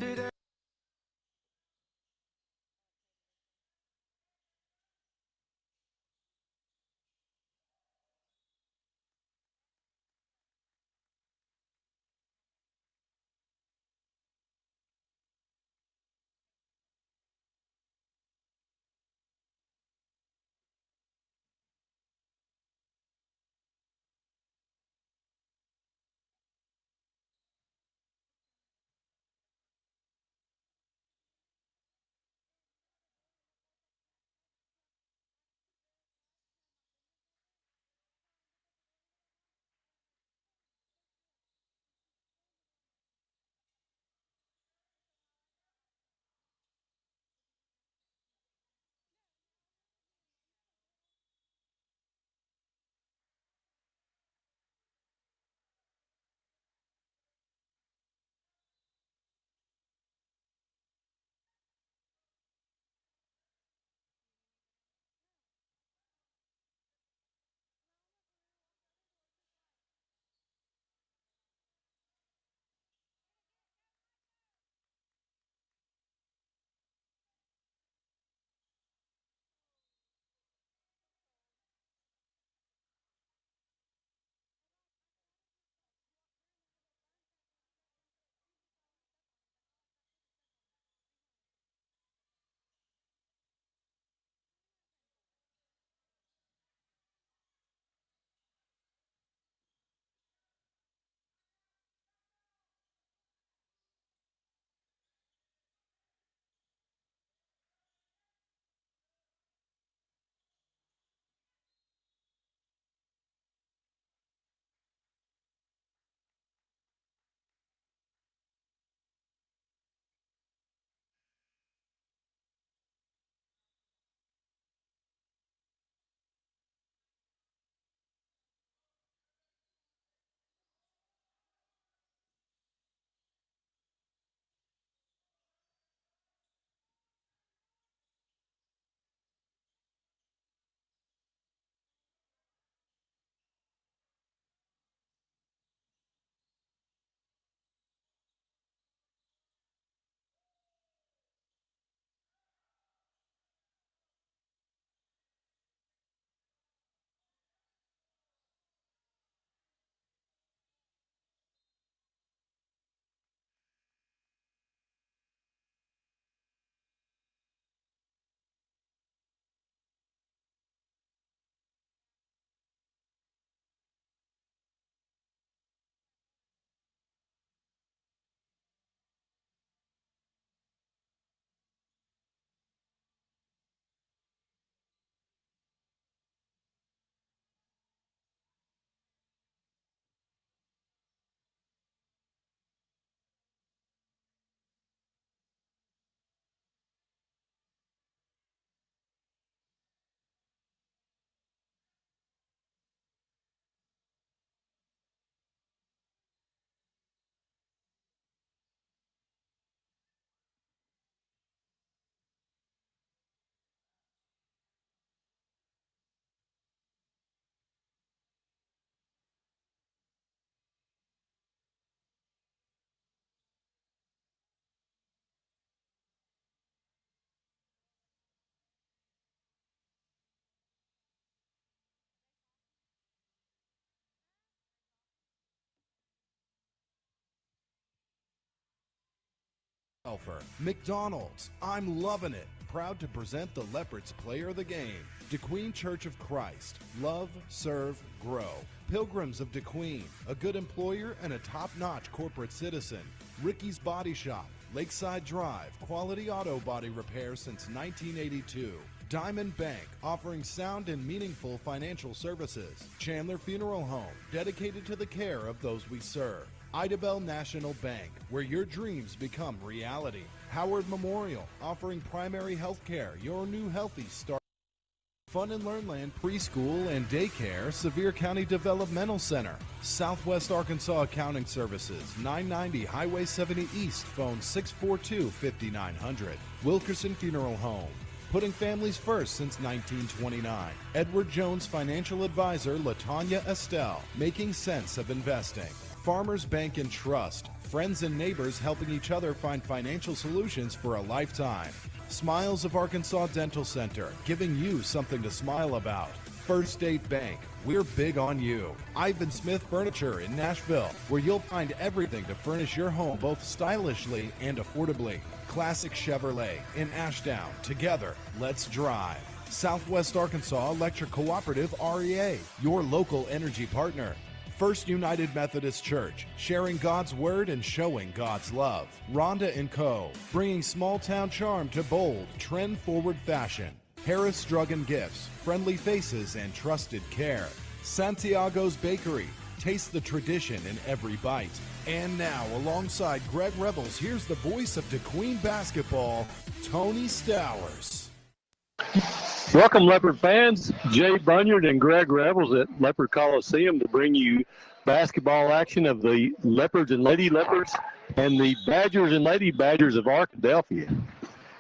today. McDonald's, I'm loving it. Proud to present the Leopards Player of the Game. DeQueen Church of Christ. Love, serve, grow. Pilgrims of DeQueen, a good employer and a top-notch corporate citizen. Ricky's Body Shop, Lakeside Drive, quality auto body repair since 1982. Diamond Bank, offering sound and meaningful financial services. Chandler Funeral Home, dedicated to the care of those we serve. Idabel National Bank, where your dreams become reality. Howard Memorial, offering primary health care, your new healthy start. Fun and Learn Land Preschool and Daycare, Sevier County Developmental Center. Southwest Arkansas Accounting Services, 990 Highway 70 East, phone 642-5900. Wilkerson Funeral Home, putting families first since 1929. Edward Jones Financial Advisor LaTanya Estelle, making sense of investing. Farmers Bank and Trust, friends and neighbors helping each other find financial solutions for a lifetime. Smiles of Arkansas Dental Center, giving you something to smile about. First State Bank, we're big on you. Ivan Smith Furniture in Nashville, where you'll find everything to furnish your home both stylishly and affordably. Classic Chevrolet in Ashdown, together, let's drive. Southwest Arkansas Electric Cooperative REA, your local energy partner. First United Methodist Church, sharing God's word and showing God's love. Rhonda & Co., bringing small-town charm to bold, trend-forward fashion. Harris Drug and Gifts, friendly faces and trusted care. Santiago's Bakery, taste the tradition in every bite. And now, alongside Greg Rebels, here's the voice of DeQueen basketball, Tony Stowers. Welcome, Leopard fans. Jay Bunyard and Greg Rebels at Leopard Coliseum to bring you basketball action of the Leopards and Lady Leopards and the Badgers and Lady Badgers of Arkadelphia.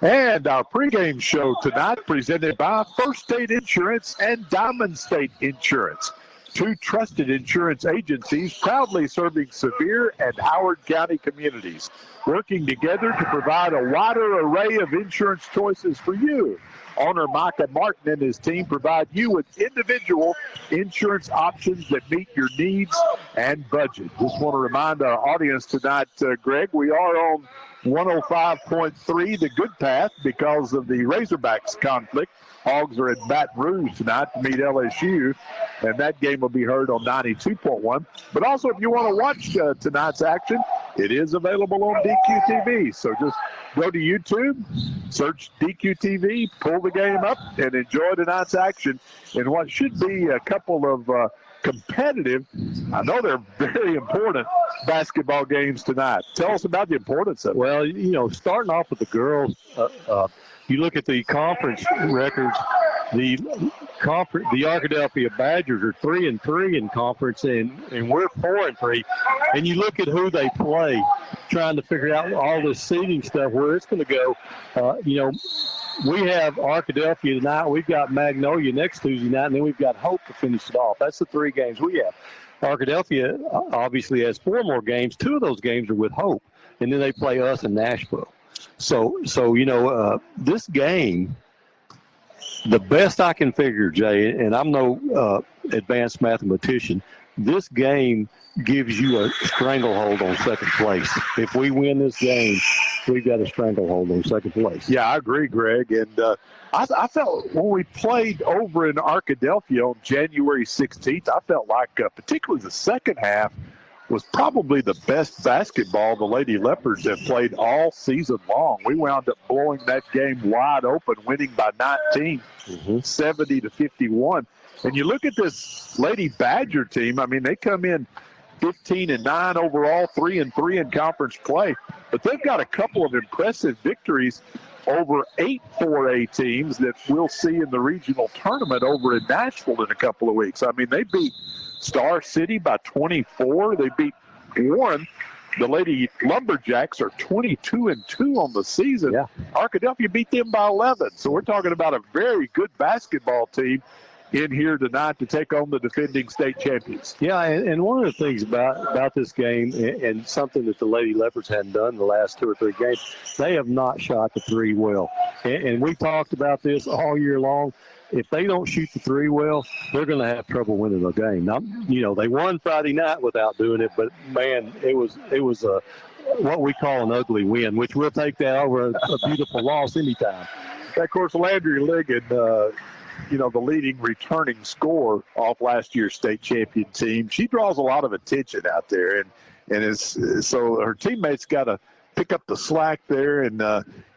And our pregame show tonight presented by First State Insurance and Diamond State Insurance, two trusted insurance agencies proudly serving Sevier and Howard County communities, working together to provide a wider array of insurance choices for you. Owner Micah Martin and his team provide you with individual insurance options that meet your needs and budget. Just want to remind our audience tonight, Greg, we are on 105.3, the good path, because of the Razorbacks conflict. Hogs are in Baton Rouge tonight to meet LSU, and that game will be heard on 92.1. But also, if you want to watch tonight's action, it is available on DQTV. So just go to YouTube, search DQTV, pull the game up, and enjoy tonight's action in what should be a couple of competitive, I know they're very important basketball games tonight. Tell us about the importance of it. Well, you know, starting off with the girls, you look at the conference records, the Arkadelphia Badgers are 3-3 in conference, and we're 4-3. And you look at who they play, trying to figure out all this seeding stuff, where it's going to go. You know, we have Arkadelphia tonight. We've got Magnolia next Tuesday night, and then we've got Hope to finish it off. That's the three games we have. Arkadelphia obviously has 4 more games. 2 of those games are with Hope, and then they play us in Nashville. So you know, this game, the best I can figure, Jay, and I'm no advanced mathematician, this game gives you a stranglehold on second place. If we win this game, we've got a stranglehold on second place. Yeah, I agree, Greg. And I felt when we played over in Arkadelphia on January 16th, I felt like particularly the second half was probably the best basketball the Lady Leopards have played all season long. We wound up blowing that game wide open, winning by 19, 70-51. And you look at this Lady Badger team, I mean, they come in 15-9 overall, 3-3 in conference play. But they've got a couple of impressive victories over 8 4A teams that we'll see in the regional tournament over in Nashville in a couple of weeks. I mean, they beat Star City by 24. They beat Warren. The Lady Lumberjacks are 22-2 on the season. Yeah. Arkadelphia beat them by 11. So we're talking about a very good basketball team in here tonight to take on the defending state champions. Yeah, and one of the things about this game, and something that the Lady Leopards hadn't done the last 2 or 3 games, they have not shot the 3 well. And we talked about this all year long. If they don't shoot the 3 well, they're going to have trouble winning the game. Now, you know, they won Friday night without doing it, but man, it was a what we call an ugly win, which we'll take that over a beautiful loss anytime. Of course, Landry Ligon, you know, the leading returning scorer off last year's state champion team, she draws a lot of attention out there, and so her teammates got to pick up the slack there, and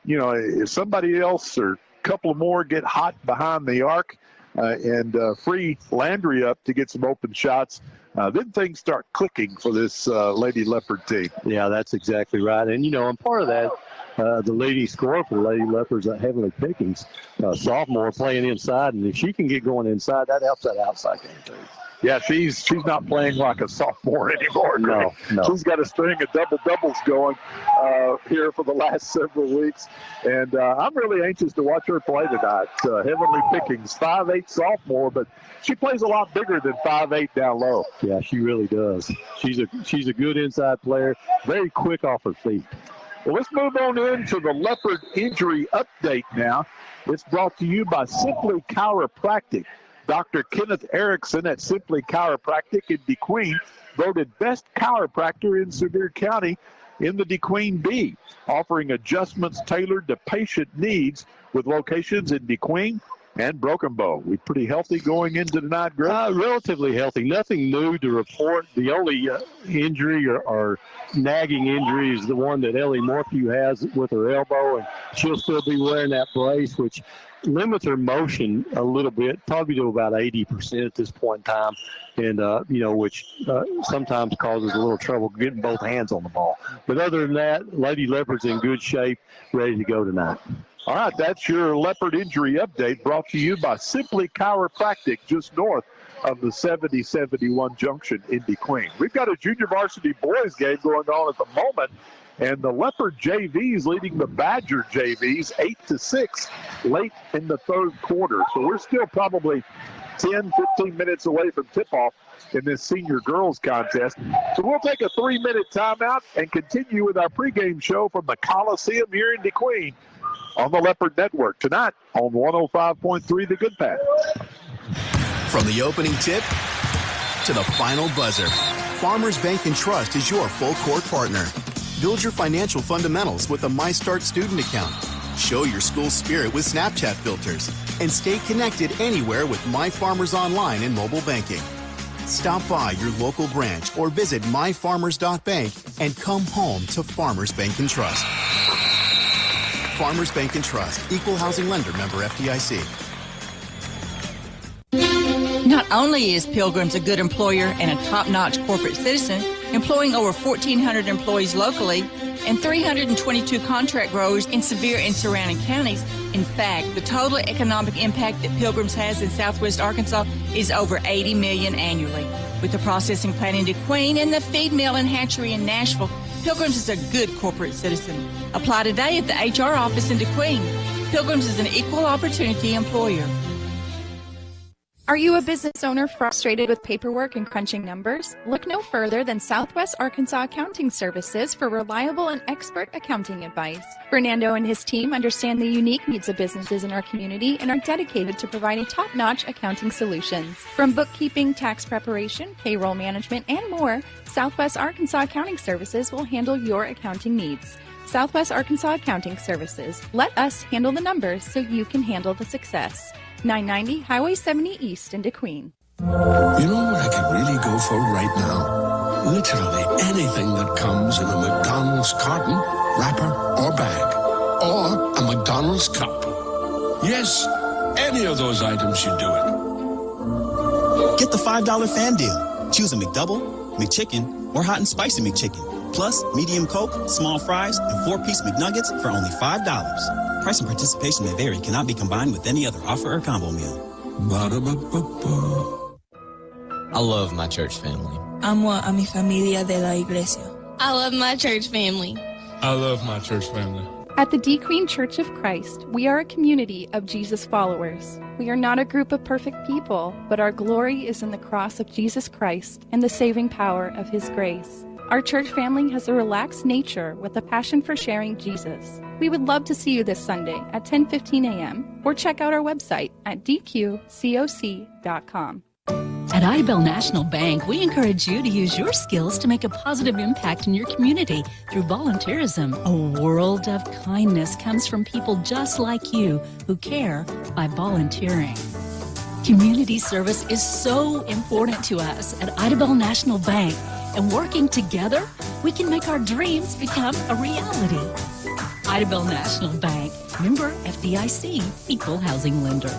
you know, if somebody else or couple of more get hot behind the arc and free Landry up to get some open shots, then things start clicking for this Lady Leopard team. Yeah, that's exactly right. And, you know, and part of that, the leading scorer for the Lady Leopards, Heavenly Pickens, sophomore, playing inside. And if she can get going inside, that helps that outside game, too. Yeah, she's not playing like a sophomore anymore. No. She's got a string of double-doubles going here for the last several weeks. And I'm really anxious to watch her play tonight. Heavenly pickings, 5'8" sophomore, but she plays a lot bigger than 5'8" down low. Yeah, she really does. She's a good inside player, very quick off her feet. Well, let's move on into the Leopard injury update now. It's brought to you by Simply Chiropractic. Dr. Kenneth Erickson at Simply Chiropractic in DeQueen voted best chiropractor in Sevier County in the DeQueen B, offering adjustments tailored to patient needs with locations in DeQueen and Broken Bow. We're pretty healthy going into tonight, Greg? Relatively healthy. Nothing new to report. The only injury or nagging injury is the one that Ellie Morphew has with her elbow, and she'll still be wearing that brace, which limits her motion a little bit, probably to about 80% at this point in time, and which sometimes causes a little trouble getting both hands on the ball. But other than that, Lady Leopard's in good shape, ready to go tonight. All right, that's your Leopard injury update brought to you by Simply Chiropractic just north of the 7071 junction in DeQueen. We've got a junior varsity boys game going on at the moment, and the Leopard JVs leading the Badger JVs 8-6 late in the third quarter. So we're still probably 10, 15 minutes away from tip-off in this senior girls contest. So we'll take a 3-minute timeout and continue with our pregame show from the Coliseum here in DeQueen on the Leopard Network tonight on 105.3 The Good Path. From the opening tip to the final buzzer, Farmers Bank & Trust is your full-court partner. Build your financial fundamentals with a MyStart student account. Show your school spirit with Snapchat filters. And stay connected anywhere with My Farmers Online and mobile banking. Stop by your local branch or visit myfarmers.bank and come home to Farmers Bank & Trust. Farmers Bank & Trust, equal housing lender, member FDIC. Not only is Pilgrim's a good employer and a top-notch corporate citizen, employing over 1,400 employees locally and 322 contract growers in Sevier and surrounding counties. In fact, the total economic impact that Pilgrim's has in Southwest Arkansas is over $80 million annually. With the processing plant in DeQueen and the feed mill and hatchery in Nashville, Pilgrim's is a good corporate citizen. Apply today at the HR office in DeQueen. Pilgrim's is an equal opportunity employer. Are you a business owner frustrated with paperwork and crunching numbers? Look no further than Southwest Arkansas Accounting Services for reliable and expert accounting advice. Fernando and his team understand the unique needs of businesses in our community and are dedicated to providing top-notch accounting solutions. From bookkeeping, tax preparation, payroll management, and more, Southwest Arkansas Accounting Services will handle your accounting needs. Southwest Arkansas Accounting Services. Let us handle the numbers so you can handle the success. 990 Highway 70 East in DeQueen. You know what I could really go for right now? Literally anything that comes in a McDonald's carton, wrapper, or bag. Or a McDonald's cup. Yes, any of those items should do it. Get the $5 fan deal. Choose a McDouble, McChicken, or hot and spicy McChicken. Plus, medium Coke, small fries, and 4-piece McNuggets for only $5. Price and participation may vary. Cannot be combined with any other offer or combo meal. Ba-da-ba-ba-ba. I love my church family. Amo a mi familia de la iglesia. I love my church family. I love my church family. At the DeQueen Church of Christ, we are a community of Jesus followers. We are not a group of perfect people, but our glory is in the cross of Jesus Christ and the saving power of His grace. Our church family has a relaxed nature with a passion for sharing Jesus. We would love to see you this Sunday at 10:15 a.m. or check out our website at dqcoc.com. At Idabel National Bank, we encourage you to use your skills to make a positive impact in your community through volunteerism. A world of kindness comes from people just like you who care by volunteering. Community service is so important to us at Idabel National Bank, and working together, we can make our dreams become a reality. Idabel National Bank, member FDIC, equal housing lender.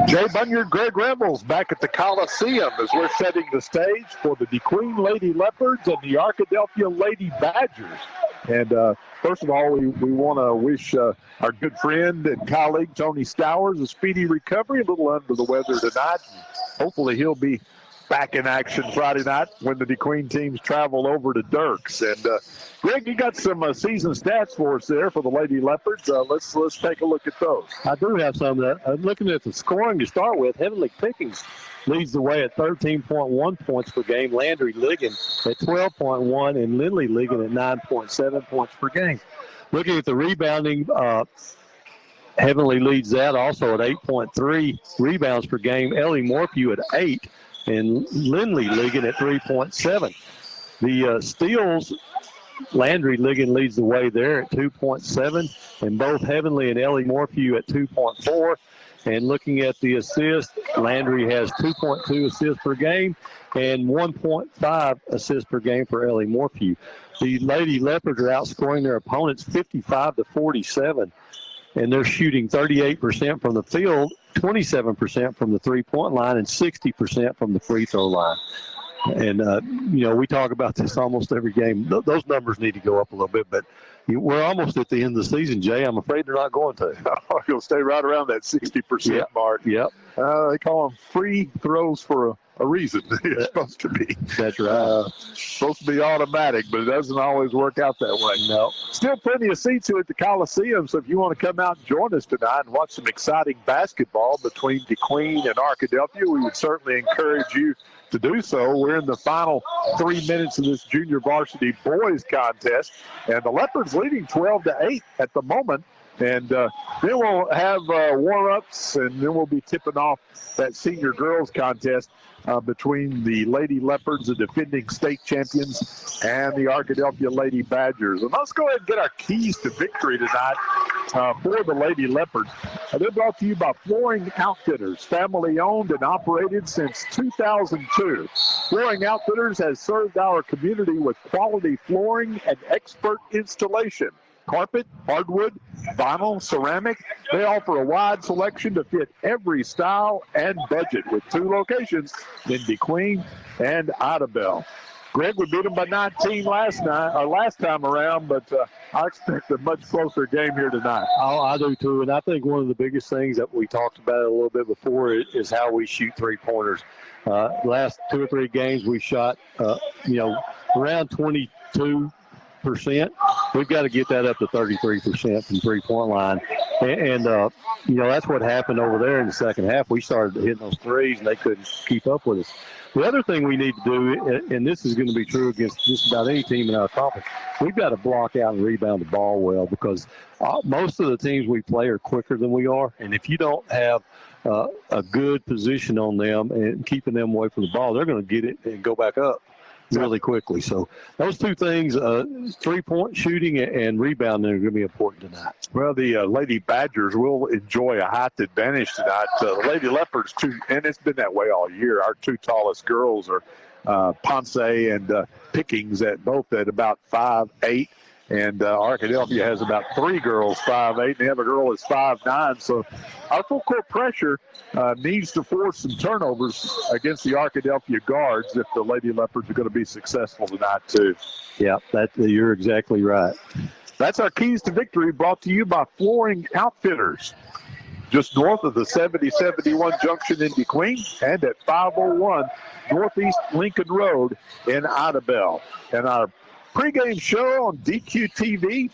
Jay Bunyard, Greg Rembles back at the Coliseum as we're setting the stage for the DeQueen Lady Leopards and the Arkadelphia Lady Badgers. And first of all, we want to wish our good friend and colleague Tony Stowers a speedy recovery, a little under the weather tonight. Hopefully he'll be back in action Friday night when the DeQueen teams travel over to Dirks. And Greg, you got some season stats for us there for the Lady Leopards. Let's take a look at those. I do have some of that. Looking at the scoring to start with, Heavenly Pickens leads the way at 13.1 points per game. Landry Ligon at 12.1, and Lindley Ligon at 9.7 points per game. Looking at the rebounding, Heavenly leads that also at 8.3 rebounds per game. Ellie Morphew at 8, and Lindley Ligon at 3.7. The steals, Landry Ligon leads the way there at 2.7, and both Heavenly and Ellie Morphew at 2.4. And looking at the assists, Landry has 2.2 assists per game and 1.5 assists per game for Ellie Morphew. The Lady Leopards are outscoring their opponents 55-47, and they're shooting 38% from the field, 27% from the three-point line, and 60% from the free throw line. And, we talk about this almost every game. Those numbers need to go up a little bit, but we're almost at the end of the season, Jay. I'm afraid they're not going to. You'll stay right around that 60% mark. Yep. They call them free throws for a reason. It's supposed to be. That's right. Supposed to be automatic, but it doesn't always work out that way. No. Still plenty of seats here at the Coliseum, so if you want to come out and join us tonight and watch some exciting basketball between DeQueen and Arkadelphia, we would certainly encourage you to do so. We're in the final 3 minutes of this junior varsity boys contest, and the Leopards leading 12-8 at the moment. And then we'll have warm-ups, and then we'll be tipping off that senior girls contest between the Lady Leopards, the defending state champions, and the Arkadelphia Lady Badgers. And let's go ahead and get our keys to victory tonight for the Lady Leopards. They're brought to you by Flooring Outfitters, family-owned and operated since 2002. Flooring Outfitters has served our community with quality flooring and expert installation. Carpet, hardwood, vinyl, ceramic. They offer a wide selection to fit every style and budget with 2 locations in DeQueen and Idabel. Greg, we beat them by 19 last time around, but I expect a much closer game here tonight. Oh, I do too, and I think one of the biggest things that we talked about a little bit before is how we shoot three-pointers. Last 2 or 3 games we shot, around 22%. We've got to get that up to 33% from three-point line. And that's what happened over there in the second half. We started hitting those threes, and they couldn't keep up with us. The other thing we need to do, and this is going to be true against just about any team in our conference, we've got to block out and rebound the ball well, because most of the teams we play are quicker than we are. And if you don't have a good position on them and keeping them away from the ball, they're going to get it and go back up really quickly. So those 2 things, three-point shooting and rebounding, are going to be important tonight. Well, the Lady Badgers will enjoy a height advantage tonight. The Lady Leopards, too, and it's been that way all year. Our 2 tallest girls are Ponce and Pickings, both at about 5'8". And Arkadelphia has about 3 girls 5'8", and the other girl is 5'9". So our full court pressure needs to force some turnovers against the Arkadelphia guards if the Lady Leopards are going to be successful tonight, too. Yeah, you're exactly right. That's our keys to victory, brought to you by Flooring Outfitters, just north of the 70-71 junction in DeQueen and at 501 Northeast Lincoln Road in Idabel. And our pregame show on DQ TV,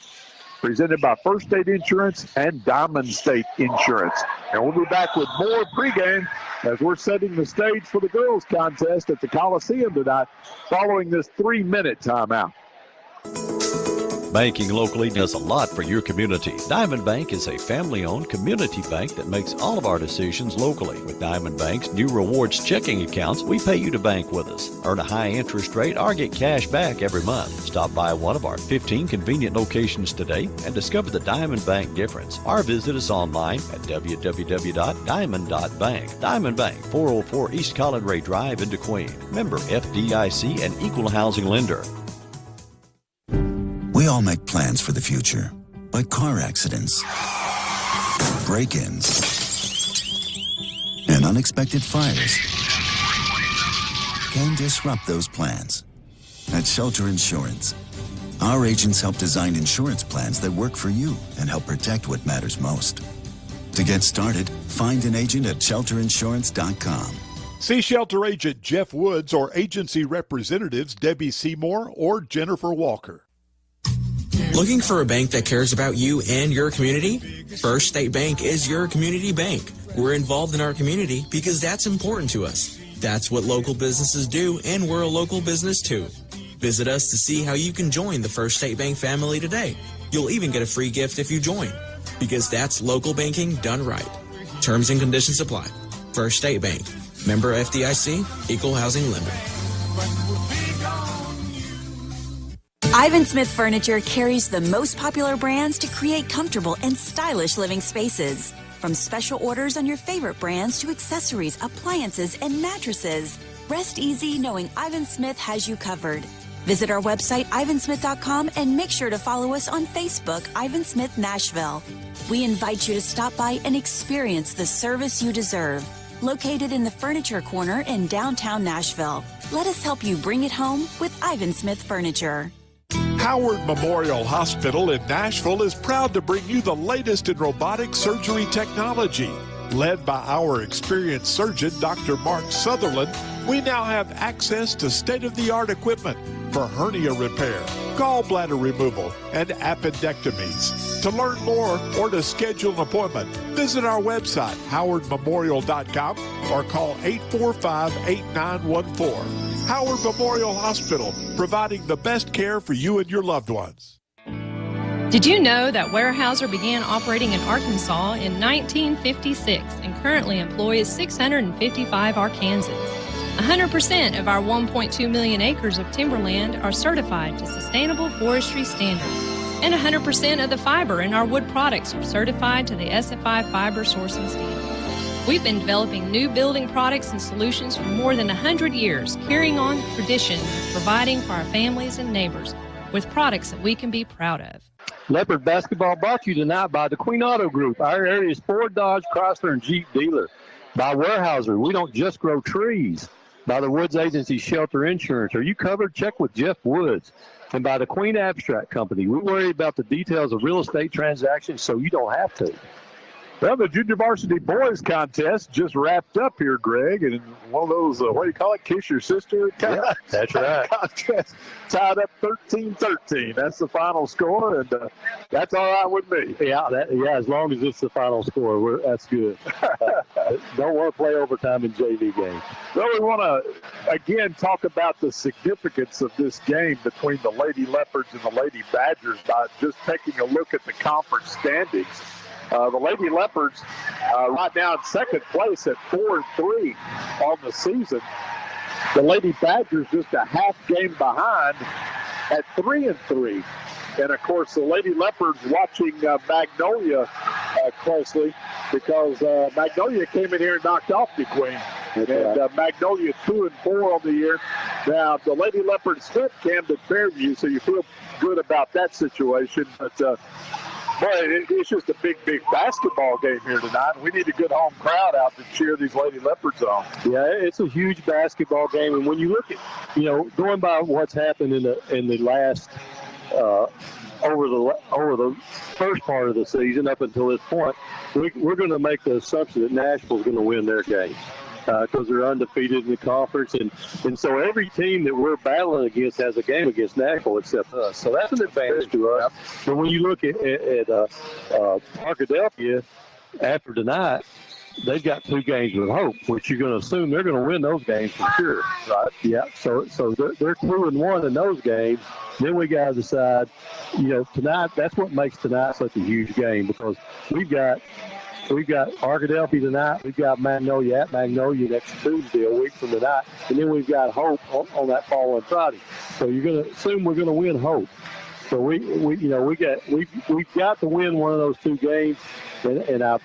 presented by First State Insurance and Diamond State Insurance. And we'll be back with more pregame as we're setting the stage for the girls' contest at the Coliseum tonight following this 3-minute timeout. Banking locally does a lot for your community. Diamond Bank is a family-owned community bank that makes all of our decisions locally. With Diamond Bank's new rewards checking accounts, we pay you to bank with us. Earn a high interest rate or get cash back every month. Stop by one of our 15 convenient locations today and discover the Diamond Bank difference. Or visit us online at www.diamond.bank. Diamond Bank, 404 East Colin Ray Drive in DeQueen. Member FDIC and equal housing lender. We all make plans for the future, but car accidents, break-ins, and unexpected fires can disrupt those plans. At Shelter Insurance, Our agents help design insurance plans that work for you and help protect what matters most. To get started, find an agent at shelterinsurance.com. See Shelter Agent Jeff Woods or agency representatives Debbie Seymour or Jennifer Walker. Looking for a bank that cares about you and your community? First State Bank is your community bank. We're involved in our community because that's important to us. That's what local businesses do, and we're a local business too. Visit us to see how you can join the First State Bank family today. You'll even get a free gift if you join, because that's local banking done right. Terms and conditions apply. First State Bank. Member FDIC, Equal Housing Lender. Ivan Smith Furniture carries the most popular brands to create comfortable and stylish living spaces. From special orders on your favorite brands to accessories, appliances, and mattresses. Rest easy knowing Ivan Smith has you covered. Visit our website, ivansmith.com, and make sure to follow us on Facebook, Ivan Smith Nashville. We invite you to stop by and experience the service you deserve. Located in the Furniture Corner in downtown Nashville. Let us help you bring it home with Ivan Smith Furniture. Howard Memorial Hospital in Nashville is proud to bring you the latest in robotic surgery technology. Led by our experienced surgeon, Dr. Mark Sutherland, we now have access to state-of-the-art equipment for hernia repair, gallbladder removal, and appendectomies. To learn more or to schedule an appointment, visit our website, howardmemorial.com, or call 845-8914. Howard Memorial Hospital, providing the best care for you and your loved ones. Did you know that Weyerhaeuser began operating in Arkansas in 1956 and currently employs 655 Arkansans? 100% of our 1.2 million acres of timberland are certified to sustainable forestry standards, and 100% of the fiber in our wood products are certified to the SFI fiber sourcing standard. We've been developing new building products and solutions for more than 100 years, carrying on the tradition of providing for our families and neighbors with products that we can be proud of. Leopard basketball brought to you tonight by the Queen Auto Group, our area's Ford, Dodge, Chrysler, and Jeep dealer. By Weyerhaeuser, we don't just grow trees. By the Woods Agency Shelter Insurance, are you covered? Check with Jeff Woods. And by the Queen Abstract Company, we worry about the details of real estate transactions so you don't have to. Well, the Junior Varsity Boys Contest just wrapped up here, Greg, and one of those, what do you call it, kiss your sister? Yeah, that's right. Contest tied up 13-13. That's the final score, and that's all right with me. Yeah, as long as it's the final score, that's good. Don't want to play overtime in JV games. Well, we want to, again, talk about the significance of this game between the Lady Leopards and the Lady Badgers by just taking a look at the conference standings. The Lady Leopards right now in second place at 4-3 on the season. The Lady Badgers just a half game behind at 3-3. And, of course, the Lady Leopards watching Magnolia closely because Magnolia came in here and knocked off DeQueen. And Magnolia 2-4 on the year. Now, the Lady Leopards split Camden Fairview, so you feel good about that situation. But, it's just a big, big basketball game here tonight. We need a good home crowd out to cheer these Lady Leopards on. Yeah, it's a huge basketball game. And when you look at, going by what's happened in the last over the first part of the season up until this point, we're going to make the assumption that Nashville's going to win their game because they're undefeated in the conference. And so every team that we're battling against has a game against Nashville except us. So that's an advantage to us. But when you look at Arkadelphia after tonight, they've got 2 games with hope, which you're going to assume they're going to win those games for sure, right? Yeah. So they're 2-1 in those games. Then we got to decide, tonight. That's what makes tonight such a huge game because we've got Arkadelphia tonight. We've got Magnolia at Magnolia next Tuesday, a week from tonight, and then we've got Hope on that following Friday. So you're going to assume we're going to win Hope. So we've got to win one of those 2 games, and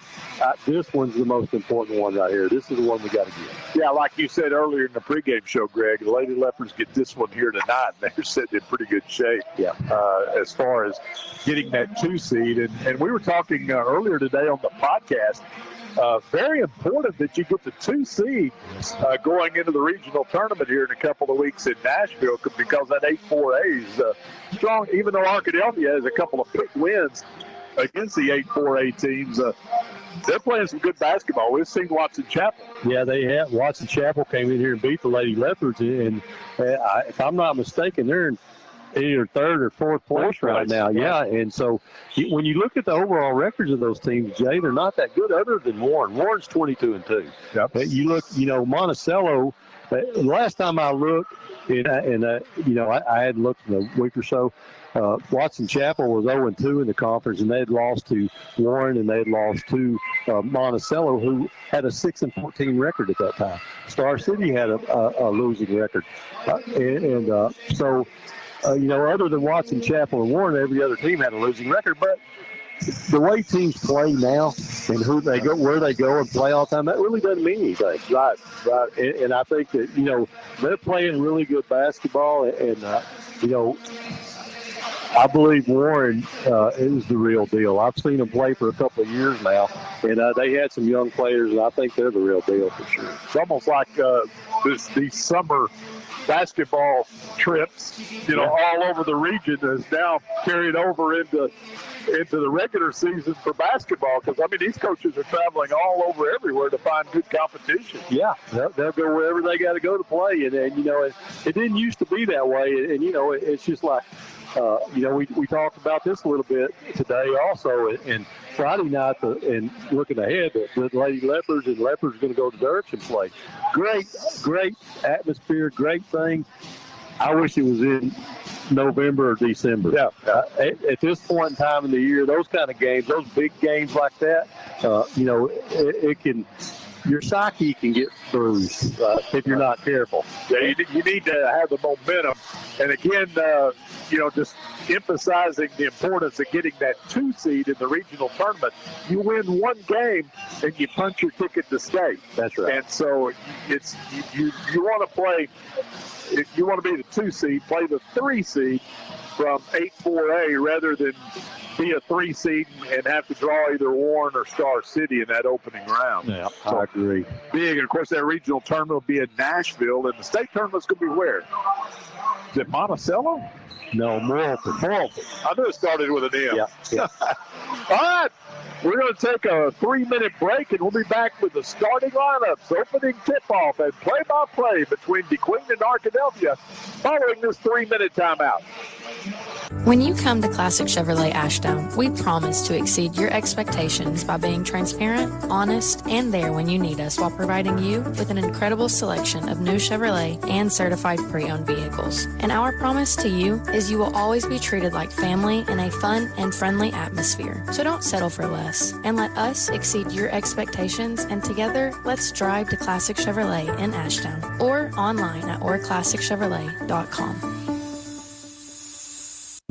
this one's the most important one right here. This is the one we got to get. Yeah, like you said earlier in the pregame show, Greg, the Lady Leopards get this one here tonight, and they're sitting in pretty good shape. Yeah. As far as getting that 2 seed, and we were talking earlier today on the podcast. very important that you get the 2 seed going into the regional tournament here in a couple of weeks in Nashville, because that 8-4A is strong. Even though Arkadelphia has a couple of big wins against the 8-4A teams, they're playing some good basketball. We've seen Watson Chapel. Yeah, they have. Watson Chapel came in here and beat the Lady Leopards, and if I'm not mistaken, they're in either third or fourth place right now. Yeah, and so when you look at the overall records of those teams, Jay, they're not that good other than Warren. Warren's 22-2. Yep. You look, Monticello, last time I looked, I had looked in a week or so, Watson Chapel was 0-2 in the conference, and they had lost to Warren, and they had lost to Monticello, who had a 6-14 record at that time. Star City had a losing record. Other than Watson Chapel and Warren, every other team had a losing record. But the way teams play now and who they go, where they go and play all the time, that really doesn't mean anything. Right. And I think that, they're playing really good basketball, and I believe Warren is the real deal. I've seen them play for a couple of years now, and they had some young players, and I think they're the real deal for sure. It's almost like these summer basketball trips, all over the region is now carried over into the regular season for basketball, because, these coaches are traveling all over everywhere to find good competition. Yeah, they'll go wherever they got to go to play, and it didn't used to be that way, and it's just like, we talked about this a little bit today also, and Friday night, and looking ahead, the Lady Leopards and Leopards are going to go to Dirks and play. Great atmosphere, great thing. I wish it was in November or December. Yeah. At this point in time in the year, those kind of games, those big games like that, it can. Your psyche can get bruised if you're not careful. Yeah, you need to have the momentum. And again, just emphasizing the importance of getting that 2 seed in the regional tournament. You win one game and you punch your ticket to state. That's right. And so it's you want to play. If you want to be the 2 seed, play the 3 seed from 8-4A rather than be a 3 seed and have to draw either Warren or Star City in that opening round. Yeah, I agree. Big, and of course that regional tournament will be in Nashville, and the state tournament's going to be where? Is it Monticello? No, Morrilton. I knew it started with an M. Yeah. All right. We're going to take a 3-minute break, and we'll be back with the starting lineups, opening tip-off, and play-by-play between DeQueen and Arkadelphia following this 3-minute timeout. When you come to Classic Chevrolet Ashdown, we promise to exceed your expectations by being transparent, honest, and there when you need us while providing you with an incredible selection of new Chevrolet and certified pre-owned vehicles. And our promise to you is you will always be treated like family in a fun and friendly atmosphere. So don't settle for less and let us exceed your expectations, and together let's drive to Classic Chevrolet in Ashdown or online at orclassicchevrolet.com.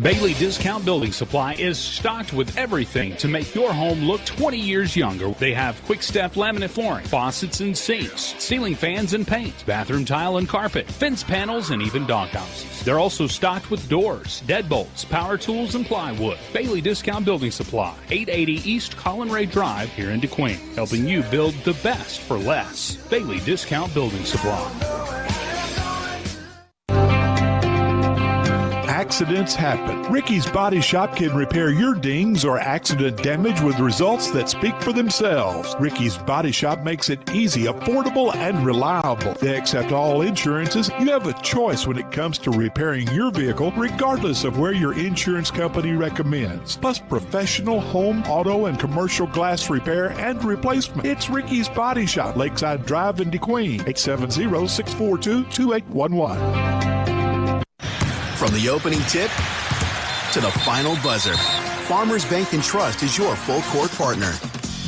Bailey Discount Building Supply is stocked with everything to make your home look 20 years younger. They have quick-step laminate flooring, faucets and sinks, ceiling fans and paint, bathroom tile and carpet, fence panels, and even doghouses. They're also stocked with doors, deadbolts, power tools, and plywood. Bailey Discount Building Supply, 880 East Colin Ray Drive here in DeQueen, helping you build the best for less. Bailey Discount Building Supply. Accidents happen. Ricky's Body Shop can repair your dings or accident damage with results that speak for themselves. Ricky's Body Shop makes it easy, affordable, and reliable. They accept all insurances. You have a choice when it comes to repairing your vehicle, regardless of where your insurance company recommends. Plus professional home, auto, and commercial glass repair and replacement. It's Ricky's Body Shop, Lakeside Drive in DeQueen, 870-642-2811. From the opening tip to the final buzzer, Farmers Bank and Trust is your full court partner.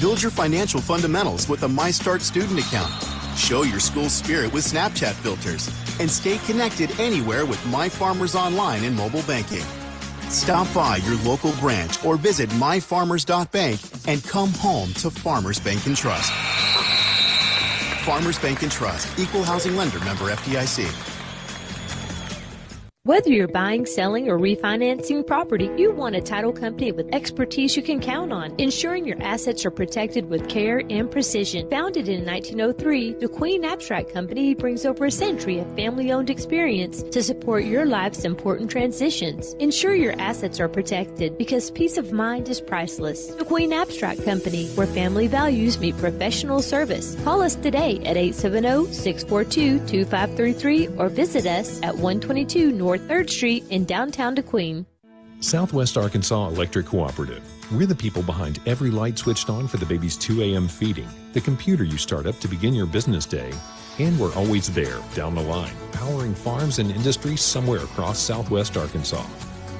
Build your financial fundamentals with a MyStart student account. Show your school spirit with Snapchat filters. And stay connected anywhere with My Farmers Online and mobile banking. Stop by your local branch or visit myfarmers.bank and come home to Farmers Bank and Trust. Farmers Bank and Trust, Equal Housing Lender, member FDIC. Whether you're buying, selling, or refinancing property, you want a title company with expertise you can count on, ensuring your assets are protected with care and precision. Founded in 1903, the Queen Abstract Company brings over a century of family-owned experience to support your life's important transitions. Ensure your assets are protected because peace of mind is priceless. The Queen Abstract Company, where family values meet professional service. Call us today at 870-642-2533 or visit us at 122 North 3rd Street in downtown DeQueen. Southwest Arkansas Electric Cooperative. We're the people behind every light switched on for the baby's 2 a.m. feeding, the computer you start up to begin your business day, and we're always there, down the line, powering farms and industries somewhere across Southwest Arkansas.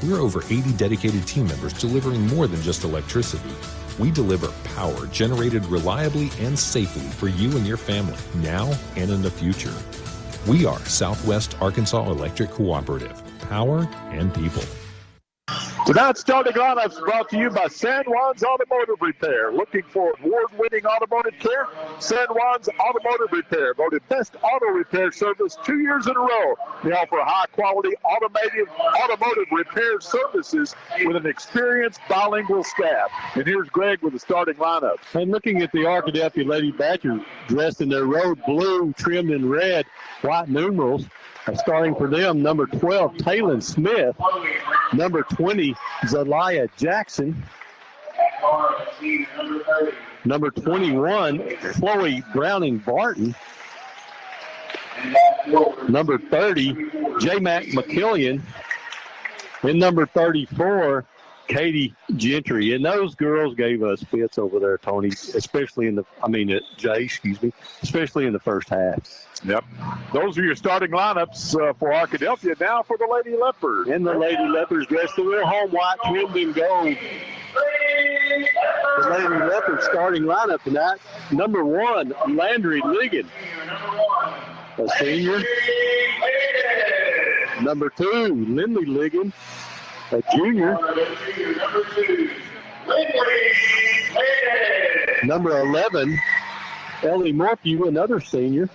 We're over 80 dedicated team members delivering more than just electricity. We deliver power generated reliably and safely for you and your family, now and in the future. We are Southwest Arkansas Electric Cooperative. Power and people. Tonight's starting lineups brought to you by San Juan's Automotive Repair. Looking for award-winning automotive care? San Juan's Automotive Repair, voted best auto repair service 2 years in a row. They offer high-quality automotive repair services with an experienced bilingual staff. And here's Greg with the starting lineup. And looking at the Arkadelphia Lady Badgers dressed in their road blue, trimmed in red, white numerals. Starting for them, number 12, Taylon Smith. Number 20, Zelaya Jackson. Number 21, Chloe Browning Barton. Number 30, J-Mac McKillian. And number 34, Katie Gentry. And those girls gave us fits over there, Tony, especially especially in the first half. Yep. Those are your starting lineups for Arkadelphia. Now for the Lady Leopards. And the Lady Leopards dressed in their home white, trimmed in gold. The Lady Leopards starting lineup tonight. Number 1, Landry Ligon, a senior. Number 2, Lindley Ligon, a junior. Number 11, Ellie Morphew, another senior.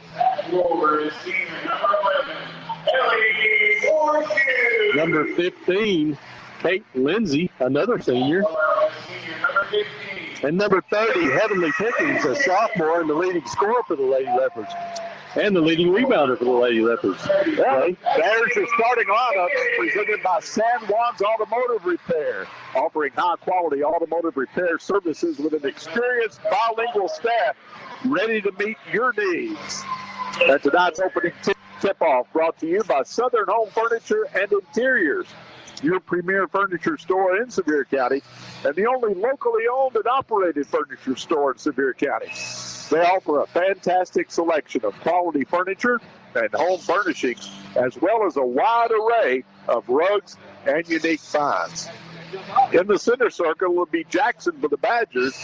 Number 15, Kate Lindsay, another senior. And number 30, Heavenly Pickens, a sophomore and the leading scorer for the Lady Leopards. And the leading rebounder for the Lady Leopards. Well, there's your starting lineup presented by San Juan's Automotive Repair, offering high-quality automotive repair services with an experienced bilingual staff ready to meet your needs. And tonight's opening tip-off brought to you by Southern Home Furniture and Interiors, your premier furniture store in Sevier County, and the only locally owned and operated furniture store in Sevier County. They offer a fantastic selection of quality furniture and home furnishings, as well as a wide array of rugs and unique finds. In the center circle will be Jackson for the Badgers,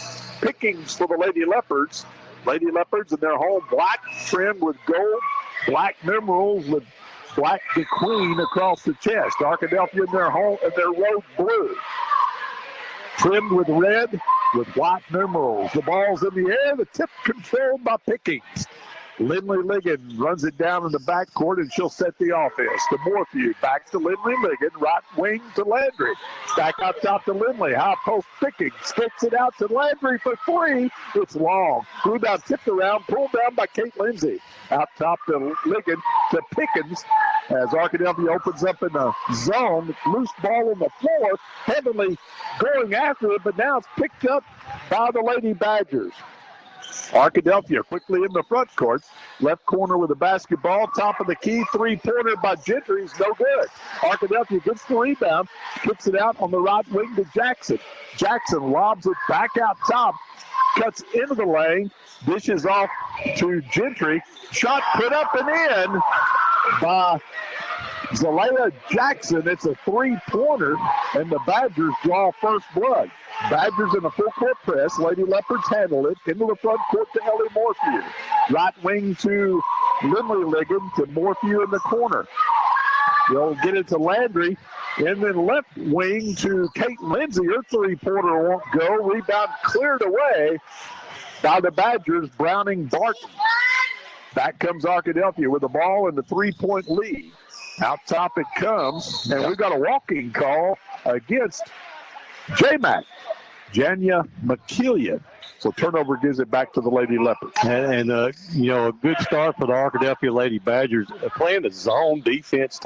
Pickings for the Lady Leopards. Lady Leopards in their home black trimmed with gold, black numerals with black DeQueen across the chest. Arkadelphia in their home and their road blue, trimmed with red with white numerals. The ball's in the air, the tip controlled by Pickings. Lindley Ligon runs it down in the backcourt, and she'll set the offense. To Morphew, back to Lindley Ligon, right wing to Landry. Back out top to Lindley, high post Pickings, kicks it out to Landry for 3. It's long. Rebound tipped around, pulled down by Kate Lindsay. Out top to Ligon to Pickens as Arkadelphia opens up in the zone. Loose ball on the floor. Heavenly going after it, but now it's picked up by the Lady Badgers. Arkadelphia quickly in the front court. Left corner with the basketball. Top of the key. Three-pointer by Gentry is no good. Arkadelphia gets the rebound. Kicks it out on the right wing to Jackson. Jackson lobs it back out top. Cuts into the lane. Dishes off to Gentry. Shot put up and in by Zelaya Jackson. It's a three-pointer, and the Badgers draw first blood. Badgers in a full-court press. Lady Leopards handle it. Into the front court to Ellie Morphew. Right wing to Lindley Ligon to Morphew in the corner. They'll get it to Landry. And then left wing to Kate Lindsay. Her three-pointer won't go. Rebound cleared away by the Badgers, Browning Barton. Back comes Arkadelphia with the ball in the 3-point lead. Out top it comes, and we've got a walking call against J-Mac, Janya McKillian. So turnover gives it back to the Lady Leopards. And a good start for the Arkadelphia Lady Badgers, playing the zone defense,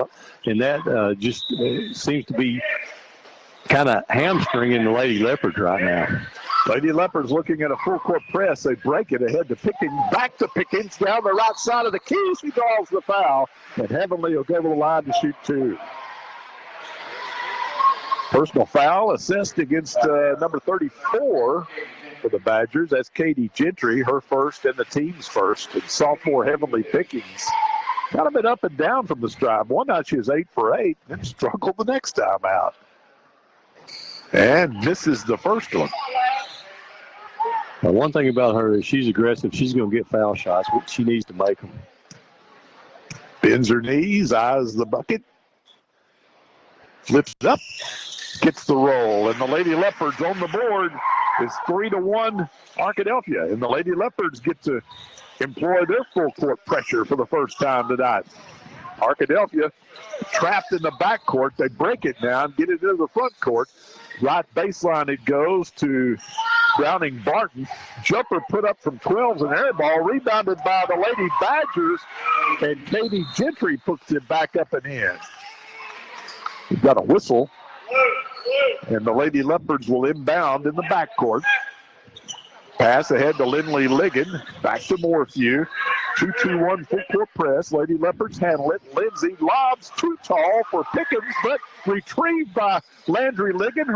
and that just seems to be kind of hamstringing the Lady Leopards right now. Lady Leopards looking at a full court press. They break it ahead to Pickens. Back to Pickens down the right side of the key. She draws the foul. And Heavenly will go to the line to shoot 2. Personal foul assessed against number 34 for the Badgers. That's Katie Gentry, her first and the team's first. And sophomore Heavenly Pickens got a bit up and down from the stripe. One night she was 8 for 8, then struggled the next time out. And misses the first one. Now, one thing about her is she's aggressive. She's going to get foul shots. She needs to make them. Bends her knees, eyes the bucket. Flips it up, gets the roll. And the Lady Leopards on the board is 3-1 Arkadelphia. And the Lady Leopards get to employ their full court pressure for the first time tonight. Arkadelphia trapped in the backcourt. They break it now and get it into the front court. Right baseline it goes to Browning Barton. Jumper put up from 12's an air ball, rebounded by the Lady Badgers, and Katie Gentry puts it back up and in. We've got a whistle, and the Lady Leopards will inbound in the backcourt. Pass ahead to Lindley Ligon. Back to Morphew. 2-2-1 full court press. Lady Leopards handle it. Lindsay lobs too tall for Pickens, but retrieved by Landry Ligon.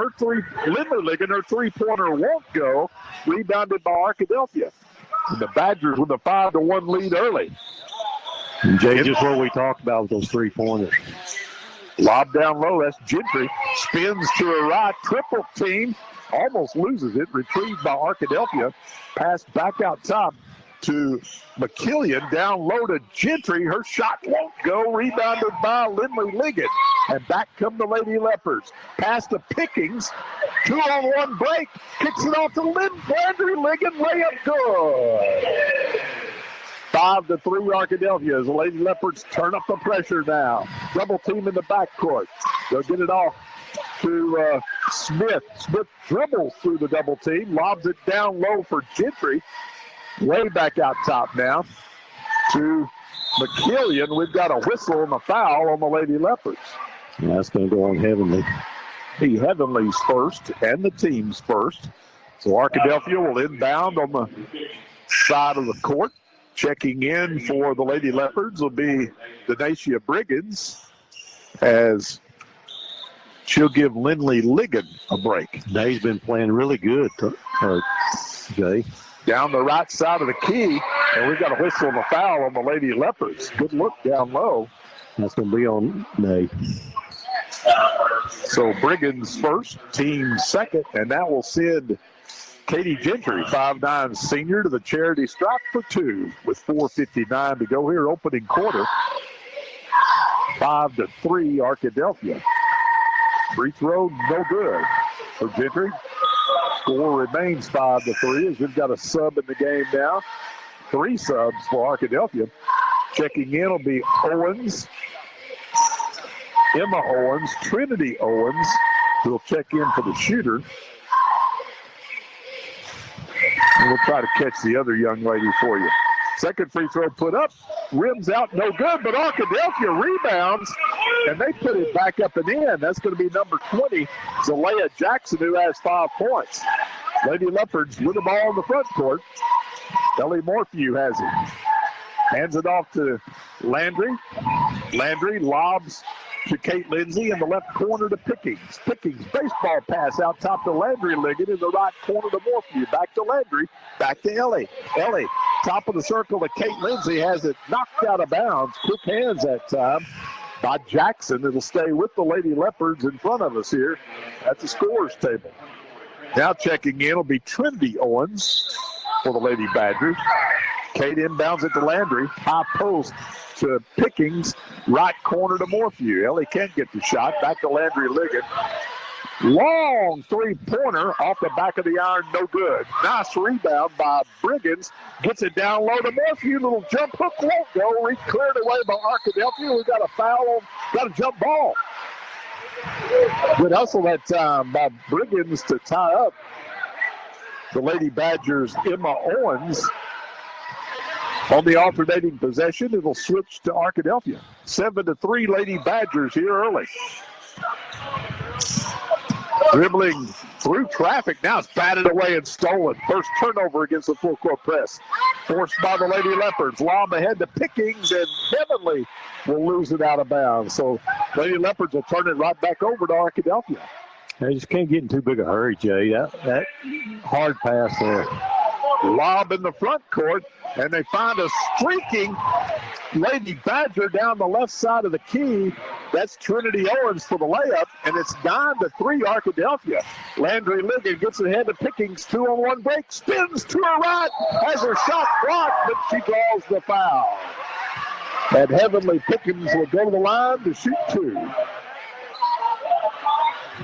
Lindley Ligon, her three-pointer won't go. Rebounded by Arkadelphia. And the Badgers with a 5-1 lead early. And Jay, just what we talked about with those three-pointers. Lob down low. That's Gentry. Spins to her right. Triple team. Almost loses it. Retrieved by Arkadelphia. Pass back out top to McKillian. Down low to Gentry. Her shot won't go. Rebounded by Lindley Ligon. And back come the Lady Leopards. Pass to Pickens. 2-on-1 break. Kicks it off to Landry Ligon. Layup good. 5-3 Arkadelphia as the Lady Leopards turn up the pressure now. Double team in the backcourt. They'll get it off to Smith. Smith dribbles through the double team, lobs it down low for Gentry. Way back out top now to McKillian. We've got a whistle and a foul on the Lady Leopards. Yeah, that's going to go on Heavenly. The Heavenly's first and the team's first. So Arkadelphia will inbound on the side of the court. Checking in for the Lady Leopards will be Denacia Briggins as she'll give Lindley Ligon a break. Day's been playing really good, Jay. Down the right side of the key, and we've got a whistle and a foul on the Lady Leopards. Good look down low. That's going to be on Day. So Briggins first, team second, and that will send Katie Gentry, 5'9" senior, to the charity stripe for 2 with 4:59 to go here, opening quarter. 5-3 Arkadelphia. Free throw, no good for Gentry. Score remains 5-3 as we've got a sub in the game now. 3 subs for Arkadelphia. Checking in will be Owens, Emma Owens, Trinity Owens, who will check in for the shooter. And we'll try to catch the other young lady for you. Second free throw put up, rims out, no good, but Arkadelphia rebounds, and they put it back up and in. That's going to be number 20, Zalea Jackson, who has 5 points. Lady Leopards with the ball in the front court. Ellie Morphew has it. Hands it off to Landry. Landry lobs to Kate Lindsay in the left corner to Pickens. Pickens, baseball pass out top to Landry Ligon in the right corner to Morphew. Back to Landry, back to Ellie. Ellie, top of the circle to Kate Lindsay, has it knocked out of bounds. Quick hands that time by Jackson. It'll stay with the Lady Leopards in front of us here at the scorers table. Now checking in will be Trinity Owens for the Lady Badgers. Kate inbounds it to Landry. High post to Pickens. Right corner to Morphew. Ellie can't get the shot. Back to Landry Ligon. Long three-pointer off the back of the iron, no good. Nice rebound by Briggins. Gets it down low to Morphew. Little jump hook won't go. Cleared away by Arkadelphia. We got a foul, got a jump ball. Good hustle that time by Briggins to tie up the Lady Badgers' Emma Owens. On the alternating possession, it'll switch to Arkadelphia. 7-3 Lady Badgers here early. Dribbling through traffic. Now it's batted away and stolen. First turnover against the full court press. Forced by the Lady Leopards. Lob ahead to Pickings, and Heavenly will lose it out of bounds. So Lady Leopards will turn it right back over to Arkadelphia. They just can't get in too big a hurry, Jay. That hard pass there. Lob in the front court, and they find a streaking Lady Badger down the left side of the key. That's Trinity Owens for the layup, and it's 9-3 Arkadelphia. Landry Ligon gets ahead of Pickings, 2-on-1 break, spins to her right, has her shot blocked, but she draws the foul. And Heavenly Pickens will go to the line to shoot two.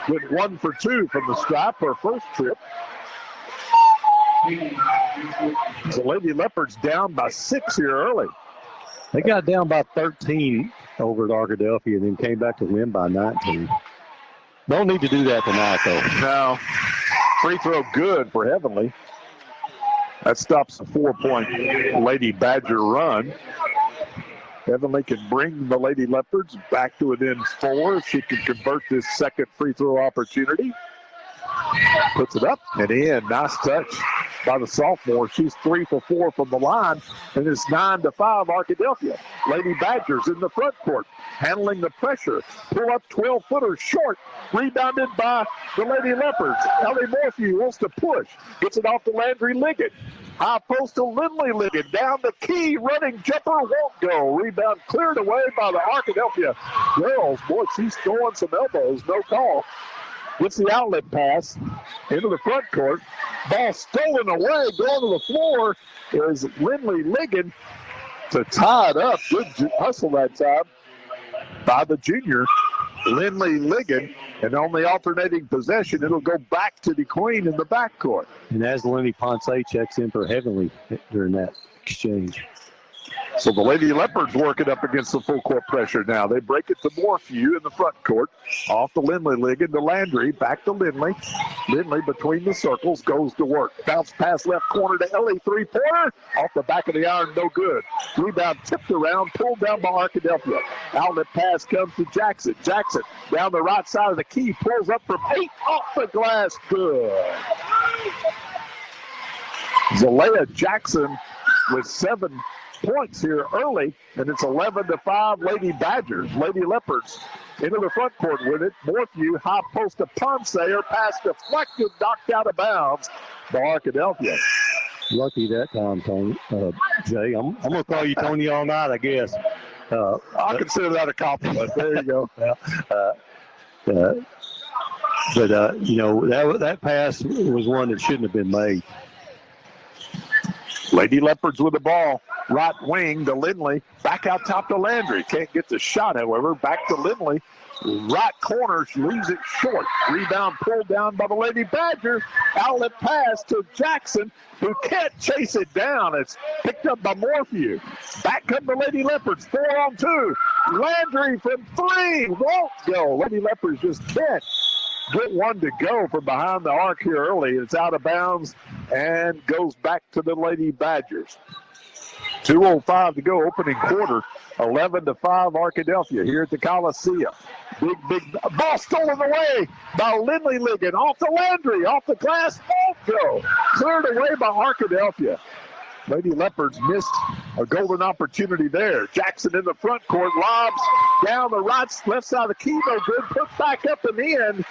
With 1 for 2 from the stripe, her first trip. The Lady Leopards down by 6 here early. They got down by 13 over at Arkadelphia and then came back to win by 19. Don't need to do that tonight, though. No. Free throw good for Heavenly. That stops a 4-point Lady Badger run. Heavenly can bring the Lady Leopards back to within 4 if she can convert this second free throw opportunity. Puts it up and in. Nice touch by the sophomore. She's 3 for 4 from the line, and it's 9-5 Arkadelphia. Lady Badgers in the front court, handling the pressure. Pull up 12-footer short. Rebounded by the Lady Leopards. Ellie Morphew wants to push. Gets it off to Landry Ligon. High post to Lindley Ligon. Down the key. Running jumper won't go. Rebound cleared away by the Arkadelphia girls. Boy, she's throwing some elbows. No call. Gets the outlet pass into the front court. Ball stolen away. Going to the floor is Lindley Ligon to tie it up. Good hustle that time by the junior, Lindley Ligon. And on the alternating possession, it'll go back to the Queen in the backcourt. And as Lenny Ponce checks in for Heavenly during that exchange. So the Lady Leopards working up against the full court pressure now. They break it to Morphew in the front court. Off to Lindley Ligon to Landry. Back to Lindley. Lindley between the circles goes to work. Bounce pass left corner to Ellie. Three-pointer. Off the back of the iron, no good. Rebound tipped around, pulled down by Arkadelphia. Outlet pass comes to Jackson. Jackson down the right side of the key. Pulls up from 8. Off the glass. Good. Zalea Jackson with 7 points here early, and it's 11-5 Lady Badgers. Lady Leopards into the front court with it. Morphew, high post to Ponce. Her pass deflected, knocked out of bounds by Arkadelphia. Lucky that time, Tony. Jay, I'm going to call you Tony all night, I guess. I'll consider that a compliment. There you go. That pass was one that shouldn't have been made. Lady Leopards with the ball. Right wing to Lindley. Back out top to Landry. Can't get the shot, however. Back to Lindley. Right corner. She leaves it short. Rebound pulled down by the Lady Badgers. Outlet pass to Jackson, who can't chase it down. It's picked up by Morphew. Back come the Lady Leopards. 4-on-2. Landry from 3. Won't go. Lady Leopards just can't get one to go from behind the arc here early. It's out of bounds and goes back to the Lady Badgers. 2:05 to go, opening quarter. 11-5 Arkadelphia here at the Coliseum. Big ball stolen away by Lindley Ligon. Off to Landry, off the glass, won't go. Cleared away by Arkadelphia. Lady Leopards missed a golden opportunity there. Jackson in the front court, lobs down the left side of the key, no good. Put back up and in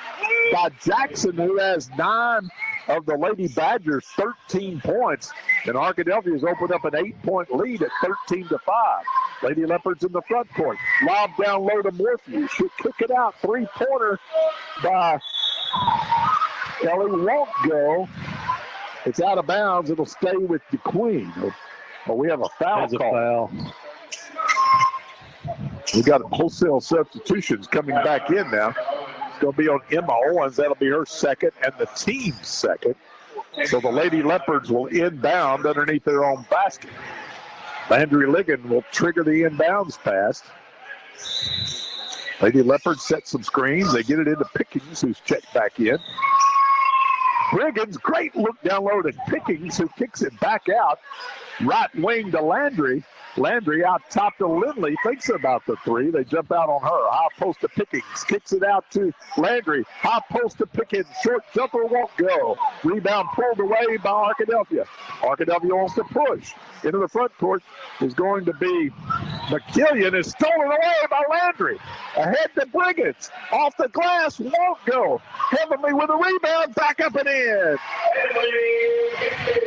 by Jackson, who has 9 of the Lady Badgers, 13 points. And Arkadelphia has opened up an 8-point lead at 13-5. Lady Leopards in the front court. Lob down low to Morphew. She'll kick it out. 3-pointer by Ellie. Won't go. It's out of bounds. It'll stay with the Queen. But we have a foul call. We got wholesale substitutions coming back in now. going to be on Emma Owens. That'll be her second and the team's second. So the Lady Leopards will inbound underneath their own basket. Landry Ligon will trigger the inbounds pass. Lady Leopards set some screens. They get it into Pickens, who's checked back in. Briggins, great look down low to Pickens, who kicks it back out. Right wing to Landry. Landry out top to Lindley. Thinks about the three. They jump out on her. High post to Pickens. Kicks it out to Landry. High post to Pickens. Short jumper won't go. Rebound pulled away by Arkadelphia. Arkadelphia wants to push. Into the front court is going to be McKillian. Is stolen away by Landry. Ahead to Briggins. Off the glass. Won't go. Heavenly with a rebound. Back up and in.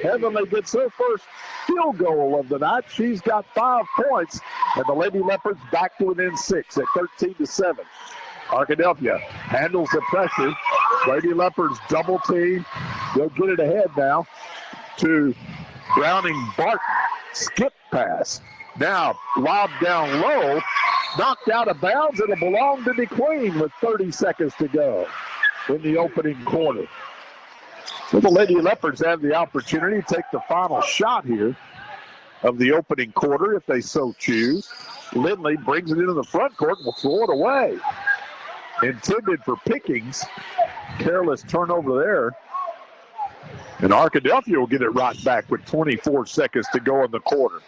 Heavenly gets her first field goal of the night. She's got 5 points, and the Lady Leopards back to within 6 at 13-7. Arkadelphia handles the pressure. Lady Leopards double team. They'll get it ahead now to Browning Barton. Skip pass. Now lob down low. Knocked out of bounds. It'll belong to DeQueen with 30 seconds to go in the opening quarter. So the Lady Leopards have the opportunity to take the final shot here of the opening quarter if they so choose. Lindley brings it into the front court and will throw it away. Intended for Pickens. Careless turnover there. And Arkadelphia will get it right back with 24 seconds to go in the quarter.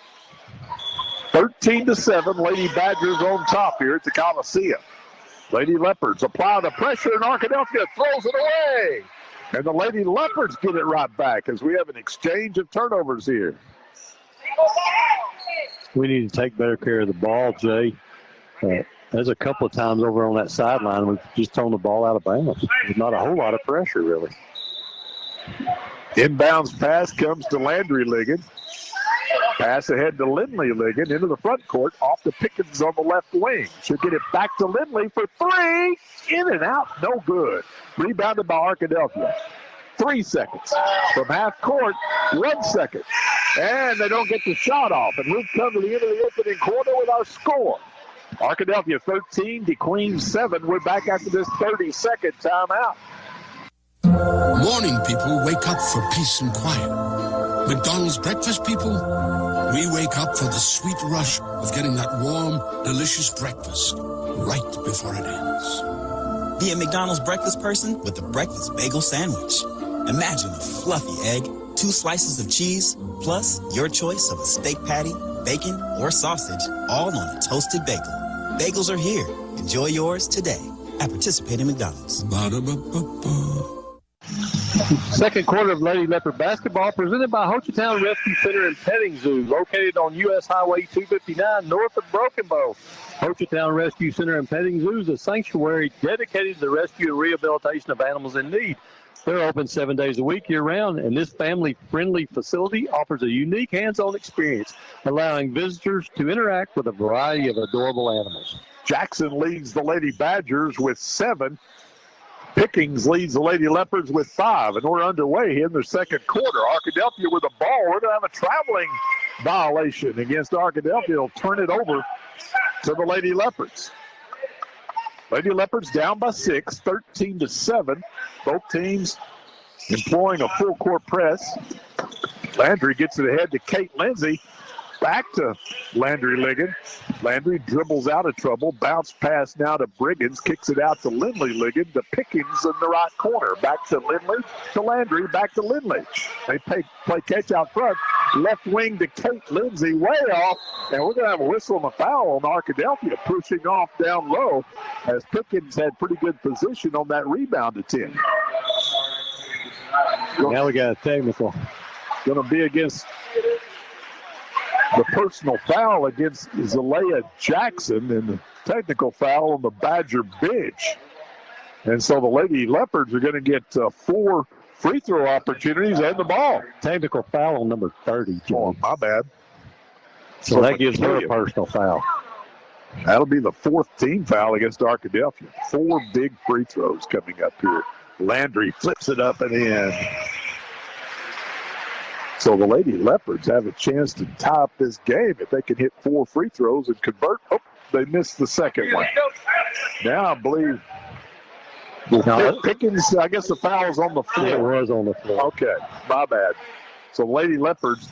13-7, Lady Badgers on top here at the Coliseum. Lady Leopards apply the pressure, and Arkadelphia throws it away. And the Lady Leopards get it right back as we have an exchange of turnovers here. We need to take better care of the ball, Jay. There's a couple of times over on that sideline we've just thrown the ball out of bounds. There's not a whole lot of pressure, really. Inbounds pass comes to Landry Ligon. Pass ahead to Lindley Ligon into the front court, off to Pickens on the left wing. She'll get it back to Lindley for three. In and out, no good. Rebounded by Arkadelphia. 3 seconds. From half court, 1 second. And they don't get the shot off. And we've come to the end of the opening quarter with our score. Arkadelphia 13, DeQueen 7. We're back after this 30-second timeout. Morning people wake up for peace and quiet. McDonald's breakfast people, we wake up for the sweet rush of getting that warm, delicious breakfast right before it ends. Be a McDonald's breakfast person with the breakfast bagel sandwich. Imagine a fluffy egg, 2 slices of cheese, plus your choice of a steak patty, bacon, or sausage, all on a toasted bagel. Bagels are here. Enjoy yours today at participating McDonald's. Ba-da-ba-ba-ba. Second quarter of Lady Leopard basketball presented by Hochatown Rescue Center and Petting Zoo, located on U.S. Highway 259 north of Broken Bow. Hochatown Rescue Center and Petting Zoo is a sanctuary dedicated to the rescue and rehabilitation of animals in need. They're open 7 days a week year-round, and this family-friendly facility offers a unique hands-on experience, allowing visitors to interact with a variety of adorable animals. Jackson leads the Lady Badgers with 7. Pickens leads the Lady Leopards with 5, and we're underway in the second quarter. Arkadelphia with the ball. We're going to have a traveling violation against Arkadelphia. Will turn it over to the Lady Leopards. Lady Leopards down by 6, 13-7. Both teams employing a full court press. Landry gets it ahead to Kate Lindsay. Back to Landry Ligon. Landry dribbles out of trouble. Bounce pass now to Briggins. Kicks it out to Lindley Ligon. To Pickens in the right corner. Back to Lindley. To Landry. Back to Lindley. They play catch out front. Left wing to Kate Lindsay. Way off. And we're going to have a whistle and a foul on Arkadelphia. Pushing off down low as Pickens had pretty good position on that rebound attempt. Now we got a technical. Going to be against the personal foul against Zalea Jackson and the technical foul on the Badger bench. And so the Lady Leopards are going to get 4 free throw opportunities and the ball. Technical foul on number 30, John. Oh, my bad. So that gives her a personal foul. That'll be the 4th team foul against Arkadelphia. 4 big free throws coming up here. Landry flips it up and in. So the Lady Leopards have a chance to tie up this game if they can hit 4 free throws and convert. Oh, they missed the second one. Now I believe Well, Pickens, I guess the foul was on the floor. It was on the floor. Okay, my bad. So Lady Leopards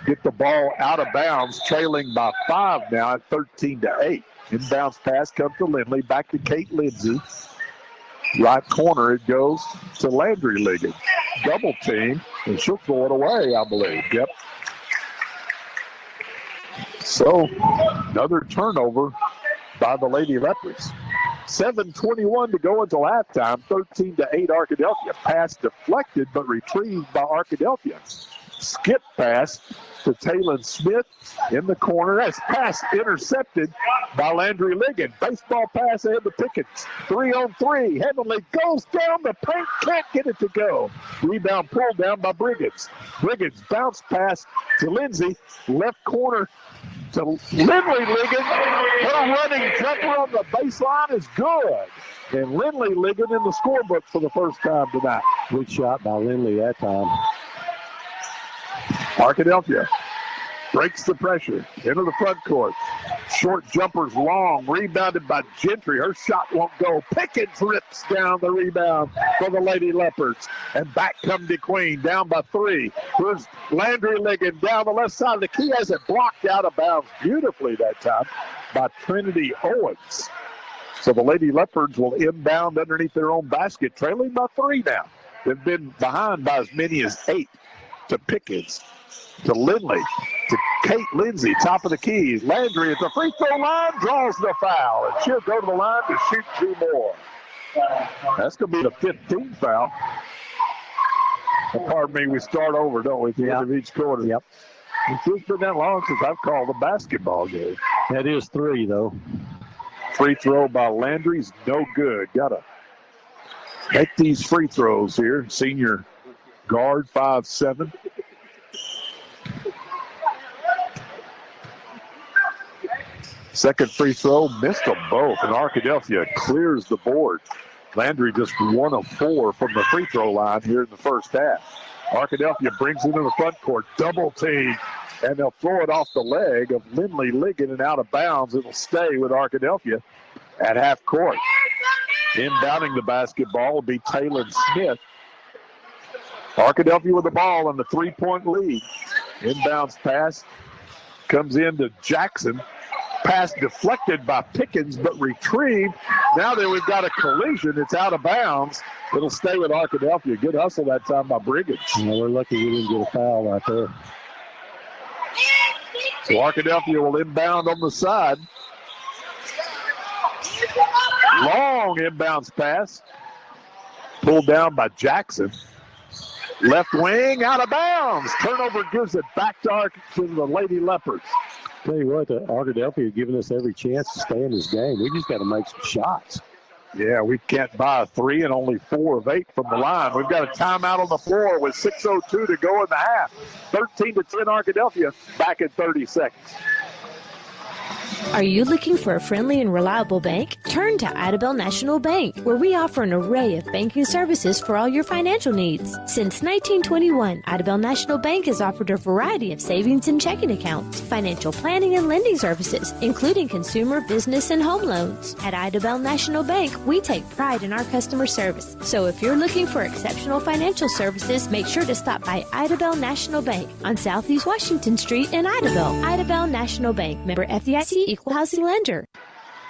get the ball out of bounds, trailing by 5 now at 13-8. Inbounds pass comes to Lindley, back to Kate Lindsay. Right corner, it goes to Landry Ligon. Double team, and she'll throw it away, I believe. Yep. So, another turnover by the Lady Leopards. 7:21 to go until halftime. 13-8 Arkadelphia. Pass deflected, but retrieved by Arkadelphia. Skip pass to Taylor Smith in the corner. That's pass intercepted by Landry Ligon. Baseball pass ahead to Pickens. 3-on-3. Heavenly goes down the paint. Can't get it to go. Rebound pulled down by Briggins. Briggins bounce pass to Lindsay. Left corner to Lindley Ligon. Her running jumper on the baseline is good. And Lindley Ligon in the scorebook for the first time tonight. Good shot by Lindley that time. Arkadelphia breaks the pressure into the front court. Short jumper's long, rebounded by Gentry. Her shot won't go. Pickens rips down the rebound for the Lady Leopards. And back come DeQueen, down by 3. Here's Landry Ligon down the left side of the key. Has it blocked out of bounds beautifully that time by Trinity Owens. So the Lady Leopards will inbound underneath their own basket, trailing by 3 now. They've been behind by as many as 8. To Pickens, to Lindley, to Kate Lindsay, top of the key. Landry at the free throw line, draws the foul, and she'll go to the line to shoot 2 more. That's going to be the 15th foul. Pardon me, we start over, don't we, at the end of each quarter? Yep. It's been that long since I've called a basketball game. That is 3, though. Free throw by Landry's no good. Got to make these free throws here. Senior guard, 5'7". Second free throw, missed them both, and Arkadelphia clears the board. Landry just 1 of 4 from the free throw line here in the first half. Arkadelphia brings it into the front court, double team, and they'll throw it off the leg of Lindley Ligon and out of bounds. It'll stay with Arkadelphia at half court. Inbounding the basketball will be Taylor Smith. Arkadelphia with the ball and the 3-point lead. Inbounds pass comes into Jackson. Pass deflected by Pickens, but retrieved. Now that we've got a collision, it's out of bounds. It'll stay with Arkadelphia. Good hustle that time by Briggins. Yeah, we're lucky we didn't get a foul right there. So Arkadelphia will inbound on the side. Long inbounds pass. Pulled down by Jackson. Left wing, out of bounds. Turnover gives it back to the Lady Leopards. Tell you what, Arkadelphia giving us every chance to stay in this game. We just got to make some shots. Yeah, we can't buy a 3 and only 4 of 8 from the line. We've got a timeout on the floor with 6:02 to go in the half. 13-10 Arkadelphia, back in 30 seconds. Are you looking for a friendly and reliable bank? Turn to Idabel National Bank, where we offer an array of banking services for all your financial needs. Since 1921, Idabel National Bank has offered a variety of savings and checking accounts, financial planning and lending services, including consumer, business, and home loans. At Idabel National Bank, we take pride in our customer service. So if you're looking for exceptional financial services, make sure to stop by Idabel National Bank on Southeast Washington Street in Idabel. Idabel National Bank, member FDIC, equal housing lender.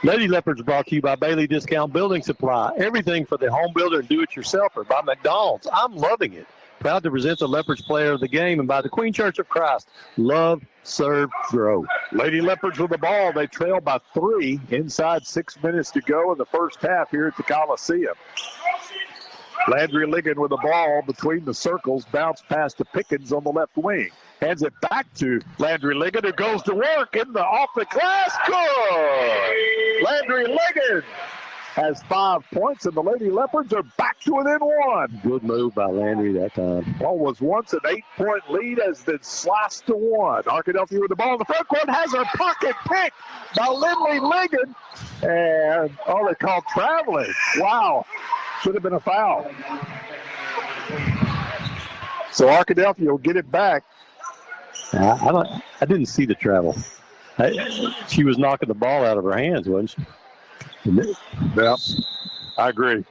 Lady Leopards brought to you by Bailey Discount Building Supply. Everything for the home builder and do-it-yourselfer. By McDonald's. I'm loving it. Proud to present the Leopards player of the game. And by the Queen Church of Christ. Love, serve, grow. Lady Leopards with the ball. They trail by 3 inside 6 minutes to go in the first half here at the Coliseum. Landry Ligon with the ball between the circles. Bounce pass to Pickens on the left wing. Hands it back to Landry Ligon, who goes to work in the off the glass. Good! Landry Ligon has 5 points, and the Lady Leopards are back to within 1. Good move by Landry that time. What was once an 8-point lead has been sliced to 1. Arkadelphia with the ball in the front court has her pocket picked by Lindley Ligon. And, they call traveling. Wow. Should have been a foul. So Arkadelphia will get it back. I didn't see the travel. She was knocking the ball out of her hands, wasn't she? Yeah, I agree.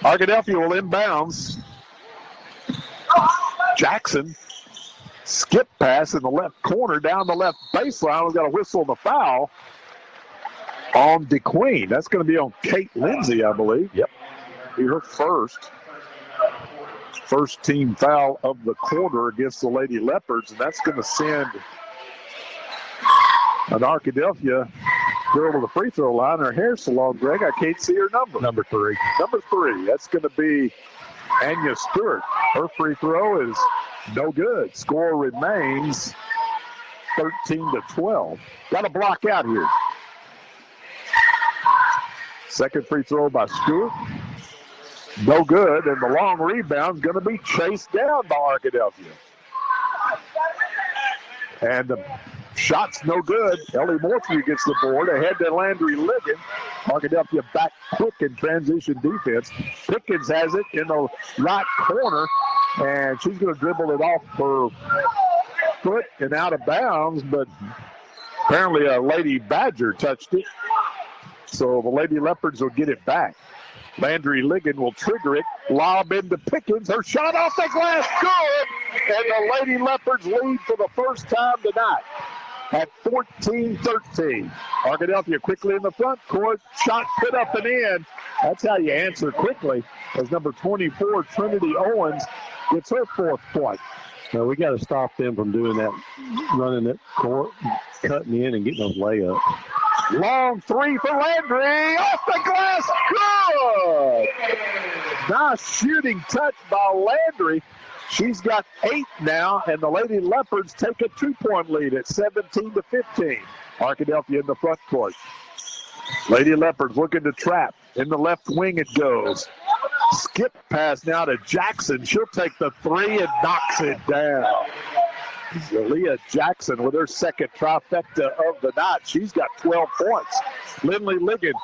Arkadelphia will inbounds. Jackson, skip pass in the left corner down the left baseline. We've got a whistle and a foul on DeQueen. That's going to be on Kate Lindsay, I believe. Yep. Be her first team foul of the quarter against the Lady Leopards, and that's going to send an Arkadelphia girl to the free throw line. Her hair's so long, Greg, I can't see her number. Number 3. Number 3. That's going to be Anya Stewart. Her free throw is no good. Score remains 13-12. Got a block out here. Second free throw by Stewart. No good, and the long rebound's going to be chased down by Arkadelphia. And the shot's no good. Ellie Morphew gets the board. Ahead to Landry Ligon. Arkadelphia back quick in transition defense. Pickens has it in the right corner, and she's going to dribble it off her foot and out of bounds, but apparently a Lady Badger touched it. So the Lady Leopards will get it back. Landry Ligon will trigger it. Lob into Pickens. Her shot off the glass. Good. And the Lady Leopards lead for the first time tonight at 14-13. Arkadelphia quickly in the front court. Shot put up and in. That's how you answer quickly, as number 24, Trinity Owens, gets her 4th point. So we got to stop them from doing that, running that court, cutting in and getting those layups. Long 3 for Landry. Off the glass. Good. Nice shooting touch by Landry. She's got 8 now, and the Lady Leopards take a 2-point lead at 17-15. Arkadelphia in the front court. Lady Leopards looking to trap. In the left wing it goes. Skip pass now to Jackson. She'll take the 3 and knocks it down. Leah Jackson with her second trifecta of the night. She's got 12 points. Lindley Ligon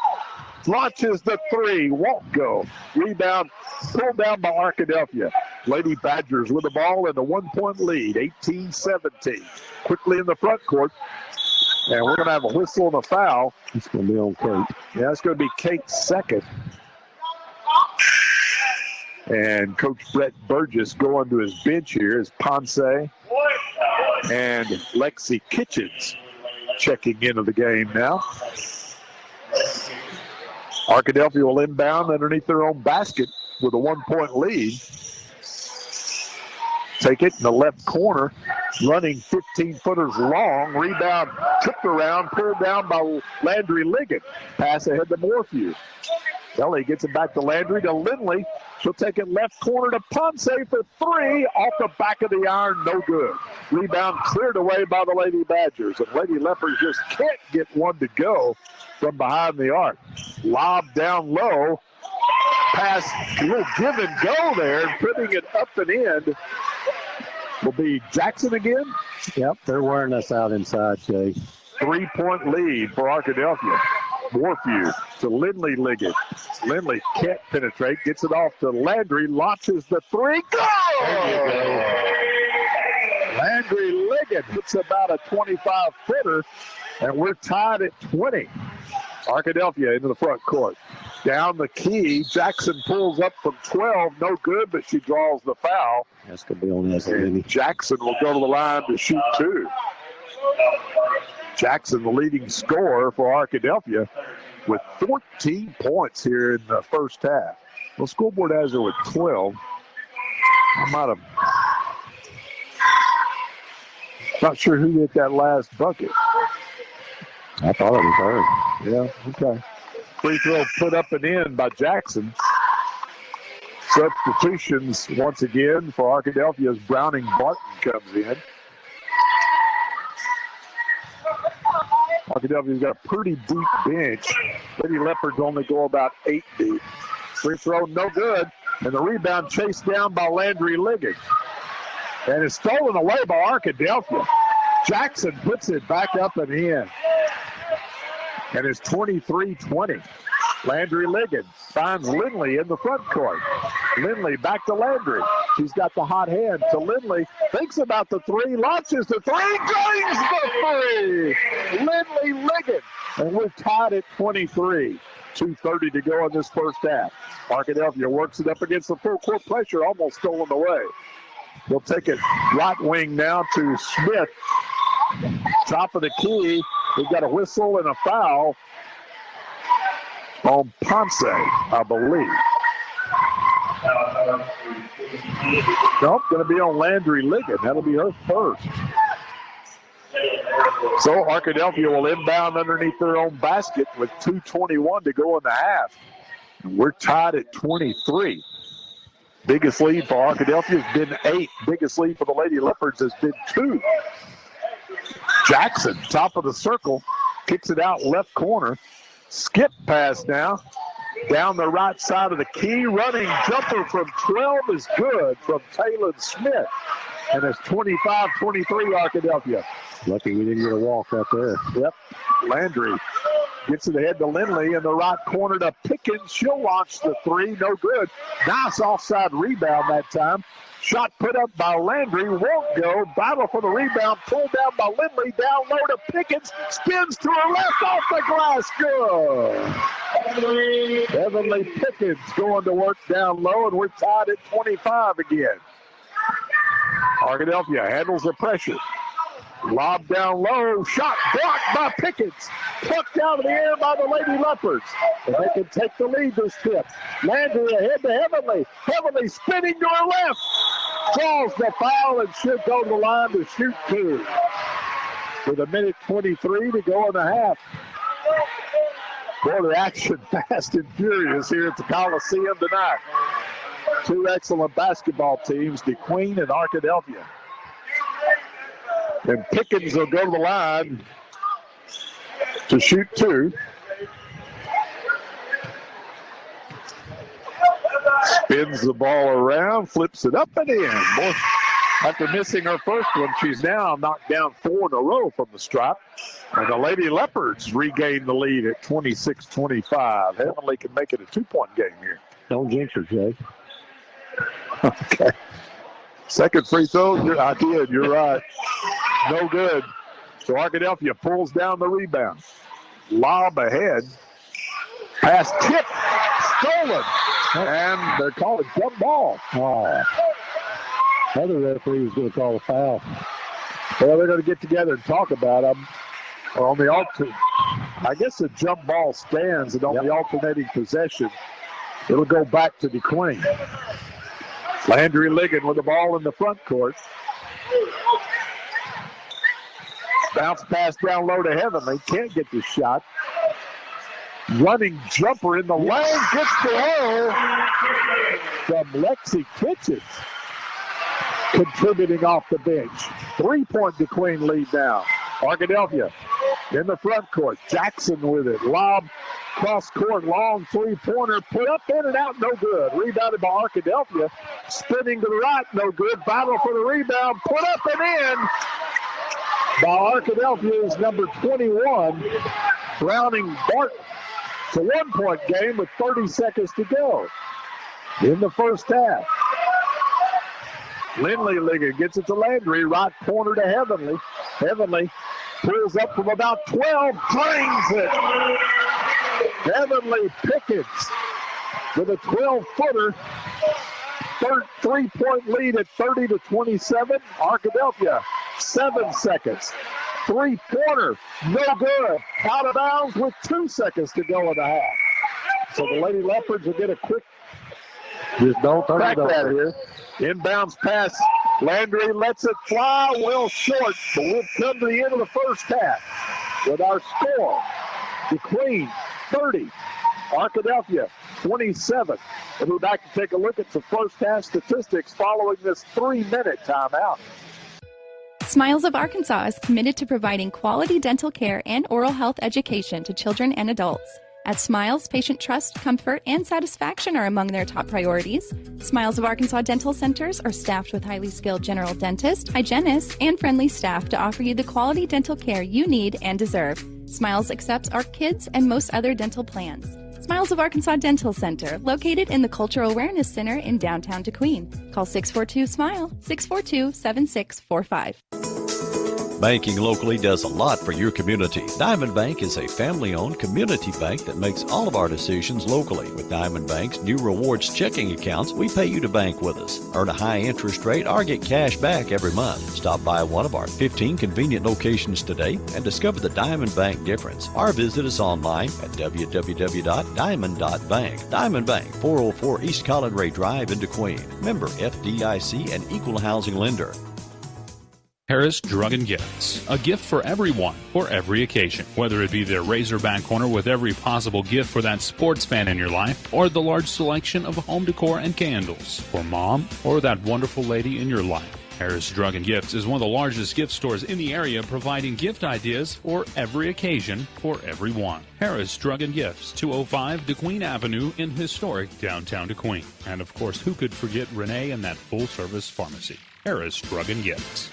launches the 3. Won't go. Rebound pulled down by Arkadelphia. Lady Badgers with the ball in the 1-point lead, 18-17. Quickly in the front court. And we're going to have a whistle and a foul. It's going to be on Kate. Yeah, it's going to be Kate's second. And Coach Brett Burgess going to his bench here is Ponce and Lexi Kitchens checking into the game now. Arkadelphia will inbound underneath their own basket with a 1-point lead. Take it in the left corner, running 15-footers long. Rebound tipped around, pulled down by Landry Ligon. Pass ahead to Morphew. Ellie gets it back to Landry, to Lindley. She'll take it left corner to Ponce for 3. Off the back of the iron, no good. Rebound cleared away by the Lady Badgers. And Lady Leopards just can't get one to go from behind the arc. Lob down low. Pass, a little give and go there. And putting it up and in will be Jackson again. Yep, they're wearing us out inside, Jay. 3-point lead for Arkadelphia. Morphew to Lindley Ligon. Lindley can't penetrate. Gets it off to Landry. Launches the 3. Go! There you go. Landry Ligon hits about a 25-footer, and we're tied at 20. Arkadelphia into the front court. Down the key. Jackson pulls up from 12. No good, but she draws the foul. That's going to be on us. And Jackson will go to the line to shoot 2. Jackson, the leading scorer for Arkadelphia, with 14 points here in the first half. Well, scoreboard has her with 12. I might have. Not sure who hit that last bucket. I thought it was her. Yeah, okay. Free throw put up and in by Jackson. Substitutions once again for Arkadelphia's Browning Barton comes in. Arkadelphia's got a pretty deep bench. Lady Leopards only go about 8 deep. Free throw, no good. And the rebound chased down by Landry Ligon. And it's stolen away by Arkadelphia. Jackson puts it back up and in. And it's 23-20. Landry Ligon finds Lindley in the front court. Lindley back to Landry. She's got the hot hand to Lindley. Thinks about the 3, launches the 3, drains the 3. Lindley Ligon. And we're tied at 23. 2:30 to go in this first half. Arkadelphia works it up against the full court pressure, almost stolen away. They'll take it right wing now to Smith. Top of the key. We've got a whistle and a foul on Ponce, I believe. Nope, going to be on Landry Ligon. That'll be her first. So Arkadelphia will inbound underneath their own basket with 2:21 to go in the half. And we're tied at 23. Biggest lead for Arkadelphia has been 8. Biggest lead for the Lady Leopards has been 2. Jackson, top of the circle, kicks it out left corner. Skip pass now. Down the right side of the key. Running jumper from 12 is good from Taylor Smith. And it's 25-23 Arkadelphia. Lucky we didn't get a walk out there. Yep. Landry gets it ahead to Lindley in the right corner to Pickens. She'll launch the three. No good. Nice offside rebound that time. Shot put up by Landry. Won't go. Battle for the rebound. Pulled down by Lindley. Down low to Pickens. Spins to her left off the glass. Good. Heavenly Pickens going to work down low, and we're tied at 25 again. Arkadelphia handles the pressure. Lob down low. Shot blocked by Pickens. Plucked out of the air by the Lady Leopards. And they can take the lead this tip. Landry ahead to Heavenly. Heavenly spinning to her left. Draws the foul and should go to the line to shoot 2. With 1:23 to go in the half. Boy, the action fast and furious here at the Coliseum tonight. 2 excellent basketball teams, DeQueen and Arkadelphia. And Pickens will go to the line to shoot 2. Spins the ball around, flips it up and in. Boy, after missing her first one, she's now knocked down 4 in a row from the stripe. And the Lady Leopards regain the lead at 26-25. Heavenly can make it a 2-point game here. Don't jinx her, Jay. Okay. Second free throw, I did, you're right. No good. So Arkadelphia pulls down the rebound. Lob ahead. Pass tip, stolen. And they're calling jump ball. Oh. Other referee was going to call a foul. Well, they're going to get together and talk about them. On the I guess the jump ball stands, and on the alternating possession, it'll go back to DeQueen. Landry Ligon with the ball in the front court. Bounce pass down low to Heavenly. Can't get the shot. Running jumper in the lane. Gets the hole from Lexi Kitchens. Contributing off the bench. 3-point DeQueen lead now. Arkadelphia in the front court. Jackson with it. Lob cross court. Long 3-pointer. Put up, in and out. No good. Rebounded by Arkadelphia. Spinning to the right. No good. Battle for the rebound. Put up and in by Arkadelphia's number 21. Browning Barton. It's a 1-point game with 30 seconds to go in the first half. Lindley Ligon gets it to Landry. Right corner to Heavenly. Heavenly pulls up from about 12. Drains it. Heavenly Pickens with a 12-footer. 3-point lead at 30-27. Arkadelphia, 7 seconds. 3-pointer, no good. Out of bounds with 2 seconds to go in the half. So the Lady Leopards will get a quick crack at here. Inbounds pass. Landry lets it fly, well short, but we'll come to the end of the first half with our score. DeQueen, 30. Arkadelphia, 27. We'll be back to take a look at some first half statistics following this 3-minute timeout. Smiles of Arkansas is committed to providing quality dental care and oral health education to children and adults. At Smiles, patient trust, comfort, and satisfaction are among their top priorities. Smiles of Arkansas dental centers are staffed with highly skilled general dentists, hygienists, and friendly staff to offer you the quality dental care you need and deserve. Smiles accepts ARC Kids and most other dental plans. Smiles of Arkansas Dental Center, located in the Cultural Awareness Center in downtown DeQueen. Call 642-SMILE, 642-7645. Banking locally does a lot for your community. Diamond Bank is a family-owned community bank that makes all of our decisions locally. With Diamond Bank's new rewards checking accounts, we pay you to bank with us, earn a high interest rate, or get cash back every month. Stop by one of our 15 convenient locations today and discover the Diamond Bank difference. Or visit us online at www.diamond.bank. Diamond Bank, 404 East Colin Ray Drive in DeQueen. Member FDIC and equal housing lender. Harris Drug and Gifts. A gift for everyone, for every occasion. Whether it be their Razorback corner with every possible gift for that sports fan in your life, or the large selection of home decor and candles for mom or that wonderful lady in your life. Harris Drug and Gifts is one of the largest gift stores in the area, providing gift ideas for every occasion, for everyone. Harris Drug and Gifts, 205 DeQueen Avenue in historic downtown DeQueen. And of course, who could forget Renee and that full-service pharmacy? Harris Drug and Gifts.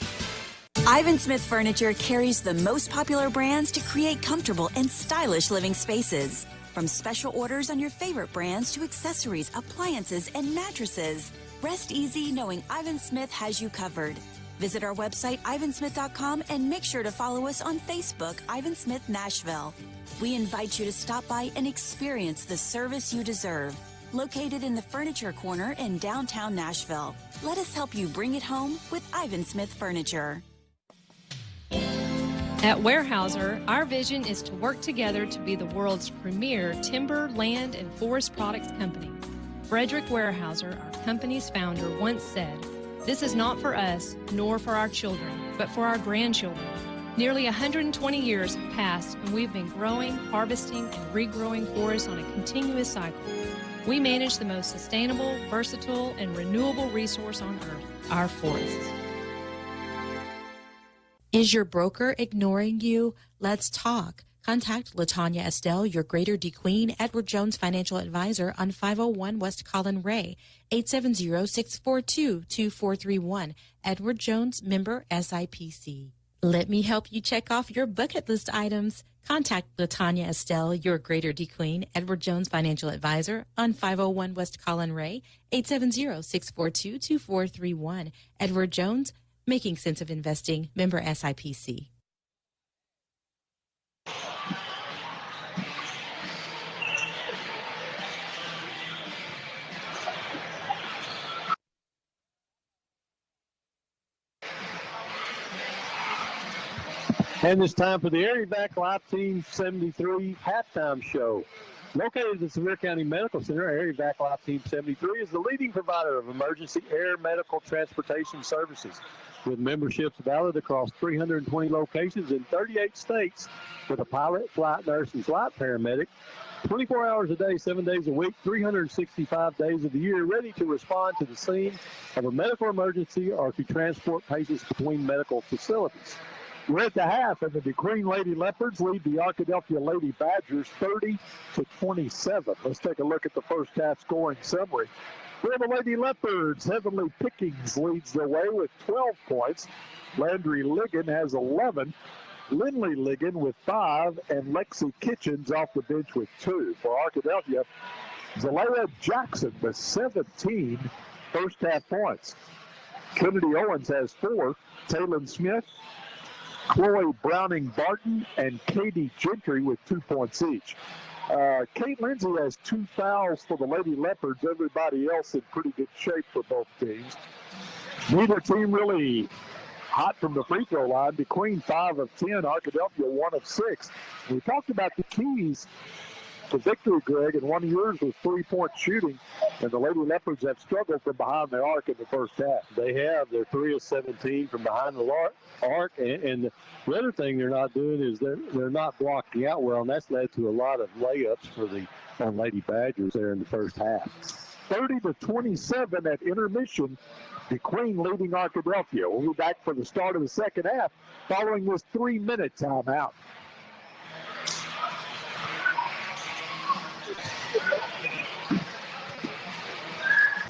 Ivan Smith Furniture carries the most popular brands to create comfortable and stylish living spaces. From special orders on your favorite brands to accessories, appliances, and mattresses. Rest easy knowing Ivan Smith has you covered. Visit our website, ivansmith.com, and make sure to follow us on Facebook, Ivan Smith Nashville. We invite you to stop by and experience the service you deserve. Located in the Furniture Corner in downtown Nashville. Let us help you bring it home with Ivan Smith Furniture. At Weyerhaeuser, our vision is to work together to be the world's premier timber, land, and forest products company. Frederick Weyerhaeuser, our company's founder, once said, "This is not for us, nor for our children, but for our grandchildren." Nearly 120 years have passed, and we've been growing, harvesting, and regrowing forests on a continuous cycle. We manage the most sustainable, versatile, and renewable resource on earth, our forests. Is your broker ignoring you? Let's talk. Contact LaTanya Estelle, your Greater DeQueen Edward Jones Financial Advisor on 501 West Colin Ray, 870-642-2431. Edward Jones, member SIPC. Let me help you check off your bucket list items. Contact LaTanya Estelle, your Greater DeQueen Edward Jones Financial Advisor on 501 West Colin Ray, 870-642-2431. Edward Jones, Making Sense of Investing, member SIPC. And it's time for the Area Back Live Team 73 halftime show. Located at the Sevier County Medical Center, Area Back Live Team 73 is the leading provider of emergency air medical transportation services, with memberships valid across 320 locations in 38 states, with a pilot, flight nurse, and flight paramedic, 24 hours a day, 7 days a week, 365 days of the year, ready to respond to the scene of a medical emergency or to transport patients between medical facilities. We're at the half, and the DeQueen Lady Leopards lead the Arkadelphia Lady Badgers 30-27. Let's take a look at the first half scoring summary. For the Lady Leopards, Heavenly Pickings leads the way with 12 points. Landry Ligon has 11. Lindley Ligon with 5, and Lexi Kitchens off the bench with 2. For Arkadelphia, Zalea Jackson with 17 first half points. Kennedy Owens has 4. Taylor Smith, Chloe Browning Barton, and Katie Gentry with 2 points each. Kate Lindsay has 2 fouls for the Lady Leopards. Everybody else in pretty good shape for both teams. Neither team really hot from the free throw line. DeQueen 5 of 10, Arkadelphia 1 of 6. We talked about the keys to victory, Greg, and one of yours was 3-point shooting, and the Lady Leopards have struggled from behind the arc in the first half. They have. They're 3 of 17 from behind the arc, and the other thing they're not doing is they're not blocking out well, and that's led to a lot of layups for the Lady Badgers there in the first half. 30-27 at intermission. DeQueen leading Arkadelphia. We'll be back for the start of the second half following this 3-minute timeout.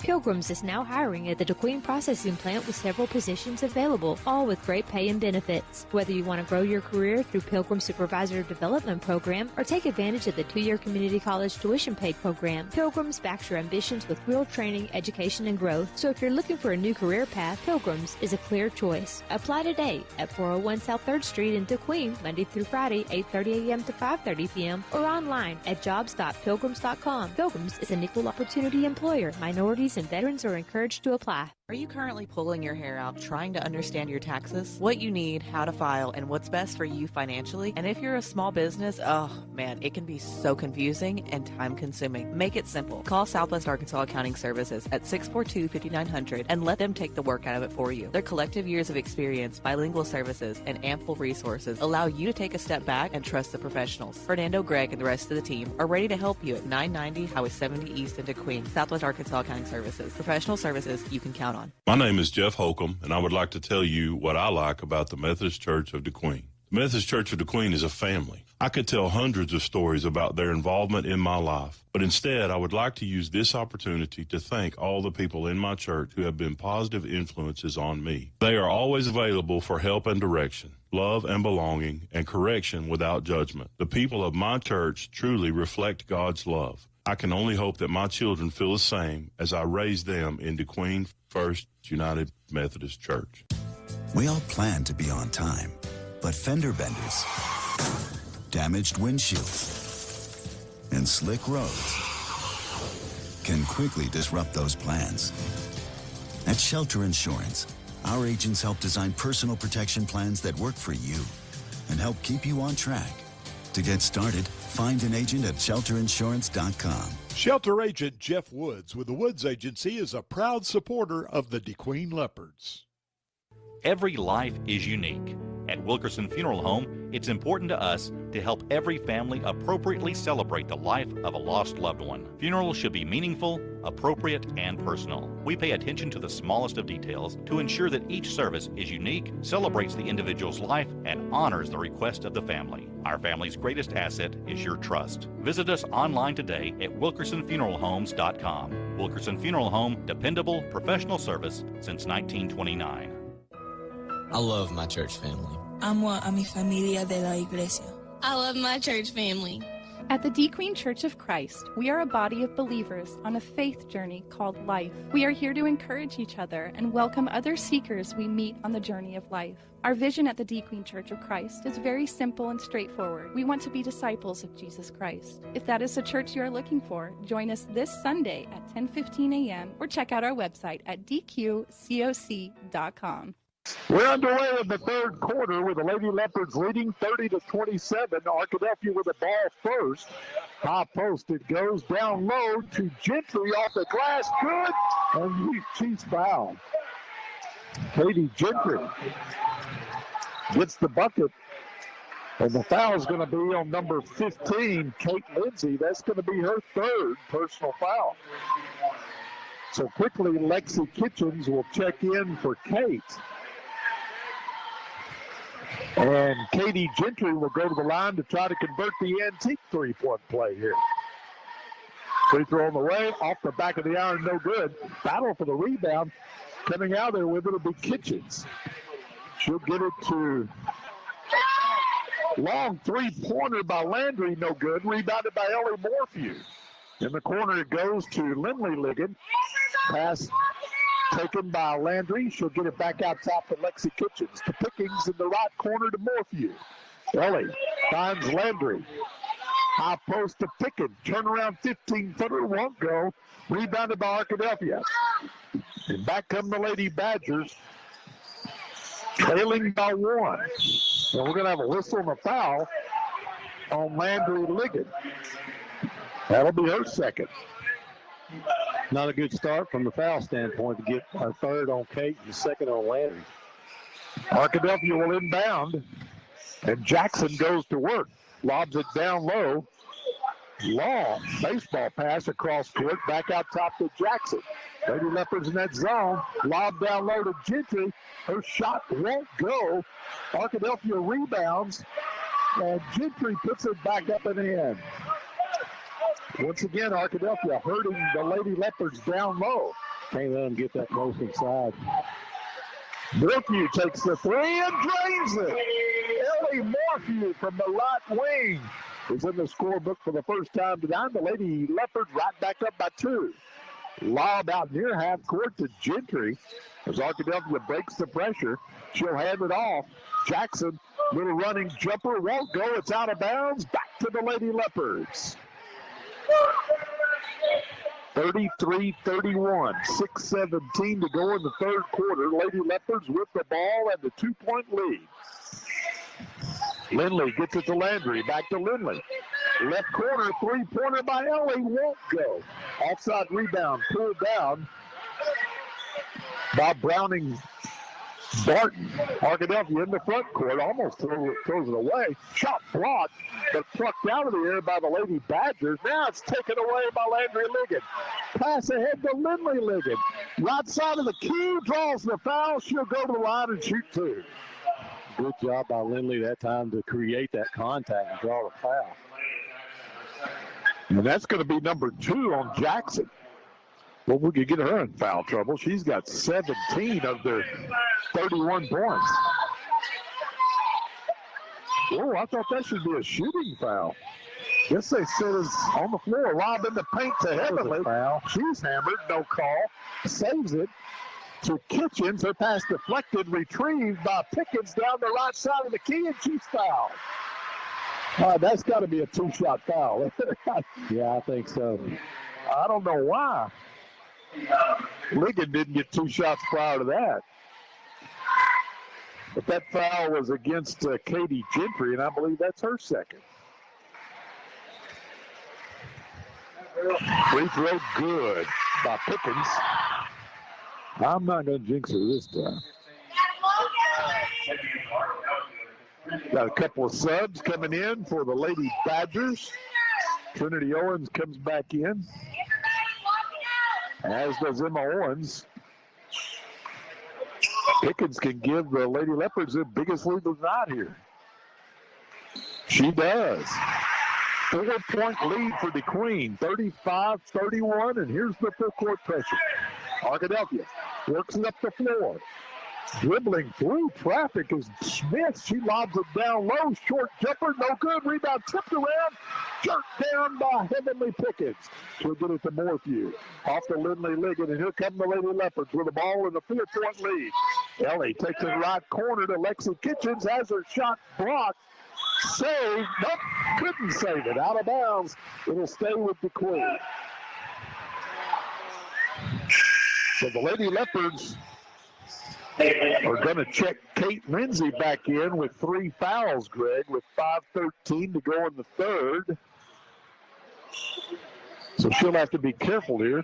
Pilgrims is now hiring at the DeQueen processing plant with several positions available, all with great pay and benefits. Whether you want to grow your career through Pilgrim Supervisor Development Program or take advantage of the 2-year community college tuition paid program, Pilgrims backs your ambitions with real training, education, and growth. So if you're looking for a new career path, Pilgrims is a clear choice. Apply today at 401 South 3rd Street in DeQueen, Monday through Friday, 8:30 a.m. to 5:30 p.m. or online at jobs.pilgrims.com. Pilgrims is an equal opportunity employer. Minorities and veterans are encouraged to apply. Are you currently pulling your hair out trying to understand your taxes, what you need, how to file, and what's best for you financially? And if you're a small business, oh man, it can be so confusing and time-consuming. Make it simple. Call Southwest Arkansas Accounting Services at 642-5900 and let them take the work out of it for you. Their collective years of experience, bilingual services, and ample resources allow you to take a step back and trust the professionals. Fernando, Greg, and the rest of the team are ready to help you at 990 Highway 70 East in DeQueen. Southwest Arkansas Accounting Services. Professional services you can count on. My name is Jeff Holcomb, and I would like to tell you what I like about the Methodist Church of DeQueen. The Methodist Church of DeQueen is a family. I could tell hundreds of stories about their involvement in my life, but instead I would like to use this opportunity to thank all the people in my church who have been positive influences on me. They are always available for help and direction, love and belonging, and correction without judgment. The people of my church truly reflect God's love. I can only hope that my children feel the same as I raise them in DeQueen First United Methodist Church. We all plan to be on time, but fender benders, damaged windshields, and slick roads can quickly disrupt those plans. At Shelter Insurance, our agents help design personal protection plans that work for you and help keep you on track. To get started, find an agent at shelterinsurance.com. Shelter agent Jeff Woods with the Woods Agency is a proud supporter of the DeQueen Leopards. Every life is unique. At Wilkerson Funeral Home, it's important to us to help every family appropriately celebrate the life of a lost loved one. Funerals should be meaningful, appropriate, and personal. We pay attention to the smallest of details to ensure that each service is unique, celebrates the individual's life, and honors the request of the family. Our family's greatest asset is your trust. Visit us online today at wilkersonfuneralhomes.com. Wilkerson Funeral Home, dependable, professional service since 1929. I love my church family. Amo a mi familia de la iglesia. I love my church family. At the DeQueen Church of Christ, we are a body of believers on a faith journey called life. We are here to encourage each other and welcome other seekers we meet on the journey of life. Our vision at the DeQueen Church of Christ is very simple and straightforward. We want to be disciples of Jesus Christ. If that is the church you are looking for, join us this Sunday at 10:15 a.m. or check out our website at dqcoc.com. We're underway in the third quarter with the Lady Leopards leading 30-27. Arkadelphia with the ball first. High post, it goes down low to Gentry off the glass. Good, and she's fouled. Katie Gentry gets the bucket, and the foul is going to be on number 15, Kate Lindsay. That's going to be her third personal foul. So quickly, Lexi Kitchens will check in for Kate. And Katie Gentry will go to the line to try to convert the antique three-point play here. Free throw on the way, off the back of the iron, no good. Battle for the rebound. Coming out there with it will be Kitchens. She'll get it to long three-pointer by Landry, no good. Rebounded by Ellie Morphew. In the corner it goes to Lindley Liggett. Pass taken by Landry. She'll get it back out top to Lexi Kitchens. To Pickings in the right corner to Morphew. Ellie finds Landry. High post to Pickens. Turnaround 15-footer won't go. Rebounded by Arkadelphia. And back come the Lady Badgers. Trailing by one. And we're going to have a whistle and a foul on Landry Liggett. That'll be her second. Not a good start from the foul standpoint to get a third on Kate and second on Landry. Arkadelphia will inbound, and Jackson goes to work. Lobs it down low. Long baseball pass across court, back out top to Jackson. Lady Leopards in that zone. Lob down low to Gentry. Her shot won't go. Arkadelphia rebounds, and Gentry puts it back up and in. Once again, Arkadelphia hurting the Lady Leopards down low. Can't let them get that close inside. Morphew takes the three and drains it. Ellie Morphew from the right wing is in the scorebook for the first time tonight. The Lady Leopards right back up by 2. Lob out near half court to Gentry as Arkadelphia breaks the pressure. She'll hand it off. Jackson, little running jumper, won't go. It's out of bounds. Back to the Lady Leopards. 33-31, 6:17 to go in the third quarter. Lady Leopards with the ball and the 2-point lead. Lindley gets it to Landry. Back to Lindley. Left corner, three-pointer by Ellie. Won't go. Offside rebound pulled down by Browning Barton. Arkadelphia in the front court. Almost throws it away. Shot blocked, but plucked out of the air by the Lady Badgers. Now it's taken away by Landry Liggett. Pass ahead to Lindley Liggett. Right side of the key, draws the foul. She'll go to the line and shoot 2. Good job by Lindley that time to create that contact and draw the foul. And that's going to be number 2 on Jackson. Well, we could get her in foul trouble. She's got 17 of their 31 points. Oh, I thought that should be a shooting foul. Guess they said it's on the floor. Lob in the paint to Heavenly. She's hammered, no call. Saves it to Kitchens. Her pass deflected, retrieved by Pickens down the right side of the key, and she's fouled. That's got to be a 2-shot foul. Yeah, I think so. I don't know why. Liggett didn't get 2 shots prior to that. But that foul was against Katie Gentry, and I believe that's her second. Free throw good by Pickens. I'm not going to jinx her this time. Got a couple of subs coming in for the Lady Badgers. Trinity Owens comes back in, as does Emma Owens. Pickens can give the Lady Leopards the biggest lead of the night here. She does. 4-point lead for the Queen, 35-31, and here's the full court pressure. Arkadelphia works it up the floor. Dribbling through traffic is Smith. She lobs it down low. Short jumper, no good. Rebound tipped around. Jerked down by Heavenly Pickens. She'll get it to Morphew. Off to Lindley Liggett, and here come the Lady Leopards with the ball in the 4-point lead. Ellie takes it right corner to Lexi Kitchens. Has her shot blocked. Saved. Nope, couldn't save it. Out of bounds. It'll stay with the Queen. So the Lady Leopards are going to check Kate Lindsay back in with 3 fouls, Greg, with 5:13 to go in the third. So she'll have to be careful here.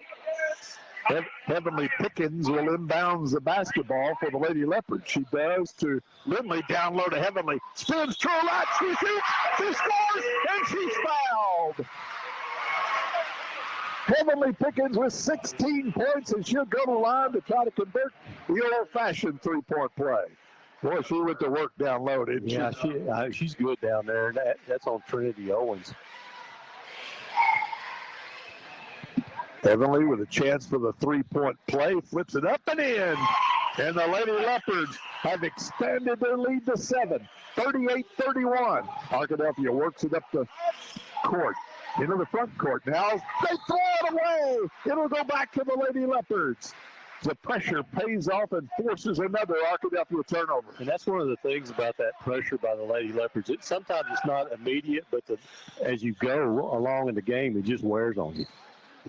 Heavenly Pickens will inbounds the basketball for the Lady Leopards. She does to Lindley, down low to Heavenly. Spins to her right, she shoots, she scores, and she's fouled. Heavenly Pickens with 16 points, and she'll go to the line to try to convert the old-fashioned 3-point play. Boy, she went to work down low, didn't she? Yeah, she's good down there. That's on Trinity Owens. Heavenly with a chance for the 3-point play, flips it up and in. And the Lady Leopards have expanded their lead to 7, 38-31. Arkadelphia works it up the court. Into the front court now. They throw it away. It'll go back to the Lady Leopards. The pressure pays off and forces another Arkadelphia turnover. And that's one of the things about that pressure by the Lady Leopards. Sometimes it's not immediate, but as you go along in the game, it just wears on you.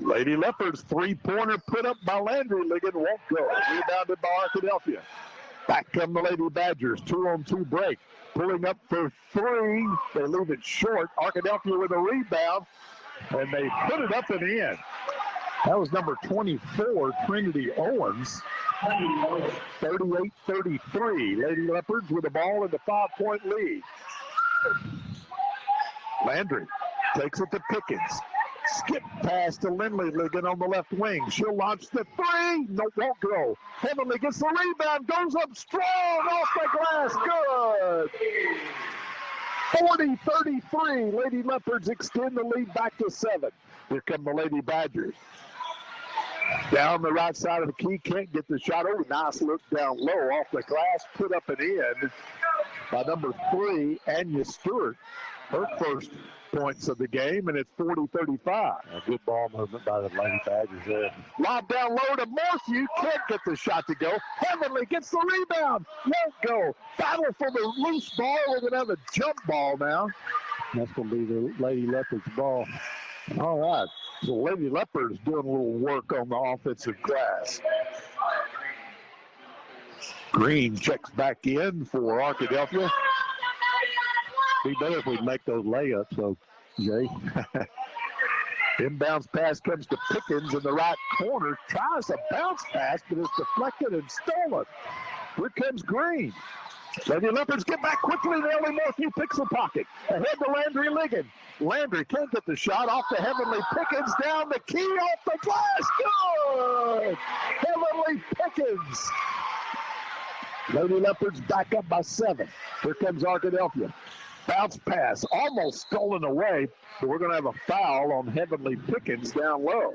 Lady Leopards 3-pointer put up by Landry Liggett won't go. Rebounded by Arkadelphia. Back come the Lady Badgers. 2-on-2 break. Pulling up for 3. They leave it short. Arkadelphia with a rebound. And they put it up and in. That was number 24, Trinity Owens. 38-33. Lady Leopards with the ball in the 5-point lead. Landry takes it to Pickens. Skip pass to Lindley Liggett on the left wing. She'll launch the 3. No, won't go. Heavenly gets the rebound. Goes up strong off the glass. Good. 40-33. Lady Leopards extend the lead back to 7. Here come the Lady Badgers. Down the right side of the key, can't get the shot. Oh, nice look down low off the glass, put up and in by number 3, Anya Stewart. Her first points of the game, and it's 40-35. A good ball movement by the Lady Badgers there. Lob down low to Morphew. Can't get the shot to go. Heavenly gets the rebound. Won't go. Battle for the loose ball. We're going to have a jump ball now. That's going to be the Lady Leopards ball. All right. The Lady Leopards doing a little work on the offensive glass. Green checks back in for Arkadelphia. Be better if we make those layups, though, Jay. Inbounds pass comes to Pickens in the right corner. Tries a bounce pass, but it's deflected and stolen. Here comes Green. Lady Leopards get back quickly. Ellie Morphew picks the pocket. Ahead to Landry Ligon. Landry can't get the shot off to Heavenly Pickens. Down the key off the glass. Good! Heavenly Pickens. Lady Leopards back up by 7. Here comes Arkadelphia. Bounce pass, almost stolen away, but we're going to have a foul on Heavenly Pickens down low.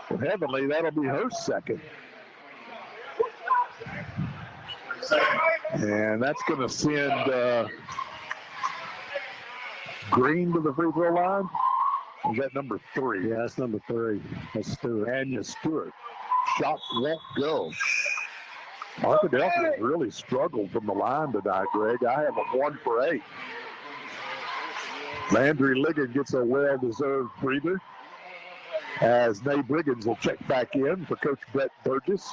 For Heavenly, that'll be her second. And that's going to send Green to the free throw line. Is that number 3? Yeah, that's number 3. That's Stewart. Anya Stewart. Shot won't go. Arkadelphia really struggled from the line tonight, Greg. I have a 1 for 8. Landry Ligon gets a well-deserved breather as Nay Briggins will check back in for Coach Brett Burgess.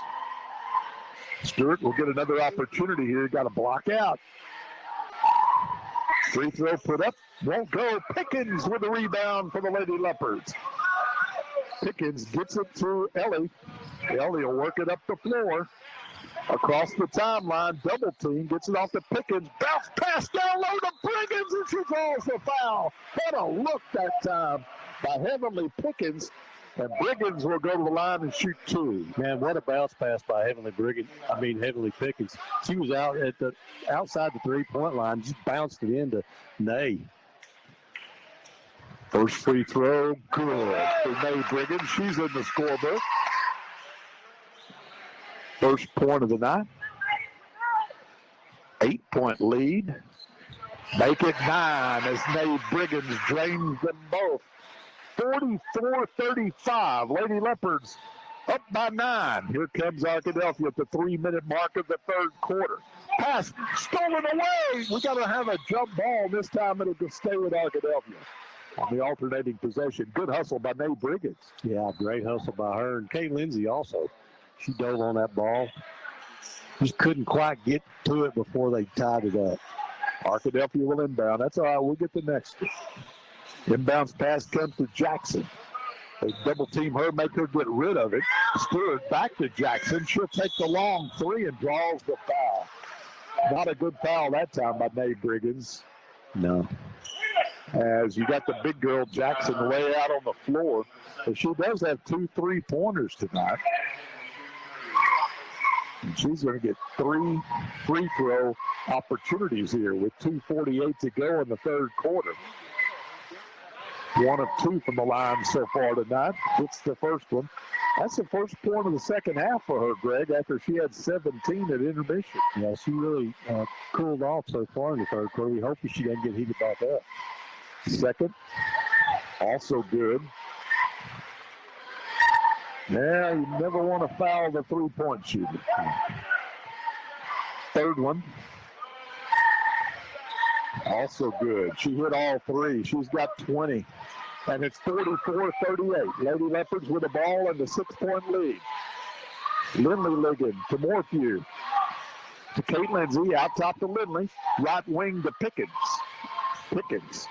Stewart will get another opportunity here. Got to block out. Free throw put up. Won't go. Pickens with the rebound for the Lady Leopards. Pickens gets it to Ellie. Ellie will work it up the floor. Across the timeline, double team, gets it off to Pickens, bounce pass down low to Briggins, and she draws the foul. What a look that time by Heavenly Pickens, and Briggins will go to the line and shoot 2. Man, what a bounce pass by Heavenly Pickens. She was out at the outside the 3-point line, just bounced it into Nay. First free throw, good for Nay Briggins. She's in the scorebook. First point of the night. 8-point lead. Make it 9 as Nay Briggins drains them both. 44-35. Lady Leopards up by 9. Here comes Arkadelphia at the 3-minute mark of the third quarter. Pass stolen away. We got to have a jump ball. This time it'll stay with Arkadelphia. On the alternating possession. Good hustle by Nay Briggins. Yeah, great hustle by her. And Kay Lindsay also. She dove on that ball. Just couldn't quite get to it before they tied it up. Arkadelphia will inbound. That's all right. We'll get the next. Inbounds pass comes to Jackson. They double team her, make her get rid of it. Stewart back to Jackson. She'll take the long 3 and draws the foul. Not a good foul that time by Nay Briggins. No. As you got the big girl Jackson way out on the floor. But she does have 2 3-pointers tonight. And she's going to get 3 free throw opportunities here with 2:48 to go in the third quarter. 1 of 2 from the line so far tonight. Hits the first one. That's the first point of the second half for her, Greg, after she had 17 at intermission. Yeah, she really cooled off so far in the third quarter. We hope she doesn't get heated back up. Second, also good. Yeah, you never want to foul the 3-point shooter. Third one, also good. She hit all 3. She's got 20. And it's 44-38. Lady Leopards with the ball and the 6-point lead. Lindley Ligon to Morphew. To Kate Lindsay, out top to Lindley. Right wing to Pickens. Pickens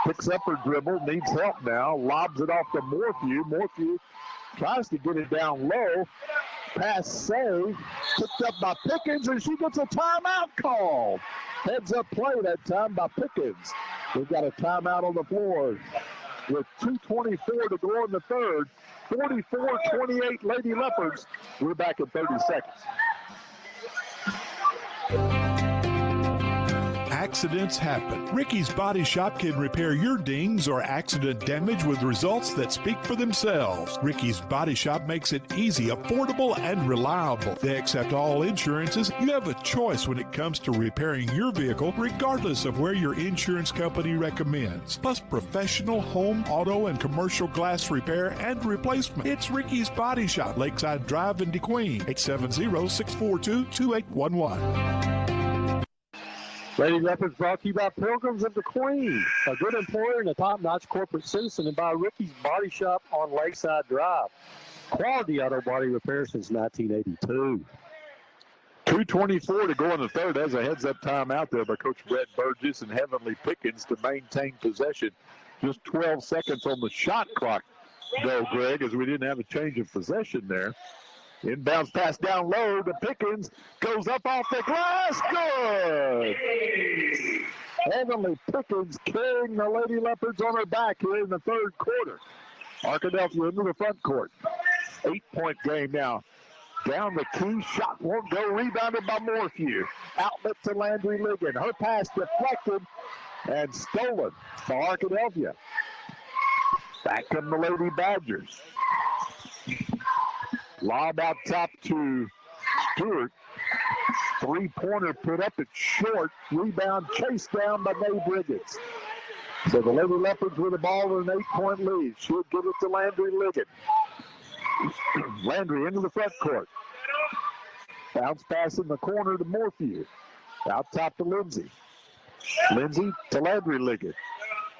picks up her dribble, needs help now, lobs it off to Morphew. Morphew tries to get it down low. Pass saved, picked up by Pickens, and she gets a timeout called. Heads up play that time by Pickens. We've got a timeout on the floor with 2:24 to go in the third. 44-28 Lady Leopards. We're back in 30 seconds. Accidents happen. Ricky's Body Shop can repair your dings or accident damage with results that speak for themselves. Ricky's Body Shop makes it easy, affordable, and reliable. They accept all insurances. You have a choice when it comes to repairing your vehicle, regardless of where your insurance company recommends. Plus professional home, auto, and commercial glass repair and replacement. It's Ricky's Body Shop, Lakeside Drive in DeQueen, 870-642-2811. Lady Leopards brought to you by Pilgrims of the Queen, a good employer and a top-notch corporate citizen, and by Ricky's Body Shop on Lakeside Drive. Quality auto body repair since 1982. 2:24 to go in the third. There's a heads-up timeout there by Coach Brett Burgess and Heavenly Pickens to maintain possession. Just 12 seconds on the shot clock, though, Greg, as we didn't have a change of possession there. Inbounds pass down low to Pickens. Goes up off the glass. Good. Heavenly Pickens carrying the Lady Leopards on her back here in the third quarter. Arkadelphia into the front court. 8-point game now. Down the key. Shot won't go. Rebounded by Morphew. Outlet to Landry Ligon. Her pass deflected and stolen by Arkadelphia. Back come the Lady Badgers. Lob out top to Stewart. Three-pointer put up. It's short. Rebound chased down by Mae Briggins. So the Lady Leopards with the ball with an 8-point lead. She'll give it to Landry Ligon. Landry into the front court. Bounce pass in the corner to Morphew. Out top to Lindsay. Lindsay to Landry Ligon.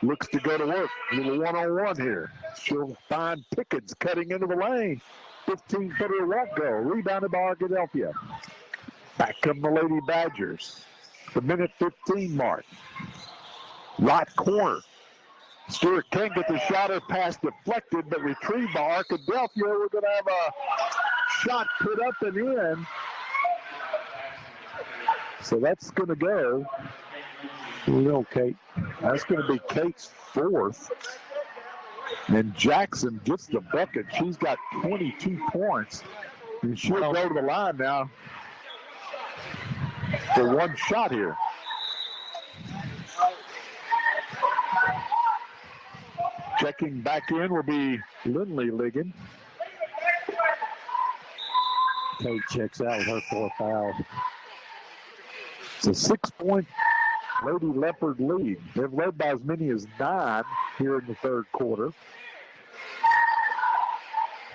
Looks to go to work. A little one-on-one here. She'll find Pickens cutting into the lane. 15-footer won't go. Rebounded by Arkadelphia. Back come the Lady Badgers. The minute 15 mark. Right corner. Stewart can't get the shot. Her pass deflected, but retrieved by Arkadelphia. We're going to have a shot put up and in. So that's going to go. Kate. That's going to be Kate's fourth. And Jackson gets the bucket. She's got 22 points. And she'll go to the line now for one shot here. Checking back in will be Lindley Ligon. Kate checks out with her fourth foul. It's a 6-point Lady Leopard lead. They've led by as many as 9 here in the third quarter.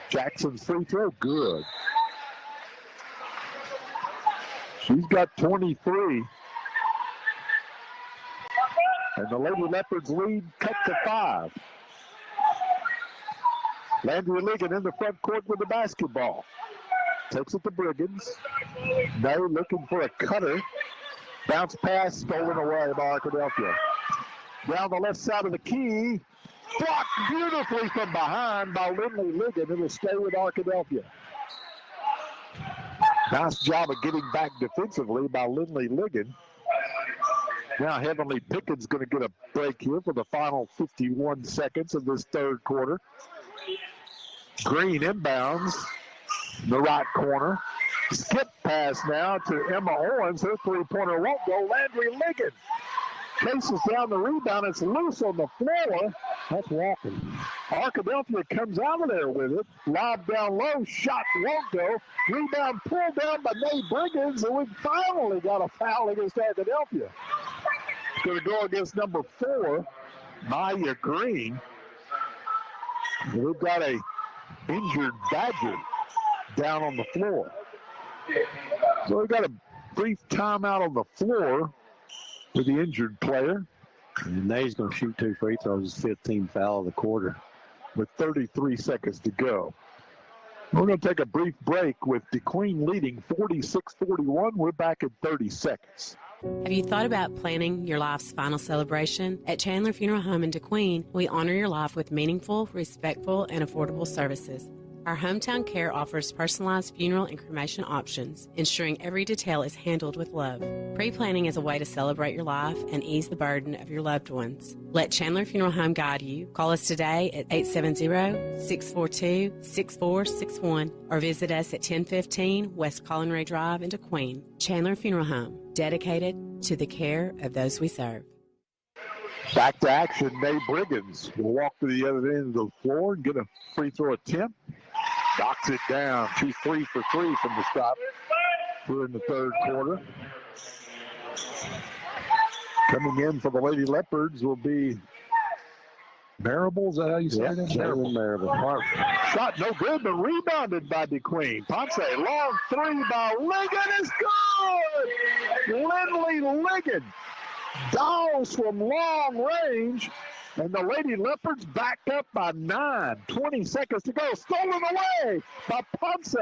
Jackson's free throw, good. She's got 23. And the Lady Leopards lead cut to 5. Landry Ligon in the front court with the basketball. Takes it to Briggins. Now looking for a cutter. Bounce pass stolen away by Arkadelphia. Down the left side of the key. Blocked beautifully from behind by Lindley Ligon. It'll stay with Arkadelphia. Nice job of getting back defensively by Lindley Ligon. Now Heavenly Pickens going to get a break here for the final 51 seconds of this third quarter. Green inbounds in the right corner. Skip pass now to Emma Owens. Her three-pointer won't go. Landry Ligon chases down the rebound. It's loose on the floor. That's walking. Arkadelphia comes out of there with it. Lob down low. Shot won't go. Rebound pulled down by Mae Briggins. And we finally got a foul against Arkadelphia. It's going to go against number 4, Maya Green. We've got a injured Badger down on the floor. So we've got a brief timeout on the floor with the injured player. And Nay's going to shoot 2 free throws. 15 foul of the quarter. With 33 seconds to go. We're going to take a brief break with DeQueen leading 46-41. We're back in 30 seconds. Have you thought about planning your life's final celebration? At Chandler Funeral Home in DeQueen, we honor your life with meaningful, respectful, and affordable services. Our Hometown Care offers personalized funeral and cremation options, ensuring every detail is handled with love. Pre-planning is a way to celebrate your life and ease the burden of your loved ones. Let Chandler Funeral Home guide you. Call us today at 870-642-6461 or visit us at 1015 West Collinray Drive in Queen. Chandler Funeral Home, dedicated to the care of those we serve. Back to action, Mae Briggins will walk to the other end of the floor and get a free throw attempt. Knocks it down. She's 3 for 3 from the stop here in the third quarter. Coming in for the Lady Leopards will be Marable. Is that how you say it? Marable. Shot no good, but rebounded by DeQueen. Ponce, long three by Ligon is good! Lindley Ligon dials from long range, and the Lady Leopards backed up by 9. 20 seconds to go. Stolen away by Ponce.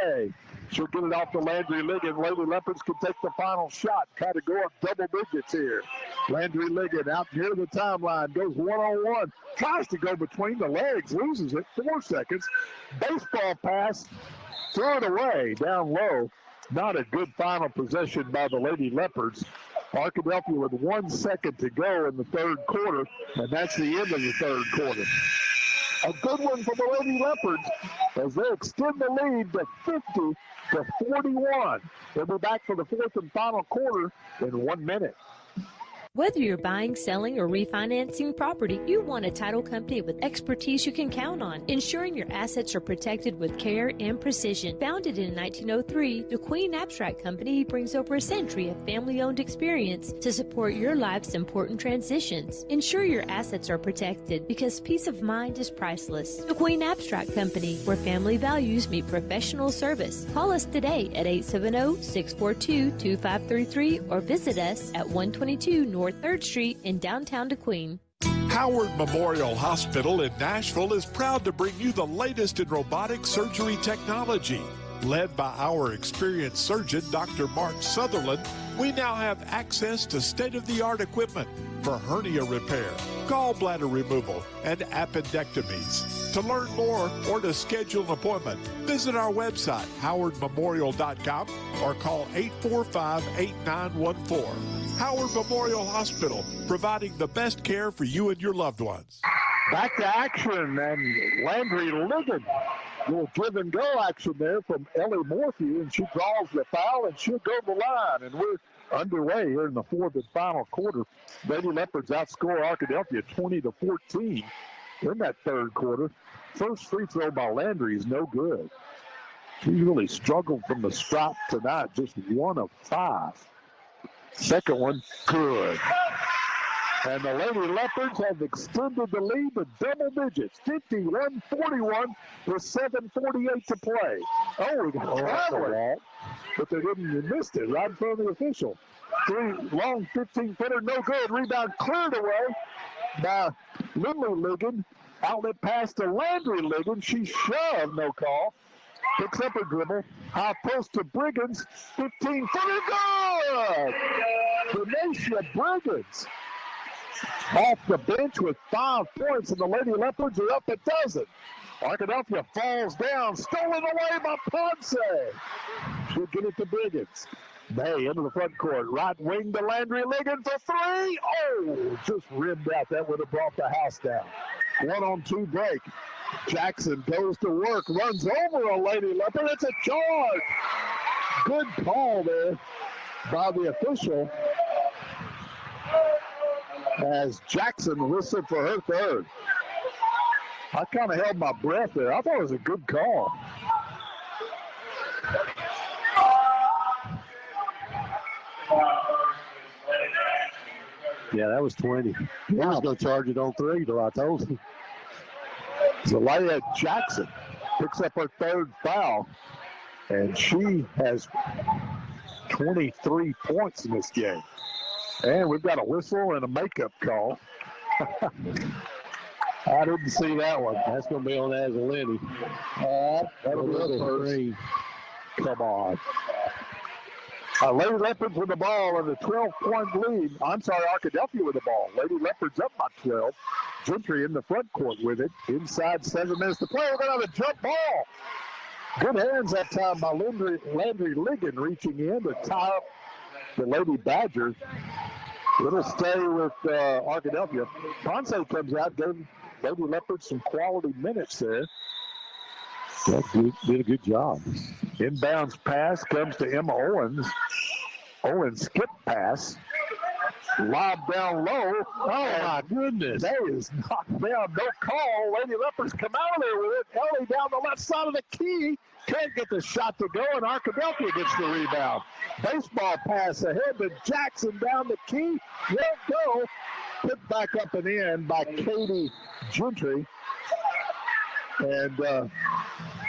She'll get it off to Landry Ligon. Lady Leopards can take the final shot. Try to go up double digits here. Landry Ligon out near the timeline. Goes one-on-one. Tries to go between the legs. Loses it. 4 seconds. Baseball pass. Throw it away. Down low. Not a good final possession by the Lady Leopards. Arkadelphia with 1 second to go in the third quarter, and that's the end of the third quarter. A good one for the Lady Leopards as they extend the lead to 50-41. They'll be back for the fourth and final quarter in 1 minute. Whether you're buying, selling, or refinancing property, you want a title company with expertise you can count on, ensuring your assets are protected with care and precision. Founded in 1903, the Queen Abstract Company brings over a century of family-owned experience to support your life's important transitions. Ensure your assets are protected because peace of mind is priceless. The Queen Abstract Company, where family values meet professional service. Call us today at 870-642-2533 or visit us at 122 North 3rd Street in downtown DeQueen. Howard Memorial Hospital in Nashville is proud to bring you the latest in robotic surgery technology. Led by our experienced surgeon, Dr. Mark Sutherland, we now have access to state-of-the-art equipment for hernia repair, gallbladder removal, and appendectomies. To learn more or to schedule an appointment, visit our website, howardmemorial.com, or call 845-8914. Howard Memorial Hospital, providing the best care for you and your loved ones. Back to action, and Landry Ligon. Little give and go action there from Ellie Morphew, and she draws the foul, and she'll go to the line. And we're underway here in the fourth and final quarter. Lady Leopards outscore Arkadelphia 20-14 in that third quarter. First free throw by Landry is no good. She really struggled from the stripe tonight, just 1 of 5. Second one, good. And the Lady Leopards have extended the lead to double digits, 51-41 with 7:48 to play. Oh, we got traveling, but they didn't miss it right in front of the official. Long 15-footer, no good. Rebound cleared away by Lindley Ligon. Outlet pass to Landry Ligon. She shoved, no call. Picks up a dribble. High post to Briggins. 15-footer, good! Denacia Briggins off the bench with 5 points, and the Lady Leopards are up a dozen. Arkadelphia falls down. Stolen away by Ponce. She'll get it to Briggins. May into the front court. Right wing to Landry Ligon for 3. Oh, just rimmed out. That would have brought the house down. 1-on-2 break. Jackson goes to work, runs over a Lady Leopard. It's a charge. Good call there by the official as Jackson whistled for her third. I kind of held my breath there. I thought it was a good call. Yeah, that was 20. He was going to charge it on 3, though, I told him. Zelaya Jackson picks up her third foul, and she has 23 points in this game. And we've got a whistle and a makeup call. I didn't see that one. That's going to be on Azalini. That'll be the first. Come on. Lady Leopards with the ball and a 12-point lead. I'm sorry, Arkadelphia with the ball. Lady Leopards up by 12. Gentry in the front court with it. Inside 7 minutes to play. We're going to have a jump ball. Good hands that time by Landry Ligon reaching in to tie up the Lady Badgers. It'll stay with Arkadelphia. Ponce comes out, gave Lady Leopards some quality minutes there. Did a good job. Inbounds pass comes to Emma Owens. Owens skip pass. Lob down low. Oh, my goodness. That is knocked down. No call. Lady Leopards come out of there with it. Ellie down the left side of the key. Can't get the shot to go, and Arkadelphia gets the rebound. Baseball pass ahead to Jackson down the key. Won't go. Put back up and in by Katie Gentry. And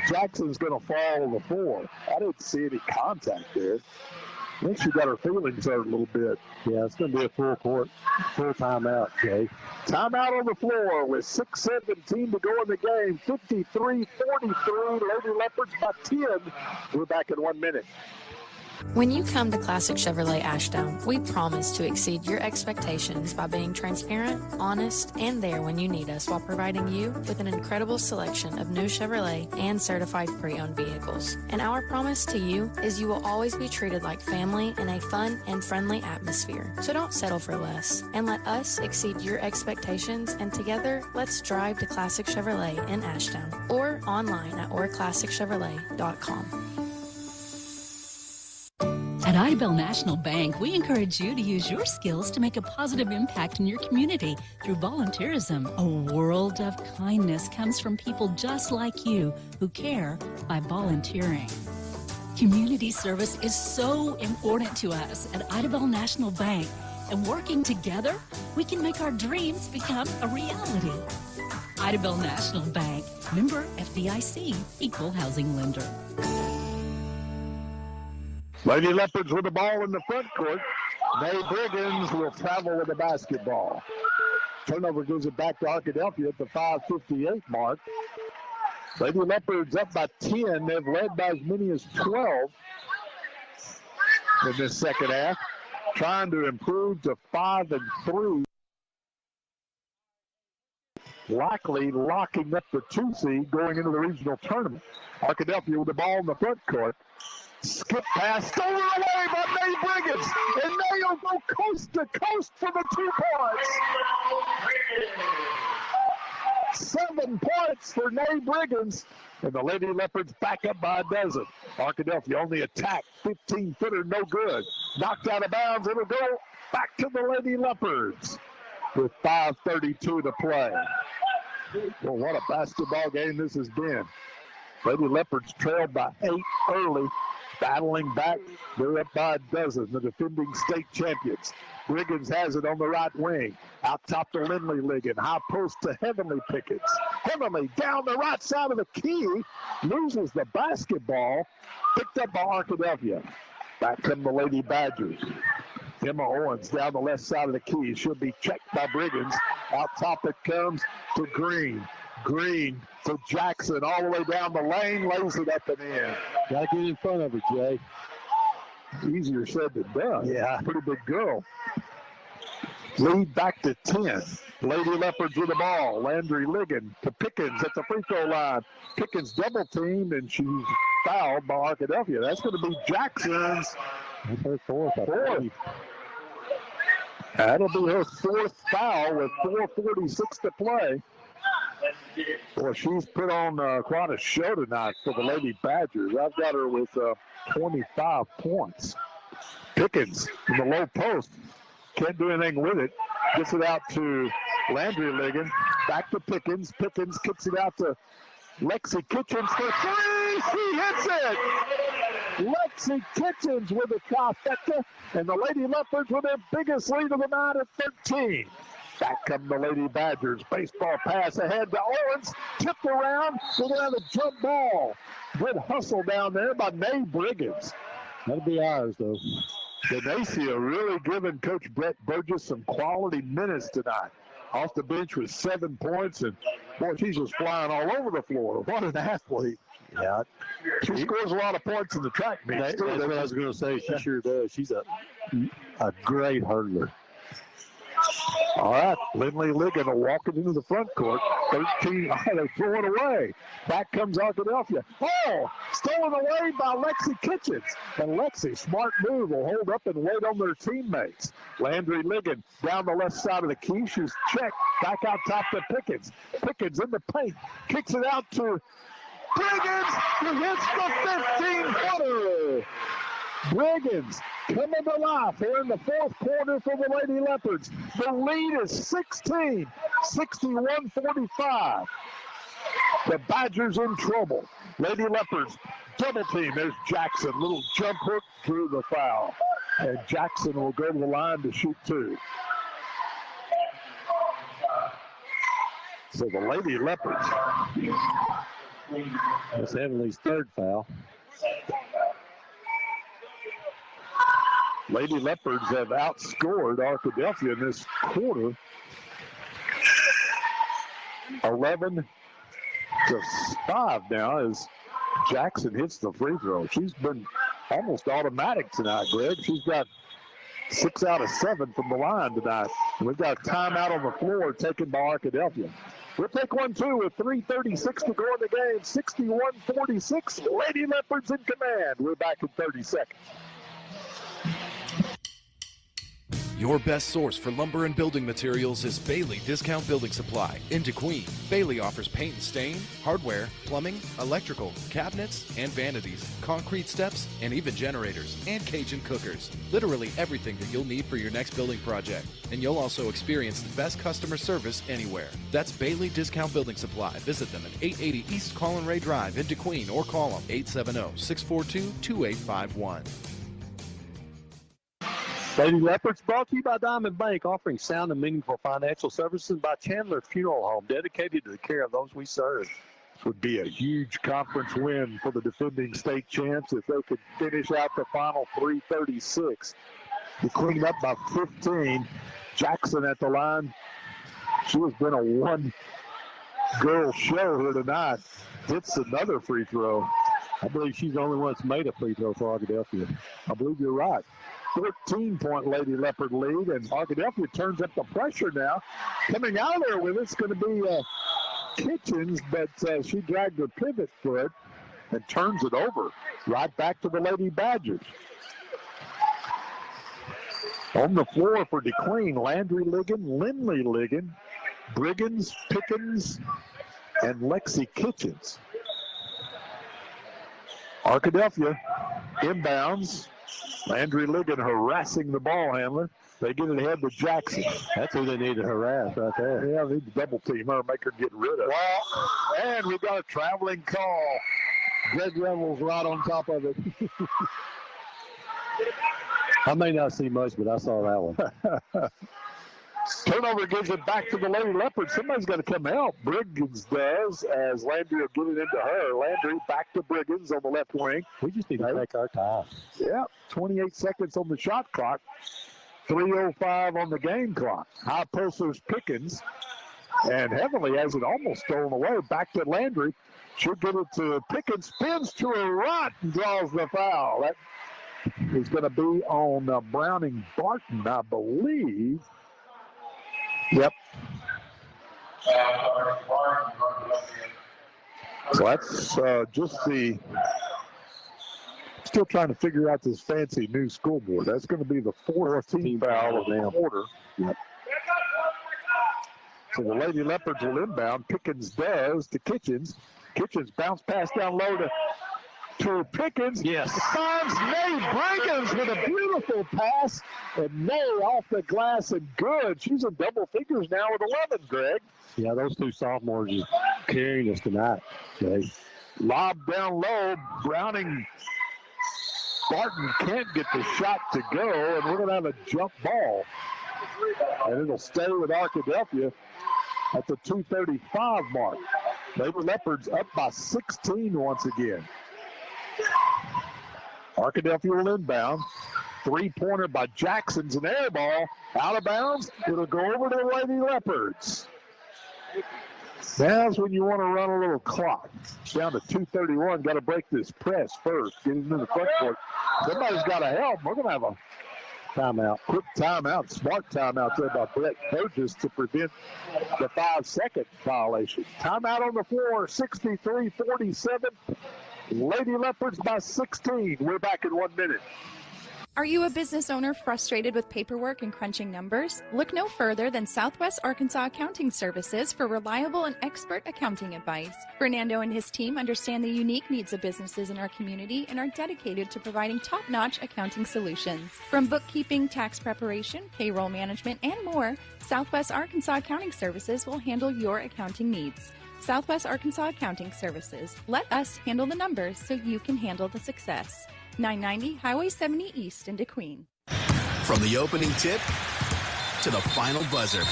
Jackson's going to fall on the floor. I didn't see any contact there. I think she got her feelings hurt a little bit. Yeah, it's going to be a full timeout, Jay. Timeout on the floor with 6:17 to go in the game. 53-43, Lady Leopards by 10. We're back in 1 minute. When you come to Classic Chevrolet Ashdown, we promise to exceed your expectations by being transparent, honest, and there when you need us while providing you with an incredible selection of new Chevrolet and certified pre-owned vehicles. And our promise to you is you will always be treated like family in a fun and friendly atmosphere. So don't settle for less and let us exceed your expectations, and together, let's drive to Classic Chevrolet in Ashdown or online at orclassicchevrolet.com. At Idabel National Bank, we encourage you to use your skills to make a positive impact in your community through volunteerism. A world of kindness comes from people just like you who care by volunteering. Community service is so important to us at Idabel National Bank, and working together, we can make our dreams become a reality. Idabel National Bank, member FDIC, equal housing lender. Lady Leopards with the ball in the front court. May Briggins will travel with the basketball. Turnover gives it back to Arkadelphia at the 5:58 mark. Lady Leopards up by 10. They've led by as many as 12 in this second half. Trying to improve to 5-3. Likely locking up the 2 seed going into the regional tournament. Arkadelphia with the ball in the front court. Skip pass, stolen away by May Briggins, and May will go coast to coast for the 2 points. 7 points for May Briggins, and the Lady Leopards back up by a dozen. Arkadelphia only attack, 15-footer, no good. Knocked out of bounds, it'll go back to the Lady Leopards with 5:32 to play. Well, what a basketball game this has been. Lady Leopards trailed by 8 early. Battling back, they're up by a dozen, the defending state champions. Briggins has it on the right wing. Out top to Lindley Ligon. High post to Heavenly Pickens. Heavenly down the right side of the key. Loses the basketball. Picked up by Arkadelphia. Back come the Lady Badgers. Emma Owens down the left side of the key. She'll be checked by Briggins. Out top it comes to Green. Green to Jackson all the way down the lane, lays it up and in. Got to get in front of her, Jay. Easier said than done. Yeah. Pretty big girl. Lead back to 10. Lady Leopards with the ball. Landry Ligon to Pickens at the free throw line. Pickens double teamed, and she's fouled by Arkadelphia. That's going to be Jackson's fourth. That'll be her 4th foul with 4:46 to play. Boy, she's put on quite a show tonight for the Lady Badgers. I've got her with 25 points. Pickens in the low post. Can't do anything with it. Gets it out to Landry Ligon. Back to Pickens. Pickens kicks it out to Lexi Kitchens for 3. She hits it. Lexi Kitchens with a trifecta. And the Lady Leopards with their biggest lead of the night at 13. Back come the Lady Badgers. Baseball pass ahead to Owens. Tipped around. They're going to have a jump ball. Good hustle down there by May Briggins. That'll be ours, though. Denacia really giving Coach Brett Burgess some quality minutes tonight. Off the bench with 7 points, and boy, she's just flying all over the floor. What an athlete. Yeah. She scores a lot of points in the track meet. That's what I was going to say. She sure does. She's a great hurdler. All right, Lindley Ligon will walk it into the front court. 13, they're throwing away. Back comes Arkadelphia. Oh, stolen away by Lexi Kitchens. And Lexi, smart move, will hold up and wait on their teammates. Landry Ligon down the left side of the key. She's checked. Back out top to Pickens. Pickens in the paint. Kicks it out to Briggins, who hits the 15-footer. Briggins coming to life here in the fourth quarter for the Lady Leopards. The lead is 16, 61-45. The Badgers in trouble. Lady Leopards double team. There's Jackson. Little jump hook through the foul. And Jackson will go to the line to shoot two. So the Lady Leopards. That's Heavenly's third foul. Lady Leopards have outscored Arkadelphia in this quarter. 11-5 now as Jackson hits the free throw. She's been almost automatic tonight, Greg. She's got 6 out of 7 from the line tonight. We've got a timeout on the floor taken by Arkadelphia. We'll take 1-2 with 3:36 to go in the game. 61-46. Lady Leopards in command. We're back in 30 seconds. Your best source for lumber and building materials is Bailey Discount Building Supply in DeQueen. Bailey offers paint and stain, hardware, plumbing, electrical, cabinets, and vanities, concrete steps, and even generators, and Cajun cookers. Literally everything that you'll need for your next building project. And you'll also experience the best customer service anywhere. That's Bailey Discount Building Supply. Visit them at 880 East Colin Ray Drive in DeQueen or call them 870-642-2851. Lady Leopards brought to you by Diamond Bank, offering sound and meaningful financial services by Chandler Funeral Home, dedicated to the care of those we serve. This would be a huge conference win for the defending state champs if they could finish out the final 3:36. The Queen up by 15. Jackson at the line. She has been a one-girl show here tonight. Hits another free throw. I believe she's the only one that's made a free throw for Arkadelphia. I believe you're right. 14-point Lady Leopard lead, and Arkadelphia turns up the pressure now. Coming out of there with it's going to be Kitchens, but she dragged her pivot foot and turns it over. Right back to the Lady Badgers. On the floor for DeQueen, Landry Ligon, Lindley Ligon, Briggins, Pickens, and Lexi Kitchens. Arkadelphia inbounds. Landry Ligon harassing the ball handler. They get it ahead to Jackson. That's who they need to harass right there. Yeah, they need to double team her, make her get rid of it. Well, and we got a traveling call. Greg Revel's right on top of it. I may not see much, but I saw that one. Turnover gives it back to the Lady Leopards. Somebody's got to come help. Briggins does, as Landry will give it into her. Landry back to Briggins on the left wing. We just need to take our time. Yeah, 28 seconds on the shot clock. 3:05 on the game clock. High posters Pickens. And Heavenly has it almost stolen away. Back to Landry. She'll give it to Pickens. Spins to her right and draws the foul. That is going to be on Browning Barton, I believe. Yep. So that's just the, still trying to figure out this fancy new scoreboard. That's going to be the 14th foul of the quarter. Yep. So the Lady Leopards will inbound. Pickens does to Kitchens. Kitchens bounce pass down low to Pickens. Yes. Finds Nay Briggins with a beautiful pass. And Nay off the glass and good. She's in double figures now with 11, Greg. Yeah, those two sophomores are carrying us tonight. Okay. Lob down low. Browning Barton can't get the shot to go, and we're going to have a jump ball. And it'll stay with Arkadelphia at the 2:35 mark. Lady Leopards up by 16 once again. Arkadelphia will inbound. Three-pointer by Jackson's an air ball. Out of bounds. It'll go over to the Lady Leopards. That's when you want to run a little clock. Down to 2:31. Got to break this press first. Get it into the front court. Somebody's got to help. We're going to have a Timeout. Quick timeout, smart timeout there by Brett Burgess to prevent the 5-second violation. Timeout on the floor, 63-47. Lady Leopards by 16. We're back in 1 minute. Are you a business owner frustrated with paperwork and crunching numbers? Look no further than Southwest Arkansas Accounting Services for reliable and expert accounting advice. Fernando and his team understand the unique needs of businesses in our community and are dedicated to providing top-notch accounting solutions. From bookkeeping, tax preparation, payroll management, and more, Southwest Arkansas Accounting Services will handle your accounting needs. Southwest Arkansas Accounting Services. Let us handle the numbers so you can handle the success. 990 Highway 70 East in DeQueen. From the opening tip to the final buzzer,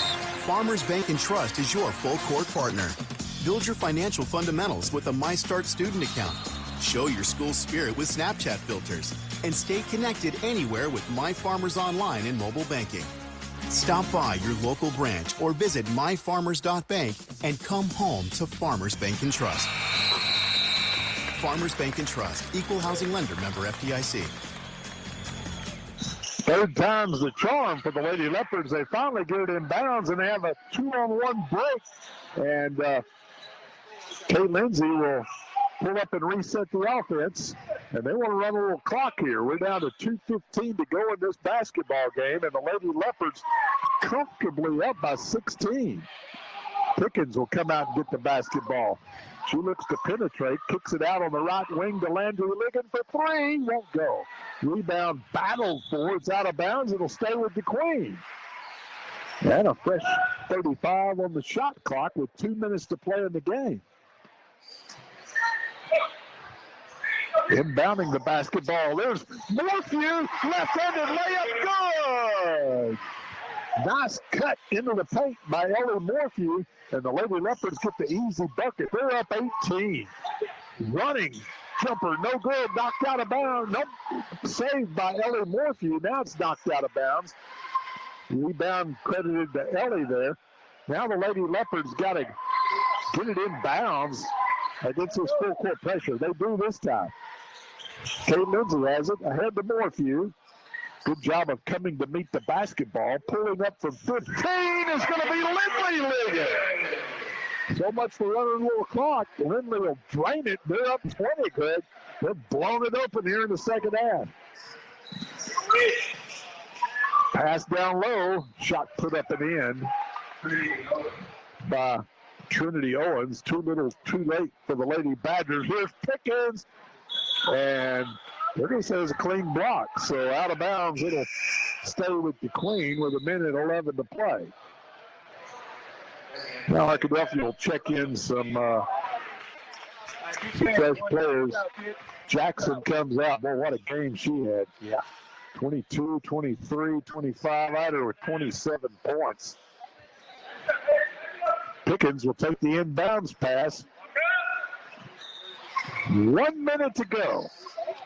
Farmers Bank & Trust is your full-court partner. Build your financial fundamentals with a MyStart student account. Show your school spirit with Snapchat filters. And stay connected anywhere with My Farmers Online and mobile banking. Stop by your local branch or visit myfarmers.bank and come home to Farmers Bank & Trust. Farmers Bank & Trust, Equal Housing Lender, member FDIC. Third time's the charm for the Lady Leopards. They finally get it in bounds, and they have a 2-on-1 break. And Kate Lindsay will pull up and reset the offense. And they want to run a little clock here. We're down to 2:15 to go in this basketball game, and the Lady Leopards comfortably up by 16. Pickens will come out and get the basketball. She looks to penetrate, kicks it out on the right wing to Landry Ligon for three. Won't go. Rebound battled for. It's out of bounds. It'll stay with the Queen. And a fresh 35 on the shot clock with 2 minutes to play in the game. Inbounding the basketball. There's Morphew. Left-handed layup. Good. Nice cut into the paint by Ellie Morphew. And the Lady Leopards get the easy bucket. They're up 18. Running jumper, no good. Knocked out of bounds. Nope. Saved by Ellie Morphew. Now it's knocked out of bounds. Rebound credited to Ellie there. Now the Lady Leopards got to get it in bounds against this full court pressure. They do this time. Kate Lindsay has it ahead to Morphew. Good job of coming to meet the basketball. Pulling up from 15 is going to be Lindley Ligon. So much for running a little clock. Lindley will drain it. They're up 20, Greg. They've blown it open here in the second half. Pass down low. Shot put up and in by Trinity Owens. Too little, too late for the Lady Badgers. Here's Pickens. And they're going to say it's a clean block. So out of bounds, it'll stay with the Queen with 1:11 to play. Now Arkadelphia will check in some fresh players. Jackson comes out. Boy, what a game she had. Yeah. 22, 23, 25. I had her with 27 points. Pickens will take the inbounds pass. 1 minute to go.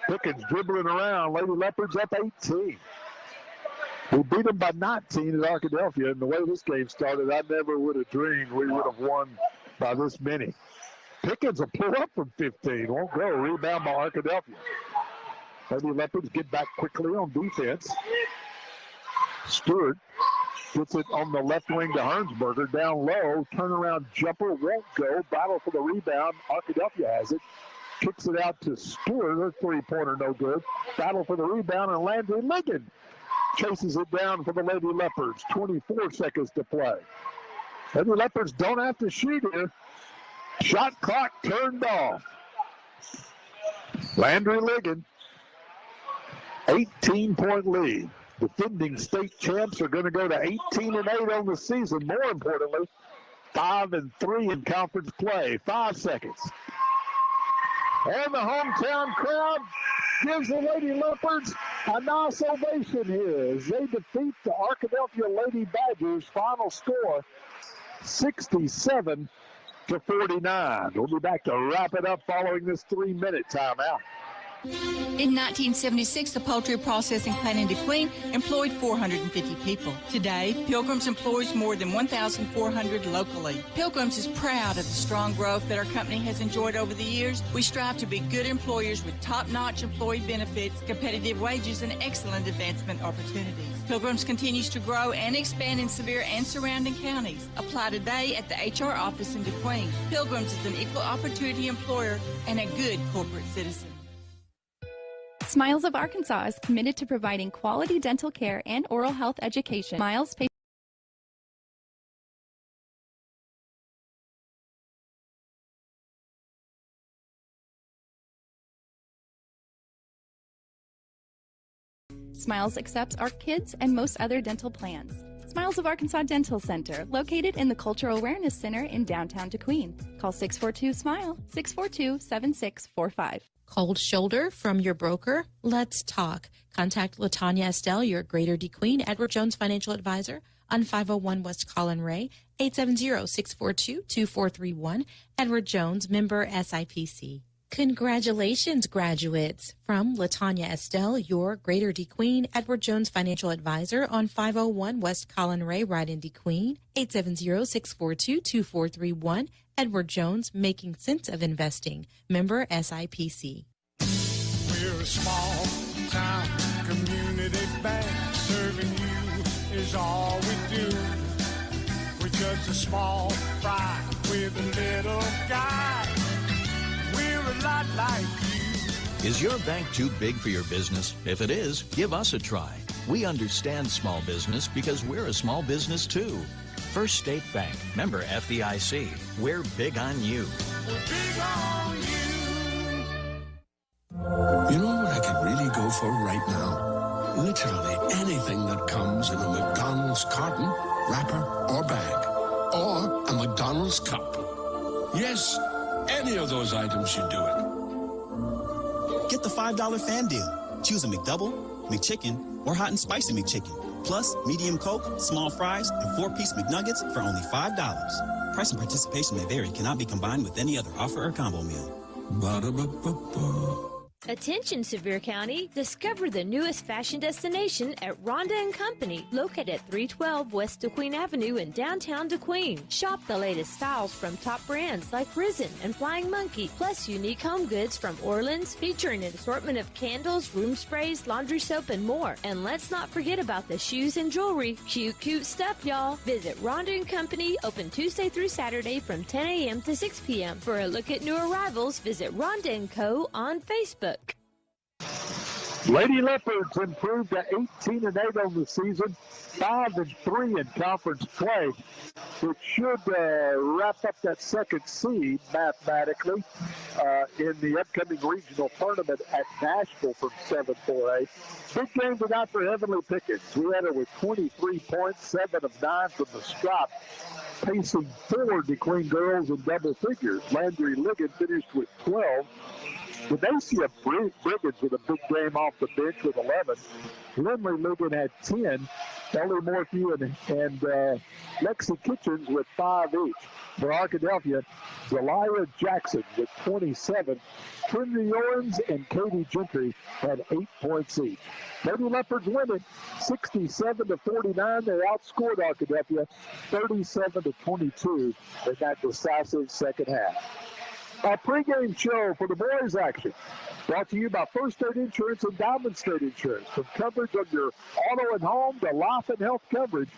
Pickens dribbling around. Lady Leopards up 18. We beat them by 19 at Arkadelphia, and the way this game started, I never would have dreamed we would have won by this many. Pickens will pull up from 15. Won't go. Rebound by Arkadelphia. Lady Leopards get back quickly on defense. Stewart gets it on the left wing to Hernsberger. Down low. Turnaround jumper. Won't go. Battle for the rebound. Arkadelphia has it. Kicks it out to Stewart. Her three-pointer no good. Battle for the rebound, and Landry Ligon chases it down for the Lady Leopards. 24 seconds to play. Lady Leopards don't have to shoot here. Shot clock turned off. Landry Ligon, 18-point lead. Defending state champs are going to go to 18-8 on the season. More importantly, 5-3 in conference play. 5 seconds. And the hometown crowd gives the Lady Leopards a nice ovation here as they defeat the Arkadelphia Lady Badgers. Final score, 67-49. We'll be back to wrap it up following this 3-minute timeout. In 1976, the poultry processing plant in DeQueen employed 450 people. Today, Pilgrim's employs more than 1,400 locally. Pilgrim's is proud of the strong growth that our company has enjoyed over the years. We strive to be good employers with top-notch employee benefits, competitive wages, and excellent advancement opportunities. Pilgrim's continues to grow and expand in Sevier and surrounding counties. Apply today at the HR office in DeQueen. Pilgrim's is an equal opportunity employer and a good corporate citizen. Smiles of Arkansas is committed to providing quality dental care and oral health education. Smiles accepts our kids and most other dental plans. Smiles of Arkansas Dental Center, located in the Cultural Awareness Center in downtown DeQueen. Call 642-SMILE, 642-7645. Cold shoulder from your broker? Let's talk. Contact LaTanya Estelle, your Greater DeQueen Edward Jones financial advisor, on 501 West Collin Ray, 870-642-2431. Edward Jones, member SIPC. Congratulations, graduates. From LaTanya Estelle, your Greater DeQueen Edward Jones financial advisor, on 501 West Collin Ray, right in DeQueen, 870-642-2431. Edward Jones, making sense of investing. Member SIPC. We're a small town community bank. Serving you is all we do. We're just a small fry with a little guy. We're a lot like you. Is your bank too big for your business? If it is, give us a try. We understand small business because we're a small business too. First State Bank, member FDIC. We're big on you. We're big on you. You know what I could really go for right now? Literally anything that comes in a McDonald's carton, wrapper, or bag. Or a McDonald's cup. Yes, any of those items should do it. Get the $5 fan deal. Choose a McDouble, McChicken, or hot and spicy McChicken. Plus, medium Coke, small fries, and 4-piece McNuggets for only $5. Price and participation may vary. Cannot be combined with any other offer or combo meal. Ba-da-ba-ba-ba. Attention, Sevier County. Discover the newest fashion destination at Rhonda & Company, located at 312 West DeQueen Avenue in downtown DeQueen. Shop the latest styles from top brands like Risen and Flying Monkey, plus unique home goods from Orleans, featuring an assortment of candles, room sprays, laundry soap, and more. And let's not forget about the shoes and jewelry. Cute stuff, y'all. Visit Rhonda & Company, open Tuesday through Saturday from 10 a.m. to 6 p.m. For a look at new arrivals, visit Rhonda & Co. on Facebook. Lady Leopards improved to 18-8 on the season, 5-3 in conference play, which should wrap up that second seed mathematically in the upcoming regional tournament at Nashville from 7-4A. Big game tonight for Heavenly Pickens. We had her with 23 points, 7 of 9 from the strop, pacing 4 DeQueen girls in double figures. Landry Ligon finished with 12. Venetia Briggins with a big game off the bench with 11. Lindley Ligon had 10. Ellie Morphew and Lexi Kitchens with 5 each. For Arkadelphia, Delia Jackson with 27. Trinity Owens and Katie Gentry had 8 points each. Lady Leopards winning 67-49. They outscored Arkadelphia 37-22 in that decisive second half. Our pregame show for the boys action brought to you by First State Insurance and Diamond State Insurance. From coverage on your auto and home to life and health coverage,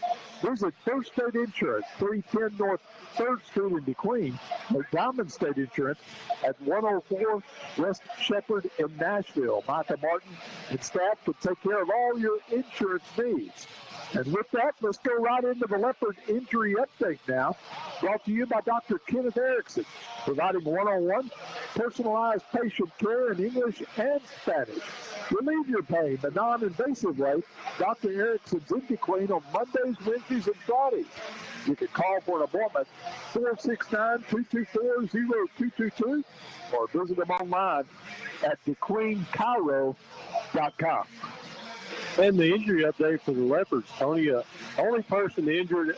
visit First State Insurance, 310 North 3rd Street in DeQueen, or Diamond State Insurance at 104 West Shepherd in Nashville. Micah Martin and staff can take care of all your insurance needs. And with that, let's go right into the Leopard injury update now. Brought to you by Dr. Kenneth Erickson, providing one-on-one personalized patient care in English and Spanish. Relieve your pain the non-invasive way. Dr. Erickson's in DeQueen on Mondays, Wednesdays, and Fridays. You can call for an appointment, 469-224-0222, or visit them online at DeQueenCairo.com. And the injury update for the Leopards, Tony, only person injured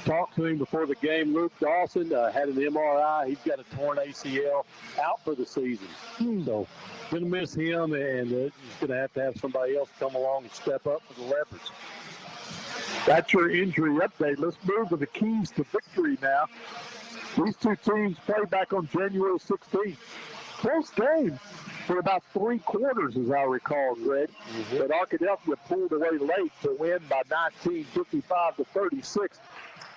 talked to him before the game. Luke Dawson had an MRI. He's got a torn ACL, out for the season. So going to miss him, and he's going to have somebody else come along and step up for the Leopards. That's your injury update. Let's move to the keys to victory now. These two teams played back on January 16th. Close game for about 3 quarters, as I recall, Greg. But Arkadelphia pulled away late to win by 19, 55-36.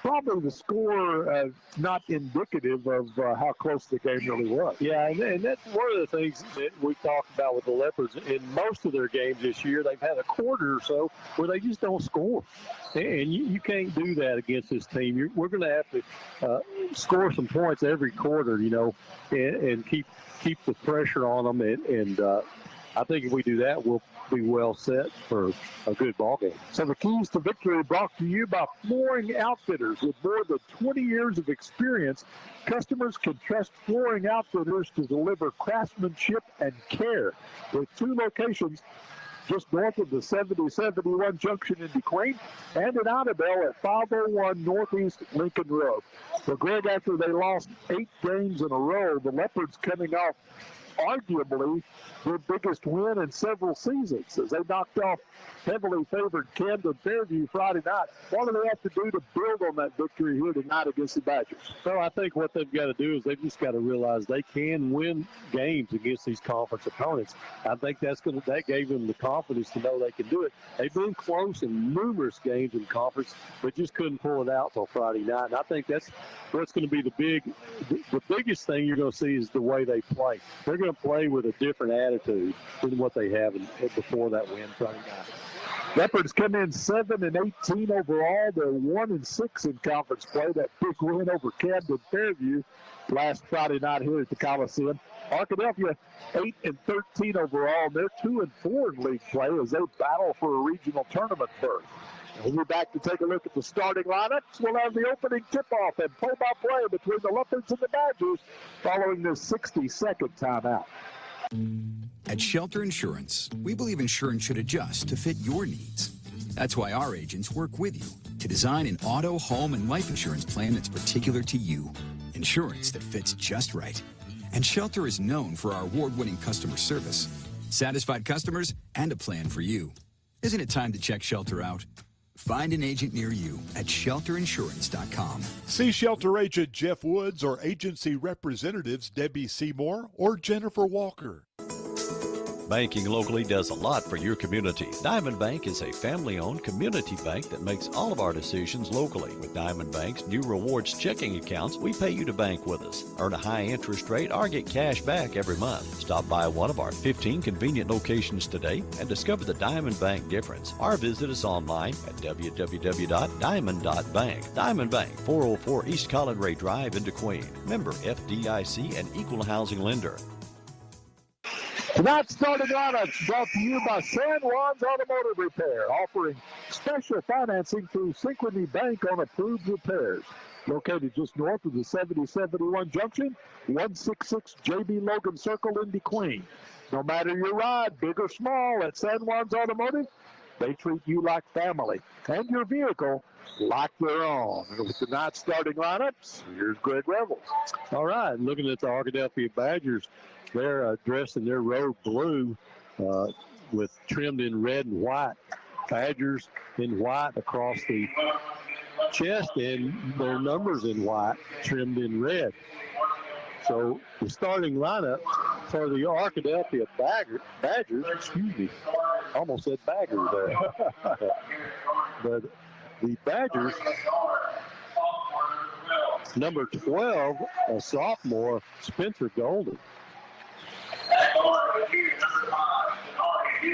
Probably the score not indicative of how close the game really was. Yeah, and that's one of the things that we talked about with the Leopards. In most of their games this year, they've had a quarter or so where they just don't score. And you can't do that against this team. We're going to have to score some points every quarter, and keep the pressure on them. And I think if we do that, we'll be well set for a good ball game. So the keys to victory brought to you by Flooring Outfitters. With more than 20 years of experience, customers can trust Flooring Outfitters to deliver craftsmanship and care. With 2 locations just north of the 7071 junction in DeQueen and in Annabelle at 501 Northeast Lincoln Road. Well, Greg, after they lost 8 games in a row, the Leopards coming off arguably their biggest win in several seasons as they knocked off heavily favored Camden Fairview Friday night. What do they have to do to build on that victory here tonight against the Badgers? Well, I think what they've got to do is they've just got to realize they can win games against these conference opponents. I think that gave them the confidence to know they can do it. They've been close in numerous games in conference, but just couldn't pull it out till Friday night. And I think that's what's going to be the biggest thing you're going to see is the way they play. They're going to play with a different attitude than what they have before that win Friday night. Leopards come in 7-18 overall. They're 1-6 in conference play. That big win over Camden Fairview last Friday night here at the Coliseum. Arkadelphia 8-13 overall. They're 2-4 in league play as they battle for a regional tournament berth. We'll be back to take a look at the starting lineups. We'll have the opening tip-off and play-by-play between the Leopards and the Badgers following this 60-second timeout. At Shelter Insurance, we believe insurance should adjust to fit your needs. That's why our agents work with you to design an auto, home, and life insurance plan that's particular to you. Insurance that fits just right. And Shelter is known for our award-winning customer service, satisfied customers, and a plan for you. Isn't it time to check Shelter out? Find an agent near you at shelterinsurance.com. See Shelter agent Jeff Woods or agency representatives Debbie Seymour or Jennifer Walker. Banking locally does a lot for your community. Diamond Bank is a family-owned community bank that makes all of our decisions locally. With Diamond Bank's new rewards checking accounts, we pay you to bank with us. Earn a high interest rate or get cash back every month. Stop by one of our 15 convenient locations today and discover the Diamond Bank difference. Or visit us online at www.diamond.bank. Diamond Bank, 404 East Colin Ray Drive in DeQueen. Member FDIC and Equal Housing Lender. Tonight's starting lineup brought to you by San Juan's Automotive Repair, offering special financing through Synchrony Bank on approved repairs. Located just north of the 7071 junction, 166 J.B. Logan Circle in DeQueen. No matter your ride, big or small, at San Juan's Automotive, they treat you like family and your vehicle like their own. With tonight's starting lineups, here's Greg Revels. All right, looking at the Arkadelphia Badgers, they're dressed in their road blue with trimmed in red and white. Badgers in white across the chest and their numbers in white trimmed in red. So the starting lineup for the Arkadelphia Badgers, almost said Bagger there. But the Badgers, number 12, a sophomore, Spencer Golden.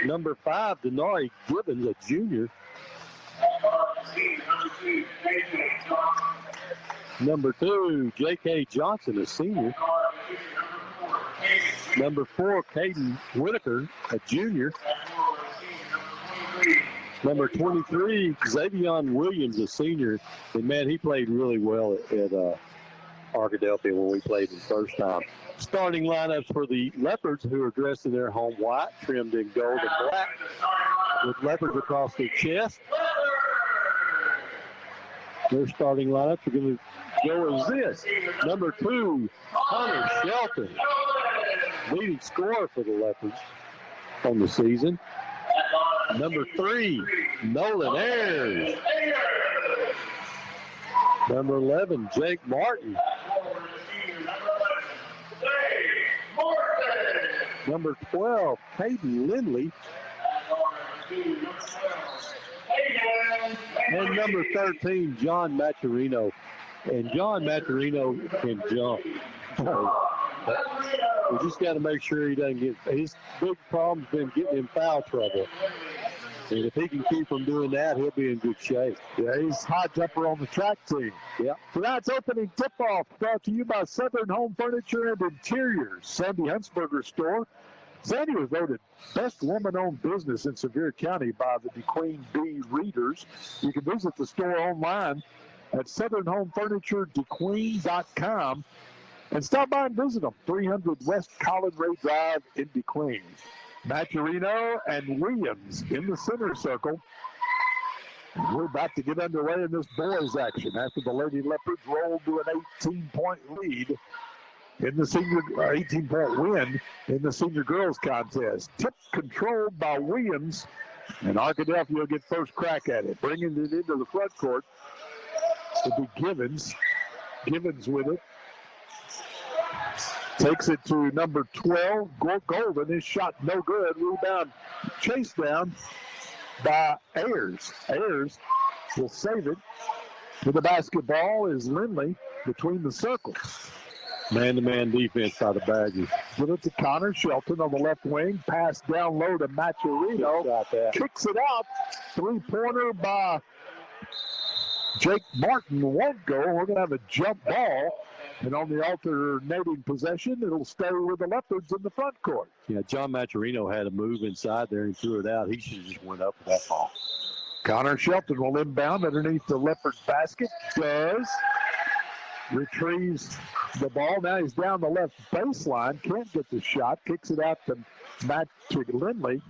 Number 5, Denari Gibbons, a junior. Number 2, J.K. Johnson, a senior. Number 4, Caden Whitaker, a junior. Number 23, Xavion Williams, a senior. And, man, he played really well at Arkadelphia when we played the first time. Starting lineups for the Leopards, who are dressed in their home white, trimmed in gold and black, with leopards across their chest. Their starting lineups are going to go as this. Number 2, Hunter Shelton, leading scorer for the Leopards on the season. Number 3, Nolan Ayers. Number 11, Jake Martin. Number 12, Caden Lindley. And number 13, John Maturino. And John Maturino can jump. We just got to make sure he doesn't get, his big problem's been getting in foul trouble. And if he can keep from doing that, he'll be in good shape. Yeah, he's hot jumper on the track team. Yeah. Tonight's opening tip-off brought to you by Southern Home Furniture and Interiors, Sandy Huntsberger store. Sandy was voted best woman-owned business in Sevier County by the DeQueen Bee readers. You can visit the store online at southernhomefurnituredequeen.com and stop by and visit them. 300 West Collin Ray Drive in DeQueen. Maturino and Williams in the center circle. We're about to get underway in this boys action after the Lady Leopards rolled to an 18-point lead in the senior 18-point win in the senior girls contest. Tip controlled by Williams, and Arkadelphia will get first crack at it. Bringing it into the front court will be Givens. Givens with it. Takes it to number 12, Golden. His shot no good. Rebound chased down by Ayers. Ayers will save it. To the basketball is Lindley between the circles. Man-to-man defense by the Badgers. Give it to Connor Shelton on the left wing. Pass down low to Maturino. Kicks it out. Three-pointer by Jake Martin won't go. We're going to have a jump ball. And on the alternating possession, it'll stay with the Leopards in the front court. Yeah, John Maturino had a move inside there and threw it out. He should have just went up with that ball. Connor Shelton will inbound underneath the Leopards basket. Does. Retrieves the ball. Now he's down the left baseline. Can't get the shot. Kicks it out to Lindley.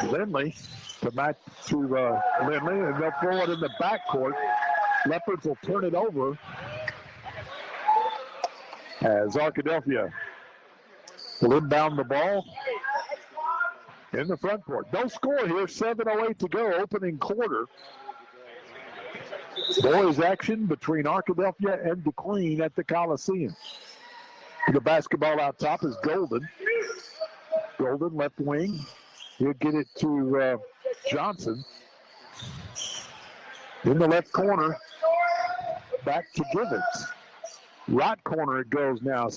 Lindley to Lindley, and they'll throw it in the backcourt. Leopards will turn it over as Arkadelphia will inbound the ball in the front court. No score here, 7:08 to go, opening quarter. Boys action between Arkadelphia and DeQueen at the Coliseum. The basketball out top is Golden. Golden, left wing. He'll get it to Johnson. In the left corner, back to Givens. Right corner it goes now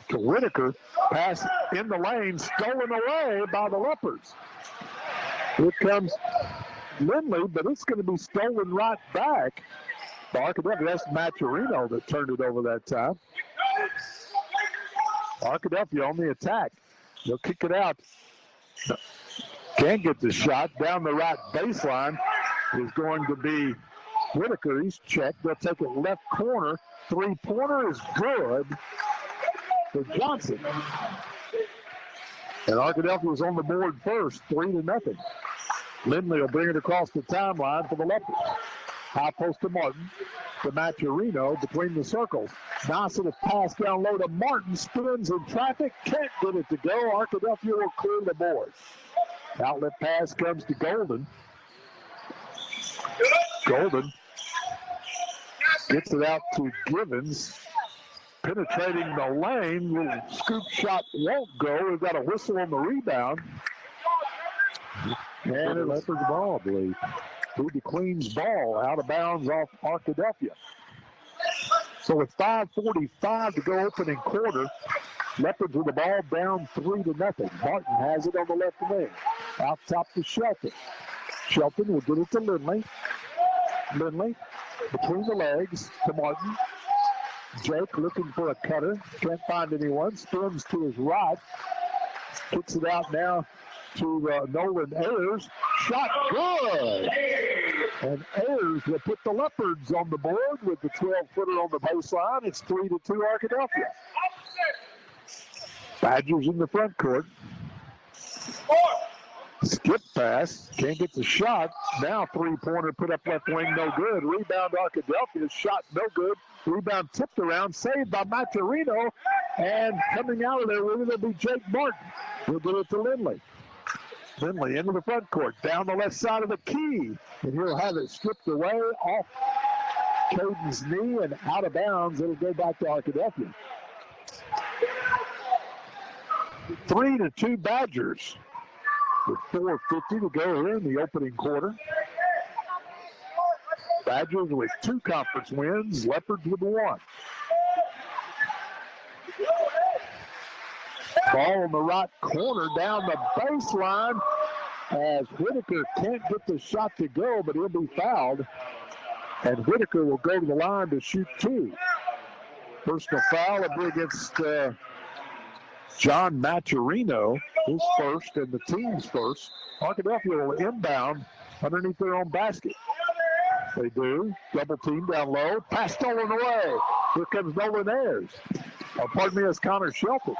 to Whitaker. Pass in the lane, stolen away by the Leopards. Here comes Lindley, but it's going to be stolen right back. Arkadelphia, that's Maturino that turned it over that time. Arkadelphia on the attack. They'll kick it out. Can't get the shot. Down the right baseline is going to be Whitaker. He's checked. They'll take it left corner. Three-pointer is good for Johnson. And Arkadelphia was on the board first, 3-0. Lindley will bring it across the timeline for the Leopards. High post to Martin. To Maturino between the circles. Nice little pass down low to Martin. Spins in traffic. Can't get it to go. Arkadelphia will clear the board. Outlet pass comes to Golden. Golden gets it out to Givens. Penetrating the lane. Little scoop shot won't go. We've got a whistle on the rebound. And it's Leopards ball, I believe. To DeQueen's ball, out of bounds off Arkadelphia. So with 5:45 to go opening quarter, Leopards with the ball down 3-0. Martin has it on the left wing. Out top to Shelton. Shelton will get it to Lindley. Lindley between the legs to Martin. Jake looking for a cutter. Can't find anyone. Spins to his right. Kicks it out now to Nolan Ayers. Shot good. And Ayers will put the Leopards on the board with the 12-footer on the baseline. It's 3-2 Arkadelphia. Badgers in the front court. Skip pass. Can't get the shot. Now three-pointer put up left wing. No good. Rebound Arkadelphia. Shot no good. Rebound tipped around. Saved by Maturino. And coming out of there with it will be Jake Martin. He'll get it to Lindley. Lindley into the front court. Down the left side of the key. And he'll have it stripped away off Caden's knee and out of bounds. It'll go back to Arkadelphia. 3-2 Badgers. With 4:50 to go here in the opening quarter. Badgers with 2 conference wins. Leopards with 1. Ball in the right corner down the baseline as Whitaker can't get the shot to go, but he'll be fouled. And Whitaker will go to the line to shoot 2. Personal foul will be against John Maturino, his first and the team's first. Arkadelphia will inbound underneath their own basket. They do. Double team down low. Pass stolen away. Here comes Nolan Ayers. Pardon me, it's Connor Shelton.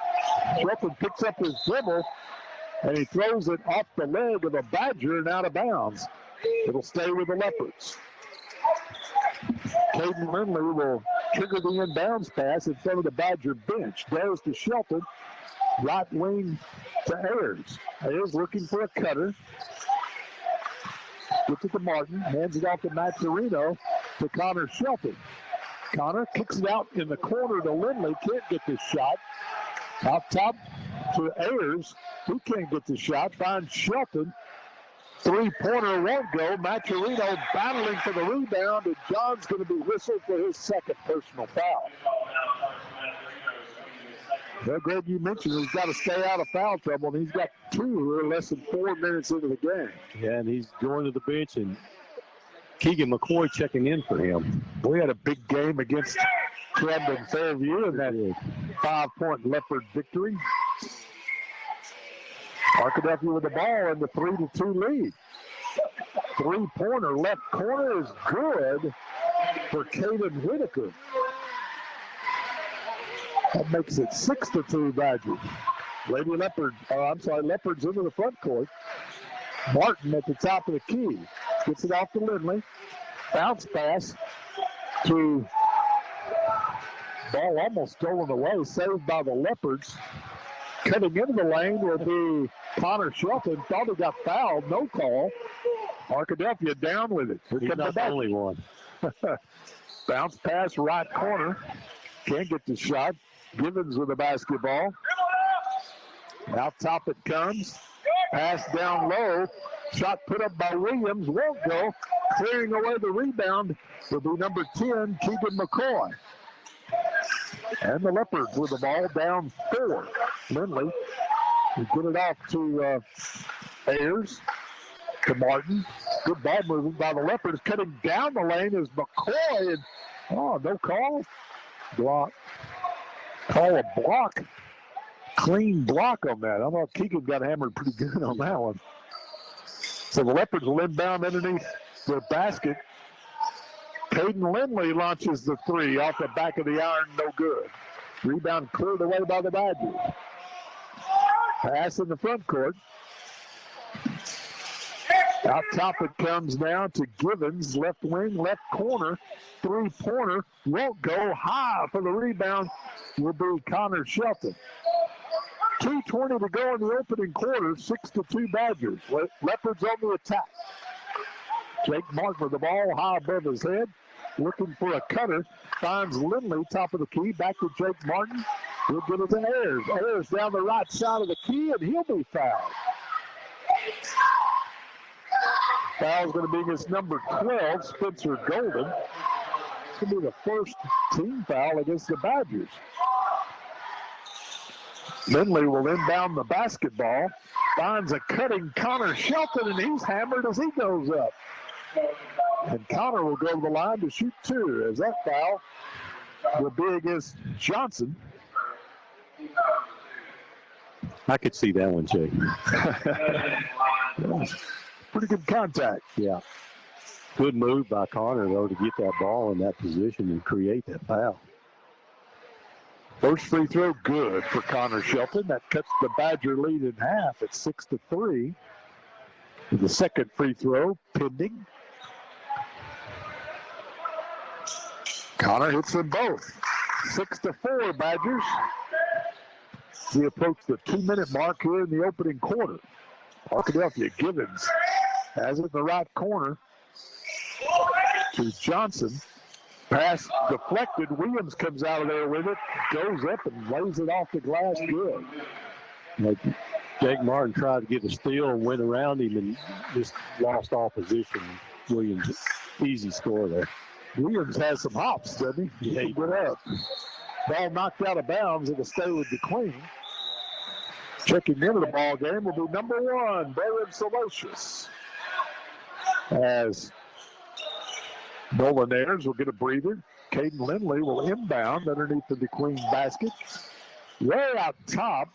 Shelton picks up his dribble, and he throws it off the leg of a Badger and out of bounds. It'll stay with the Leopards. Caden Lindley will trigger the inbounds pass in front of the Badger bench. There's to Shelton. Right wing to Ayers. Ayers looking for a cutter. Gets it to Martin. Hands it off to Maturino to Connor Shelton. Connor kicks it out in the corner to Lindley. Can't get the shot. Out top to Ayers. He can't get the shot. Finds Shelton. Three-pointer won't go. Maturino battling for the rebound, and John's going to be whistled for his second personal foul. Well, Greg, you mentioned he's got to stay out of foul trouble, and he's got 2 here less than 4 minutes into the game. Yeah, and he's going to the bench, and Keegan McCoy checking in for him. We had a big game against Camden Fairview in that 5-point Leopard victory. Arkadelphia with the ball in the 3-2 lead. Three-pointer left corner is good for Caden Whitaker. That makes it 6-2 Badgers. Leopards into the front court. Martin at the top of the key. Gets it off to Lindley. Bounce pass to ball almost stolen away. Saved by the Leopards. Cutting into the lane will be Connor Shelton. Thought he got fouled. No call. Arkadelphia down with it. He's not the only one. Bounce pass right corner. Can't get the shot. Givens with the basketball. Out top it comes. Pass down low. Shot put up by Williams. Won't go. Clearing away the rebound will be number 10, Keegan McCoy. And the Leopards with the ball down 4. Lindley will get it off to Ayers. To Martin. Good ball movement by the Leopards. Cutting down the lane is McCoy. And, no call. Block. Call a block. Clean block on that. I thought Keegan got hammered pretty good on that one. So the Leopards will inbound underneath their basket. Caden Lindley launches the 3 off the back of the iron. No good. Rebound cleared away by the Badgers. Pass in the front court. Out top it comes now to Givens. Left wing, left corner. Three-pointer won't go. High for the rebound will be Connor Shelton. 2:20 to go in the opening quarter. 6-2 Badgers. Leopards on the attack. Jake Martin with the ball high above his head. Looking for a cutter. Finds Lindley, top of the key. Back to Jake Martin. He'll get it to Ayers. Ayers down the right side of the key, and he'll be fouled. Foul's going to be against number 12, Spencer Golden. It's going to be the first team foul against the Badgers. Lindley will inbound the basketball. Finds a cutting Connor Shelton, and he's hammered as he goes up. And Connor will go to the line to shoot 2, as that foul will be against Johnson. I could see that one, Jay. Pretty good contact. Yeah. Good move by Connor, though, to get that ball in that position and create that foul. First free throw good for Connor Shelton. That cuts the Badger lead in half at 6-3. The second free throw pending. Connor hits them both. 6-4 Badgers. We approach the 2-minute mark here in the opening quarter. Arkadelphia Givens has it in the right corner to Johnson. Pass deflected. Williams comes out of there with it, goes up and lays it off the glass good. Jake Martin tried to get a steal and went around him and just lost all position. Williams, easy score there. Williams has some hops, doesn't he? Yeah, he did that. Ball knocked out of bounds. It'll stay with the Queen. Checking into the ball game will be number 1, Baron Salacious. As Bolognese will get a breather. Caden Lindley will inbound underneath the DeQueen basket. Way out top.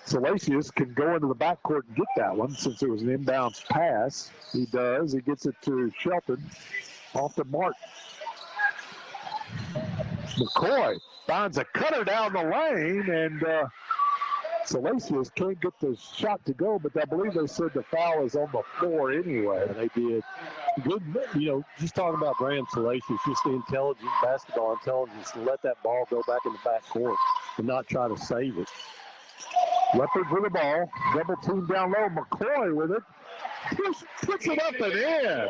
Salacious can go into the backcourt and get that one since it was an inbounds pass. He does. He gets it to Shelton. Off to Martin. McCoy finds a cutter down the lane, and Salacious can't get the shot to go, but I believe they said the foul is on the floor anyway. And they did. Good, just talking about Graham Salacious, just the intelligent basketball intelligence to let that ball go back in the backcourt and not try to save it. Leopards with the ball. Double team down low. McCoy with it. Puts it up and in.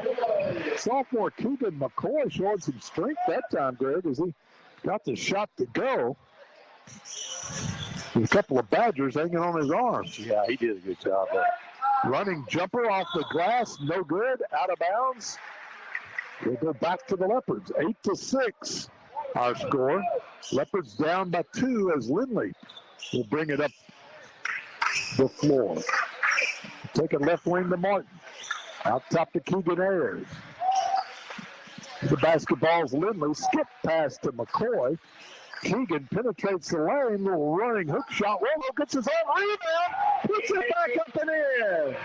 Sophomore Keegan McCoy showing some strength that time, Greg, as he got the shot to go. There's a couple of Badgers hanging on his arms. Yeah, he did a good job there. Running jumper off the glass, no good, out of bounds. We'll go back to the Leopards. 8-6, our score. Leopards down by 2 as Lindley will bring it up the floor. Take it left wing to Martin. Out top to Keegan Ayers. The basketball's Lindley. Skip pass to McCoy. Keegan penetrates the lane. Little running hook shot. Rollo gets his own rebound. Puts it back up and in.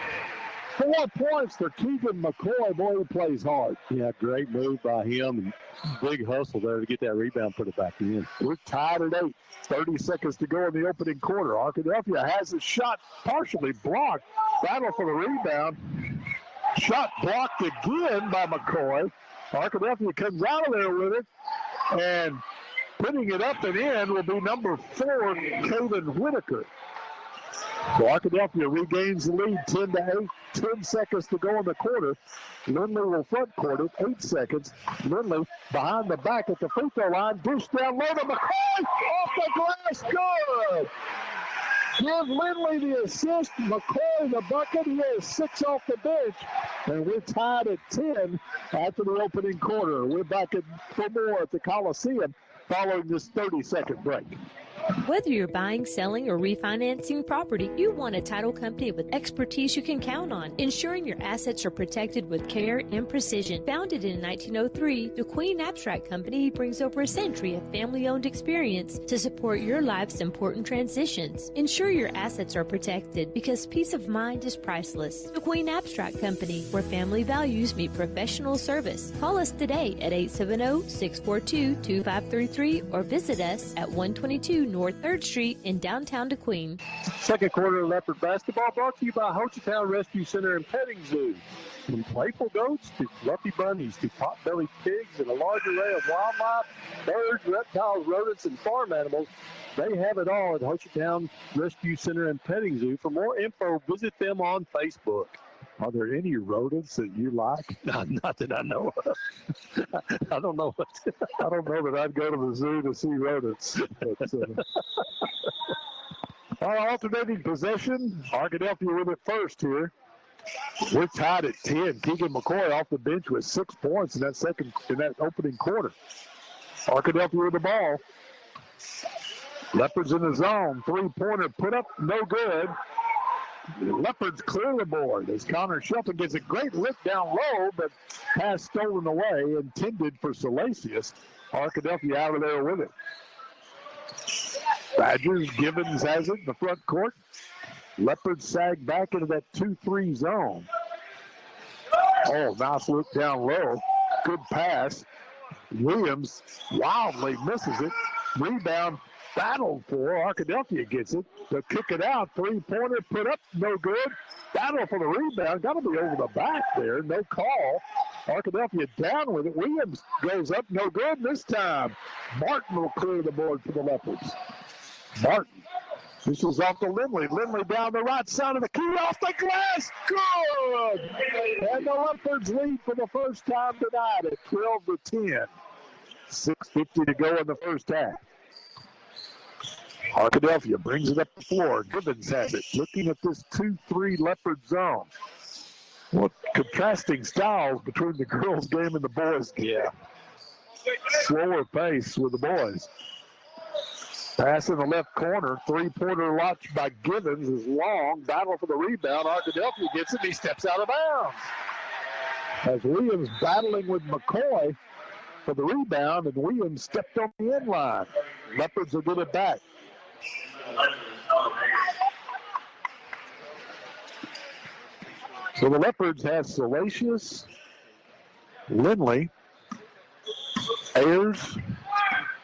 4 points for Keegan McCoy. Boy, he plays hard. Yeah, great move by him. And big hustle there to get that rebound, put it back in. We're tied at 8. 30 seconds to go in the opening quarter. Arkadelphia has a shot partially blocked. Battle for the rebound. Shot blocked again by McCoy. Arkadelphia comes out of there with it. And putting it up and in will be number 4, Caden Whitaker. So Arkadelphia regains the lead 10-8. 10 seconds to go in the quarter. Lindley will front court it. 8 seconds. Lindley behind the back at the free throw line. Dish down low to McCoy. Off the glass. Good. Give Lindley the assist. McCoy the bucket. He has 6 off the bench. And we're tied at 10 after the opening quarter. We're back for more at the Coliseum following this 30-second break. Whether you're buying, selling, or refinancing property, you want a title company with expertise you can count on, ensuring your assets are protected with care and precision. Founded in 1903, the Queen Abstract Company brings over a century of family-owned experience to support your life's important transitions. Ensure your assets are protected because peace of mind is priceless. The Queen Abstract Company, where family values meet professional service. Call us today at 870-642-2533 or visit us at 122 North 3rd Street in downtown DeQueen. Second quarter of Leopard basketball brought to you by Hochatown Rescue Center and Petting Zoo. From playful goats to fluffy bunnies to pot-bellied pigs and a large array of wildlife, birds, reptiles, rodents, and farm animals, they have it all at Hochatown Rescue Center and Petting Zoo. For more info, visit them on Facebook. Are there any rodents that you like? Not that I know of. I don't know what. I don't know that I'd go to the zoo to see rodents. But, our alternating possession, Arkadelphia with it first here. We're tied at 10. Keegan McCoy off the bench with 6 points in that opening quarter. Arkadelphia with the ball. Leopards in the zone. 3-pointer put up, no good. Leopards clear the board as Connor Shelton gets a great lift down low, but pass stolen away, intended for Salacious. Arkadelphia out of there with it. Badgers, Givens has it in the front court. Leopards sag back into that 2-3 zone. Oh, nice look down low. Good pass. Williams wildly misses it. Rebound battled for. Arkadelphia gets it. They'll kick it out. Three-pointer put up, no good. Battle for the rebound. Got to be over the back there. No call. Arkadelphia down with it. Williams goes up, no good this time. Martin will clear the board for the Leopards. Martin. This was off to Lindley. Lindley down the right side of the key, off the glass. Good! And the Leopards lead for the first time tonight at 12-10. 6:50 to go in the first half. Arkadelphia brings it up the floor. Gibbons has it. Looking at this 2-3 Leopard zone. What contrasting styles between the girls' game and the boys' game. Yeah. Slower pace with the boys. Pass in the left corner. Three-pointer launched by Gibbons is long. Battle for the rebound. Arkadelphia gets it. He steps out of bounds. As Williams battling with McCoy for the rebound, and Williams stepped on the end line. Leopards will get it back. So the Leopards have Salacious, Lindley, Ayers,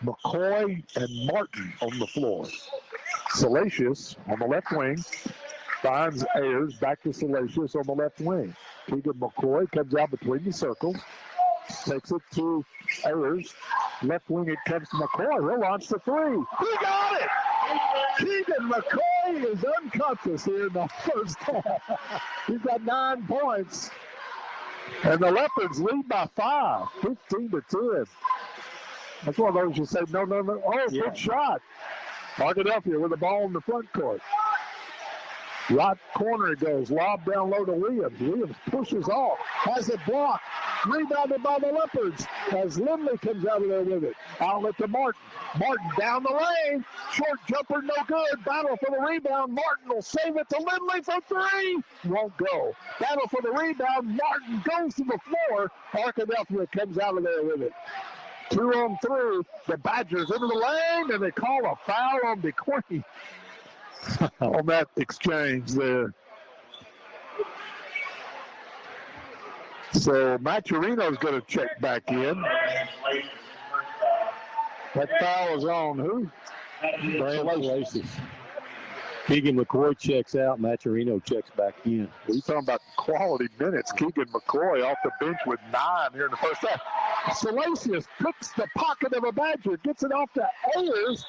McCoy, and Martin on the floor. Salacious on the left wing finds Ayers, back to Salacious on the left wing. Keegan McCoy comes out between the circles, takes it to Ayers. Left wing, it comes to McCoy. He'll launch the three. He got it! Keegan McCoy is unconscious here in the first half. He's got 9 points. And the Leopards lead by 5, 15-10. That's one of those you say, no. Oh, yeah. Good shot. Arkadelphia with the ball in the front court. Right corner it goes. Lob down low to Williams. Williams pushes off. Has it blocked. Rebounded by the Leopards as Lindley comes out of there with it. Outlet to Martin. Martin down the lane. Short jumper, no good. Battle for the rebound. Martin will save it to Lindley for 3. Won't go. Battle for the rebound. Martin goes to the floor. Arkadelphia comes out of there with it. 2-on-3. The Badgers into the lane, and they call a foul on DeQueen on that exchange there. So Maturino's going to check back in. That foul is on who? Salacious. Keegan McCoy checks out. Maturino checks back in. We're talking about quality minutes. Keegan McCoy off the bench with 9 here in the first half. Salacious picks the pocket of a Badger, gets it off to Ayers,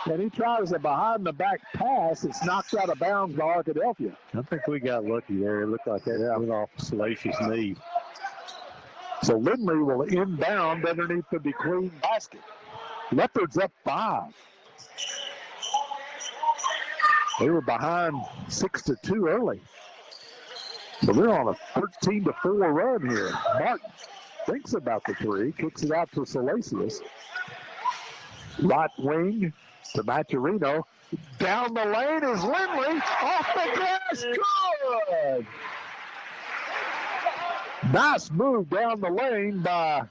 and he tries a behind-the-back pass. It's knocked out of bounds by Arkadelphia. I think we got lucky there. It looked like that went off Salacious' knee. So Lindley will inbound underneath the DeQueen basket. Leopards up 5. They were behind 6-2 early. So they're on a 13-4 run here. Martin thinks about the 3, kicks it out to Salacious. Right wing to Maturino. Down the lane is Lindley. Off the glass. Good! Nice move down the lane by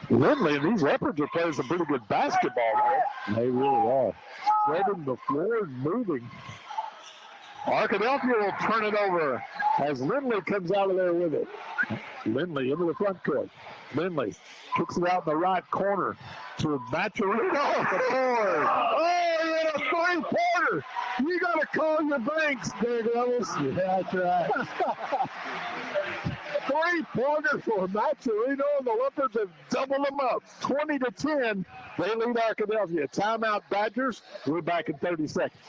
Lindley, and these Leopards are playing some pretty good basketball, right? They really are. Spreading the floor and moving. Arkadelphia will turn it over as Lindley comes out of there with it. Lindley into the front court. Lindley kicks it out in the right corner to Maturino off the board. Oh, he had a 3-pointer. You got to call your banks, Greg Ellis. Yeah, that's right. 3-pointer for Maturino, and the Leopards have doubled them up. 20-10. They lead Arkadelphia. Timeout, Badgers. We're back in 30 seconds.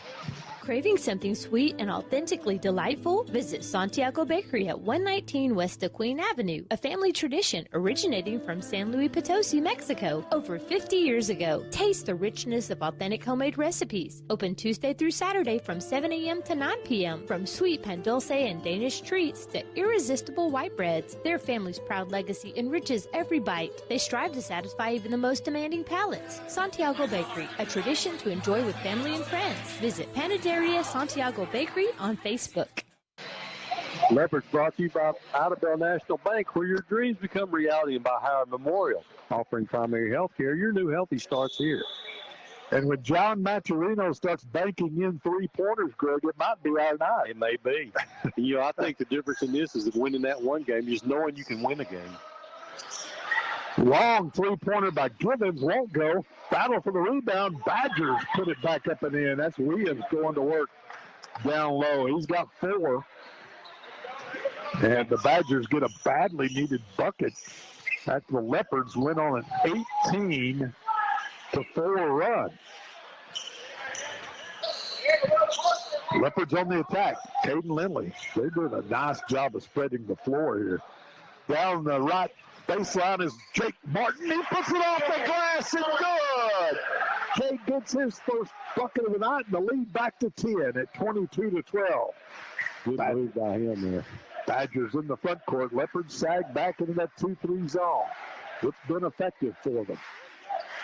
Craving something sweet and authentically delightful? Visit Santiago Bakery at 119 West DeQueen Avenue, a family tradition originating from San Luis Potosi, Mexico, over 50 years ago. Taste the richness of authentic homemade recipes. Open Tuesday through Saturday from 7 a.m. to 9 p.m. From sweet pan dulce and Danish treats to irresistible white breads, their family's proud legacy enriches every bite. They strive to satisfy even the most demanding palates. Santiago Bakery, a tradition to enjoy with family and friends. Visit Panaderia Santiago Bakery on Facebook. Leopards brought to you by Arkadelphia National Bank, where your dreams become reality, and by Howard Memorial, offering primary health care. Your new healthy starts here. And when John Maturino starts banking in 3-pointers, Greg, it might be our night. It may be. I think the difference in this is that winning that one game, just knowing you can win a game. Long three-pointer by Givens won't go. Battle for the rebound. Badgers put it back up and in. That's Williams going to work down low. He's got 4. And the Badgers get a badly needed bucket after the Leopards went on an 18-4 run. Leopards on the attack. Caden Lindley. They're doing a nice job of spreading the floor here. Down the right baseline is Jake Martin. He puts it off the glass and good. Jake gets his first bucket of the night and the lead back to 10 at 22-12. Good move by him there. Badgers in the front court. Leopards sag back into that 2-3 zone. It's been effective for them.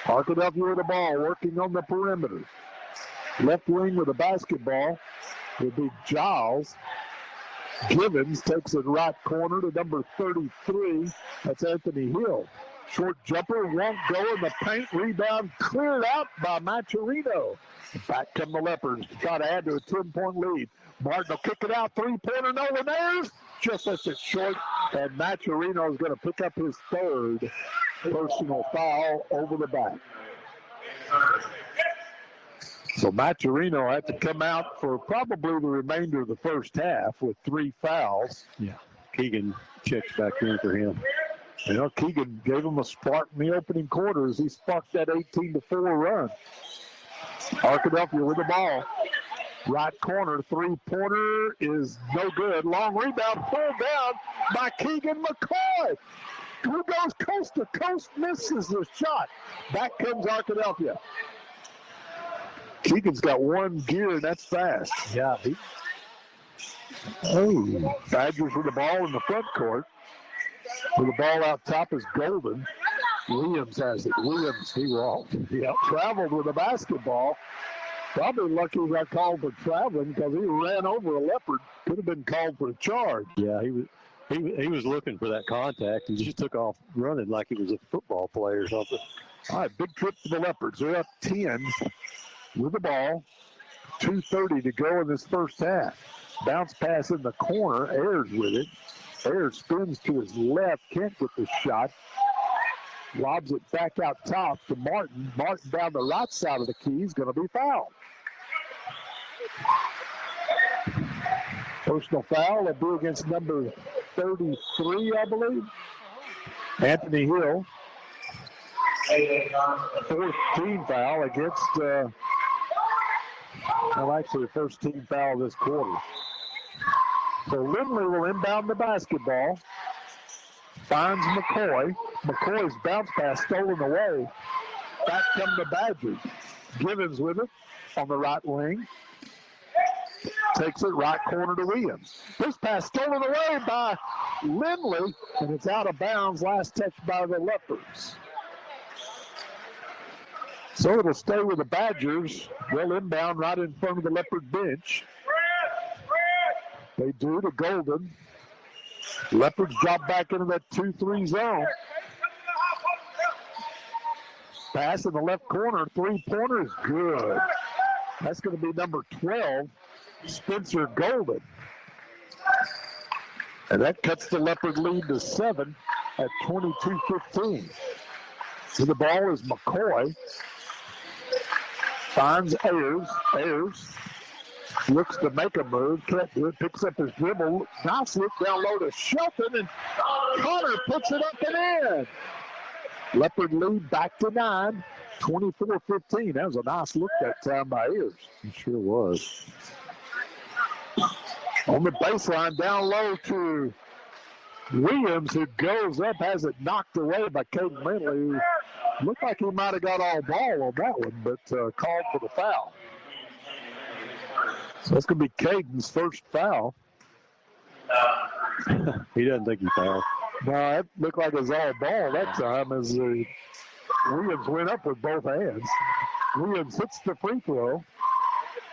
Arkadelphia with the ball, working on the perimeter. Left wing with the basketball will be Giles. Givens takes it right corner to number 33. That's Anthony Hill. Short jumper won't go in the paint. Rebound cleared out by Maturino. Back come the Leopards to try to add to a 10-point lead. Martin will kick it out. Three-pointer, no one there's. Just as it's short. And Maturino is going to pick up his 3rd personal foul over the back. So Maturino had to come out for probably the remainder of the first half with 3 fouls. Yeah. Keegan checks back in for him. You know, Keegan gave him a spark in the opening quarter as he sparked that 18-4 run. Arkadelphia with the ball. Right corner, three-pointer is no good. Long rebound pulled down by Keegan McCoy, who goes coast to coast, misses the shot. Back comes Arkadelphia. Keegan's got one gear, and that's fast. Yeah. Badgers with the ball in the front court. With the ball out top is Golden. Williams has it. Williams, he walked. Yep. Traveled with the basketball. Probably lucky he got called for traveling because he ran over a Leopard. Could have been called for a charge. Yeah, he was looking for that contact. He just took off running like he was a football player or something. All right, big trip for the Leopards. They're up 10 with the ball. 2:30 to go in this first half. Bounce pass in the corner. Ayers with it. Ayers spins to his left. Can't get the shot. Lobs it back out top to Martin. Martin down the right side of the key is going to be fouled. Personal foul will be against number 33, I believe. Anthony Hill. Fourth team foul against, actually the first team foul this quarter. So Lindley will inbound the basketball. Finds McCoy. McCoy's bounce pass stolen away. Back come the Badgers. Givens with it on the right wing. Takes it right corner to Williams. This pass stolen away by Lindley, and it's out of bounds. Last touch by the Leopards. So it'll stay with the Badgers. They'll inbound right in front of the Leopard bench. They do to Golden. Leopards drop back into that 2-3 zone. Pass in the left corner. Three-pointer is good. That's going to be number 12, Spencer Golden. And that cuts the Leopard lead to 7 at 22-15. So the ball is McCoy. Finds Ayers. Ayers looks to make a move. Can't do it. Picks up his dribble. Nice look down low to Shelton. And Connor puts it up and in. Leopard lead back to 9. 24-15. That was a nice look that time by Ayers. It sure was. On the baseline, down low to Williams, who goes up, has it knocked away by Caden Lindley, who looked like he might have got all ball on that one, but called for the foul. So that's going to be Caden's first foul. He doesn't think he fouled. No, it looked like it was all ball that time as Williams went up with both hands. Williams hits the free throw.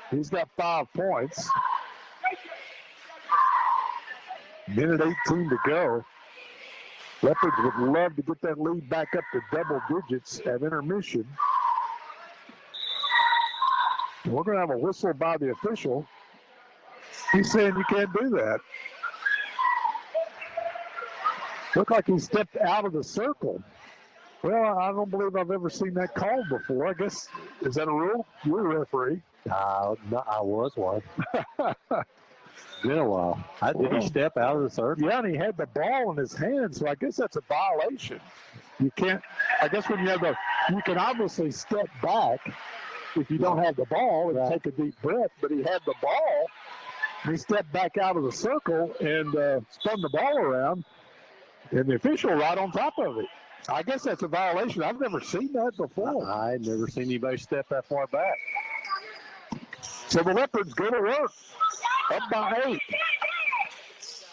He's got 5 points. Minute 18 to go. Leopards would love to get that lead back up to double digits at intermission. We're going to have a whistle by the official. He's saying you can't do that. Looked like he stepped out of the circle. Well, I don't believe I've ever seen that called before. I guess, is that a rule? You're a referee. No, I was one. Been a while. Did he step out of the circle? Yeah, and he had the ball in his hand, so I guess that's a violation. You can't, I guess when you have you can obviously step back if you don't have the ball and take a deep breath, but he had the ball, and he stepped back out of the circle and spun the ball around, and the official right on top of it. I guess that's a violation. I've never seen that before. I've never seen anybody step that far back. So the Leopards go to work, up by 8.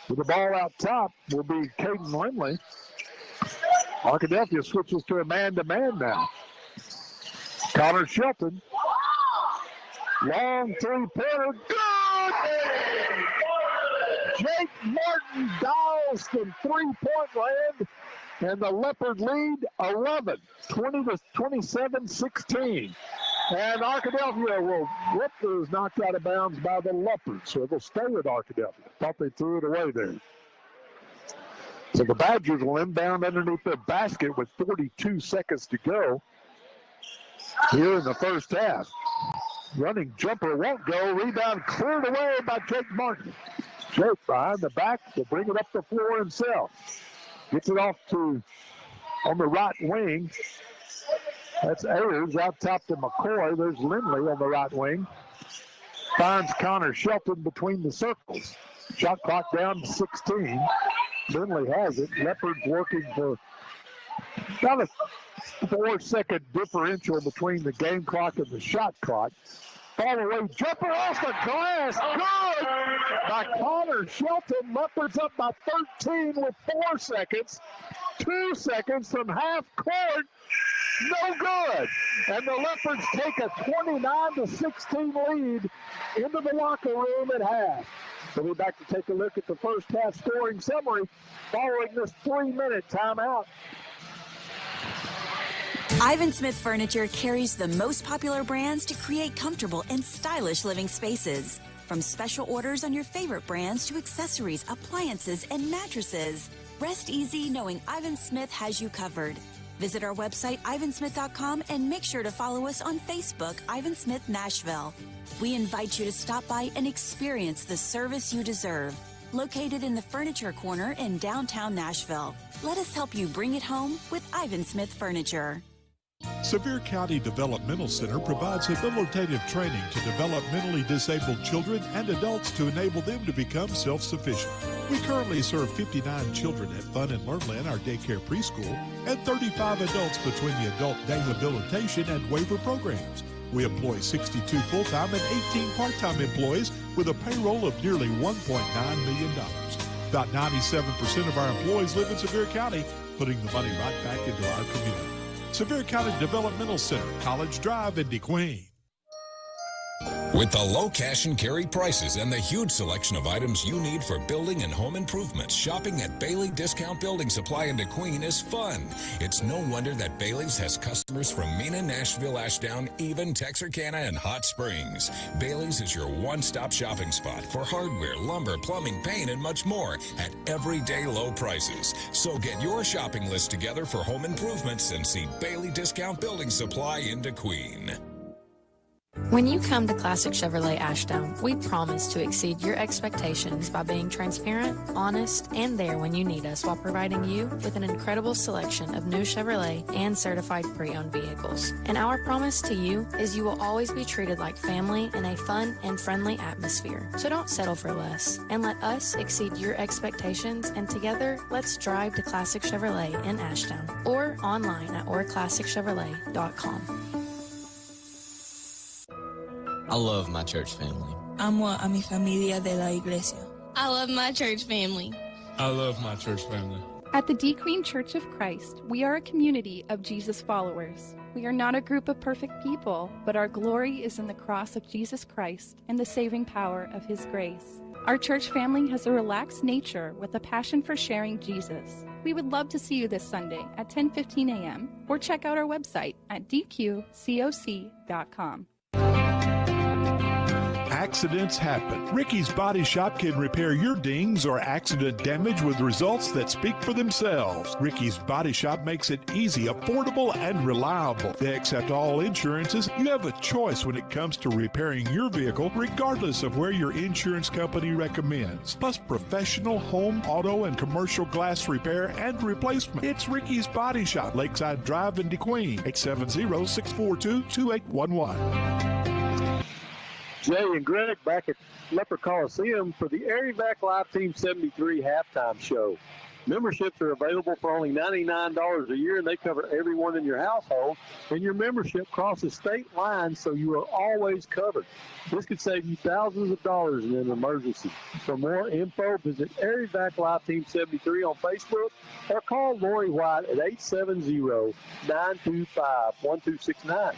With the ball out top will be Caden Lindley. Arkadelphia switches to a man-to-man now. Connor Shelton. Long three-pointer. Good! Jake Martin dials from three-point land, and the Leopard lead 11, 20-27-16. And Arkadelphia is knocked out of bounds by the Leopards, so it'll stay with Arkadelphia. Thought they threw it away there. So the Badgers will inbound underneath their basket with 42 seconds to go here in the first half. Running jumper won't go. Rebound cleared away by Jake Martin. Jake behind the back will bring it up the floor himself. Gets it off to on the right wing. That's Ayers out top to McCoy. There's Lindley on the right wing. Finds Connor Shelton between the circles. Shot clock down to 16. Lindley has it. Leopards working for about a 4-second differential between the game clock and the shot clock. Fall away, jumper off the glass, good by Connor Shelton. Leopards up by 13 with 4 seconds. 2 seconds from half court, no good. And the Leopards take a 29-16 lead into the locker room at half. We'll be back to take a look at the first half scoring summary following this 3-minute timeout. Ivan Smith Furniture carries the most popular brands to create comfortable and stylish living spaces. From special orders on your favorite brands to accessories, appliances, and mattresses. Rest easy knowing Ivan Smith has you covered. Visit our website, ivansmith.com, and make sure to follow us on Facebook, Ivan Smith Nashville. We invite you to stop by and experience the service you deserve. Located in the Furniture Corner in downtown Nashville. Let us help you bring it home with Ivan Smith Furniture. Sevier County Developmental Center provides habilitative training to developmentally disabled children and adults to enable them to become self-sufficient. We currently serve 59 children at Fun and Learnland, our daycare preschool, and 35 adults between the adult day habilitation and waiver programs. We employ 62 full-time and 18 part-time employees with a payroll of nearly $1.9 million. About 97% of our employees live in Sevier County, putting the money right back into our community. Sevier County Developmental Center, College Drive in DeQueen. With the low cash and carry prices and the huge selection of items you need for building and home improvements, shopping at Bailey Discount Building Supply in DeQueen is fun. It's no wonder that Bailey's has customers from Mena, Nashville, Ashdown, even Texarkana, and Hot Springs. Bailey's is your one-stop shopping spot for hardware, lumber, plumbing, paint, and much more at everyday low prices. So get your shopping list together for home improvements and see Bailey Discount Building Supply in DeQueen. When you come to Classic Chevrolet Ashdown, we promise to exceed your expectations by being transparent, honest, and there when you need us while providing you with an incredible selection of new Chevrolet and certified pre-owned vehicles. And our promise to you is you will always be treated like family in a fun and friendly atmosphere. So don't settle for less and let us exceed your expectations, and together, let's drive to Classic Chevrolet in Ashdown or online at orclassicchevrolet.com. I love my church family. Amo a mi familia de la iglesia. I love my church family. I love my church family. At the DeQueen Church of Christ, we are a community of Jesus followers. We are not a group of perfect people, but our glory is in the cross of Jesus Christ and the saving power of His grace. Our church family has a relaxed nature with a passion for sharing Jesus. We would love to see you this Sunday at 10:15 a.m. or check out our website at dqcoc.com. accidents happen. Ricky's Body Shop can repair your dings or accident damage with results that speak for themselves. Ricky's Body Shop makes it easy, affordable, and reliable. They accept all insurances. You have a choice when it comes to repairing your vehicle, regardless of where your insurance company recommends. Plus professional home, auto, and commercial glass repair and replacement. It's Ricky's Body Shop, Lakeside Drive in DeQueen, 870-642-2811. Jay and Greg back at Leper Coliseum for the Airyvac Live Team 73 halftime show. Memberships are available for only $99 a year, and they cover everyone in your household. And your membership crosses state lines, so you are always covered. This could save you thousands of dollars in an emergency. For more info, visit Airyvac Live Team 73 on Facebook or call Lori White at 870-925-1269.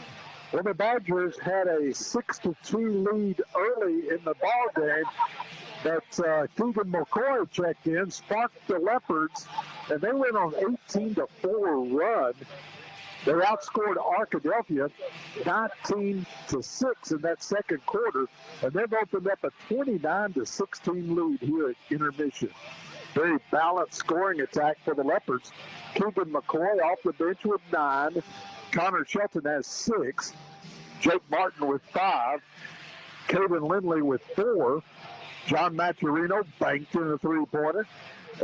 Well, the Badgers had a 6-2 lead early in the ball game, but Keegan McCoy checked in, sparked the Leopards, and they went on 18-4 run. They outscored Arkadelphia 19-6 in that second quarter, and they've opened up a 29-16 lead here at intermission. Very balanced scoring attack for the Leopards. Keegan McCoy off the bench with 9. Connor Shelton has 6. Jake Martin with 5. Caden Lindley with 4. John Maturino banked in a three-pointer.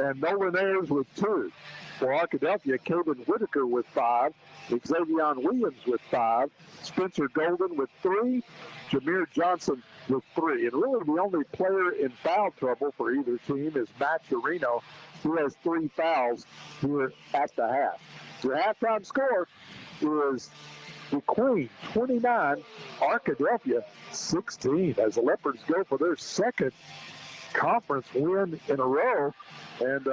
And Nolan Ayers with 2. For Arkadelphia, Caden Whitaker with 5. Xavier Williams with 5. Spencer Golden with 3. Jameer Johnson with 3. And really the only player in foul trouble for either team is Maturino, who has 3 fouls here at the half. The halftime score is the Queen 29, Arkadelphia 16, as the Leopards go for their second conference win in a row. And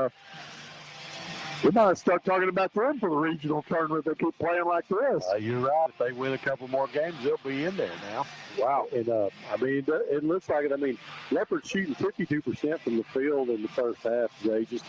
we might start talking about them for the regional tournament. They keep playing like this. You're right. If they win a couple more games, they'll be in there now. Wow. And, it looks like it. I mean, Leopards shooting 52% from the field in the first half. They just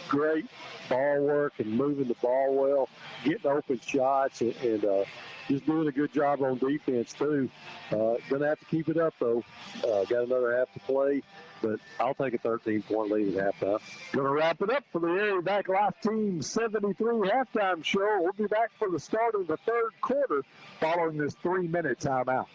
great ball work and moving the ball well, getting open shots, and just doing a good job on defense, too. Going to have to keep it up, though. Got another half to play. But I'll take a 13-point lead at halftime. Going to wrap it up for the Airyvac Live Team 73 halftime show. We'll be back for the start of the third quarter following this 3-minute timeout.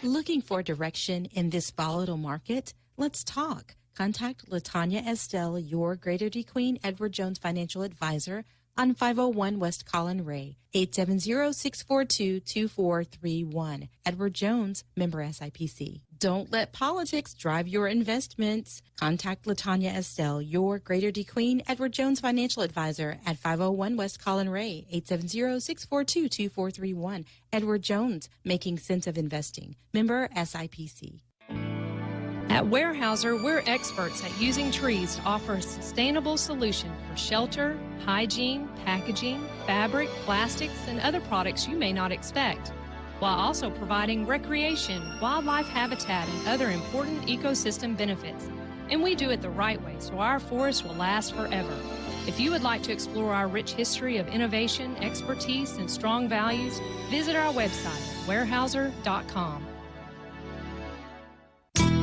Looking for direction in this volatile market? Let's talk. Contact LaTanya Estelle, your Greater DeQueen Edward Jones financial advisor, on 501 West Colin Ray, 870-642-2431. Edward Jones, member SIPC. Don't let politics drive your investments. Contact LaTanya Estelle, your Greater DeQueen Edward Jones financial advisor, at 501 West Colin Ray, 870-642-2431. Edward Jones, making sense of investing. Member SIPC. At Weyerhaeuser, we're experts at using trees to offer a sustainable solution for shelter, hygiene, packaging, fabric, plastics, and other products you may not expect, while also providing recreation, wildlife habitat, and other important ecosystem benefits. And we do it the right way, so our forests will last forever. If you would like to explore our rich history of innovation, expertise, and strong values, visit our website at weyerhaeuser.com.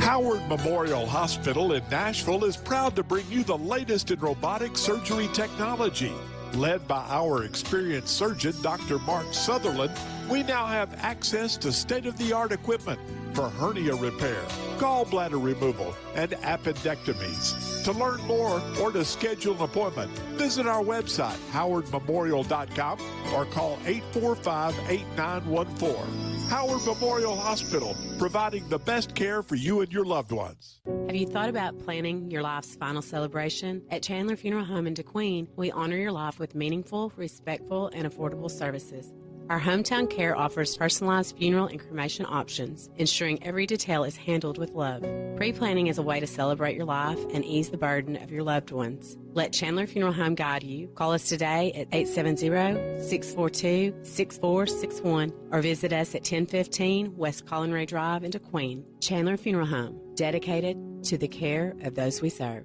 Howard Memorial Hospital in Nashville is proud to bring you the latest in robotic surgery technology. Led by our experienced surgeon, Dr. Mark Sutherland, we now have access to state-of-the-art equipment for hernia repair, gallbladder removal, and appendectomies. To learn more or to schedule an appointment, visit our website, howardmemorial.com, or call 845-8914. Howard Memorial Hospital, providing the best care for you and your loved ones. Have you thought about planning your life's final celebration? At Chandler Funeral Home in DeQueen, we honor your life with meaningful, respectful, and affordable services. Our hometown care offers personalized funeral and cremation options, ensuring every detail is handled with love. Pre-planning is a way to celebrate your life and ease the burden of your loved ones. Let Chandler Funeral Home guide you. Call us today at 870-642-6461 or visit us at 1015 West Colin Ray Drive in DeQueen. Chandler Funeral Home, dedicated to the care of those we serve.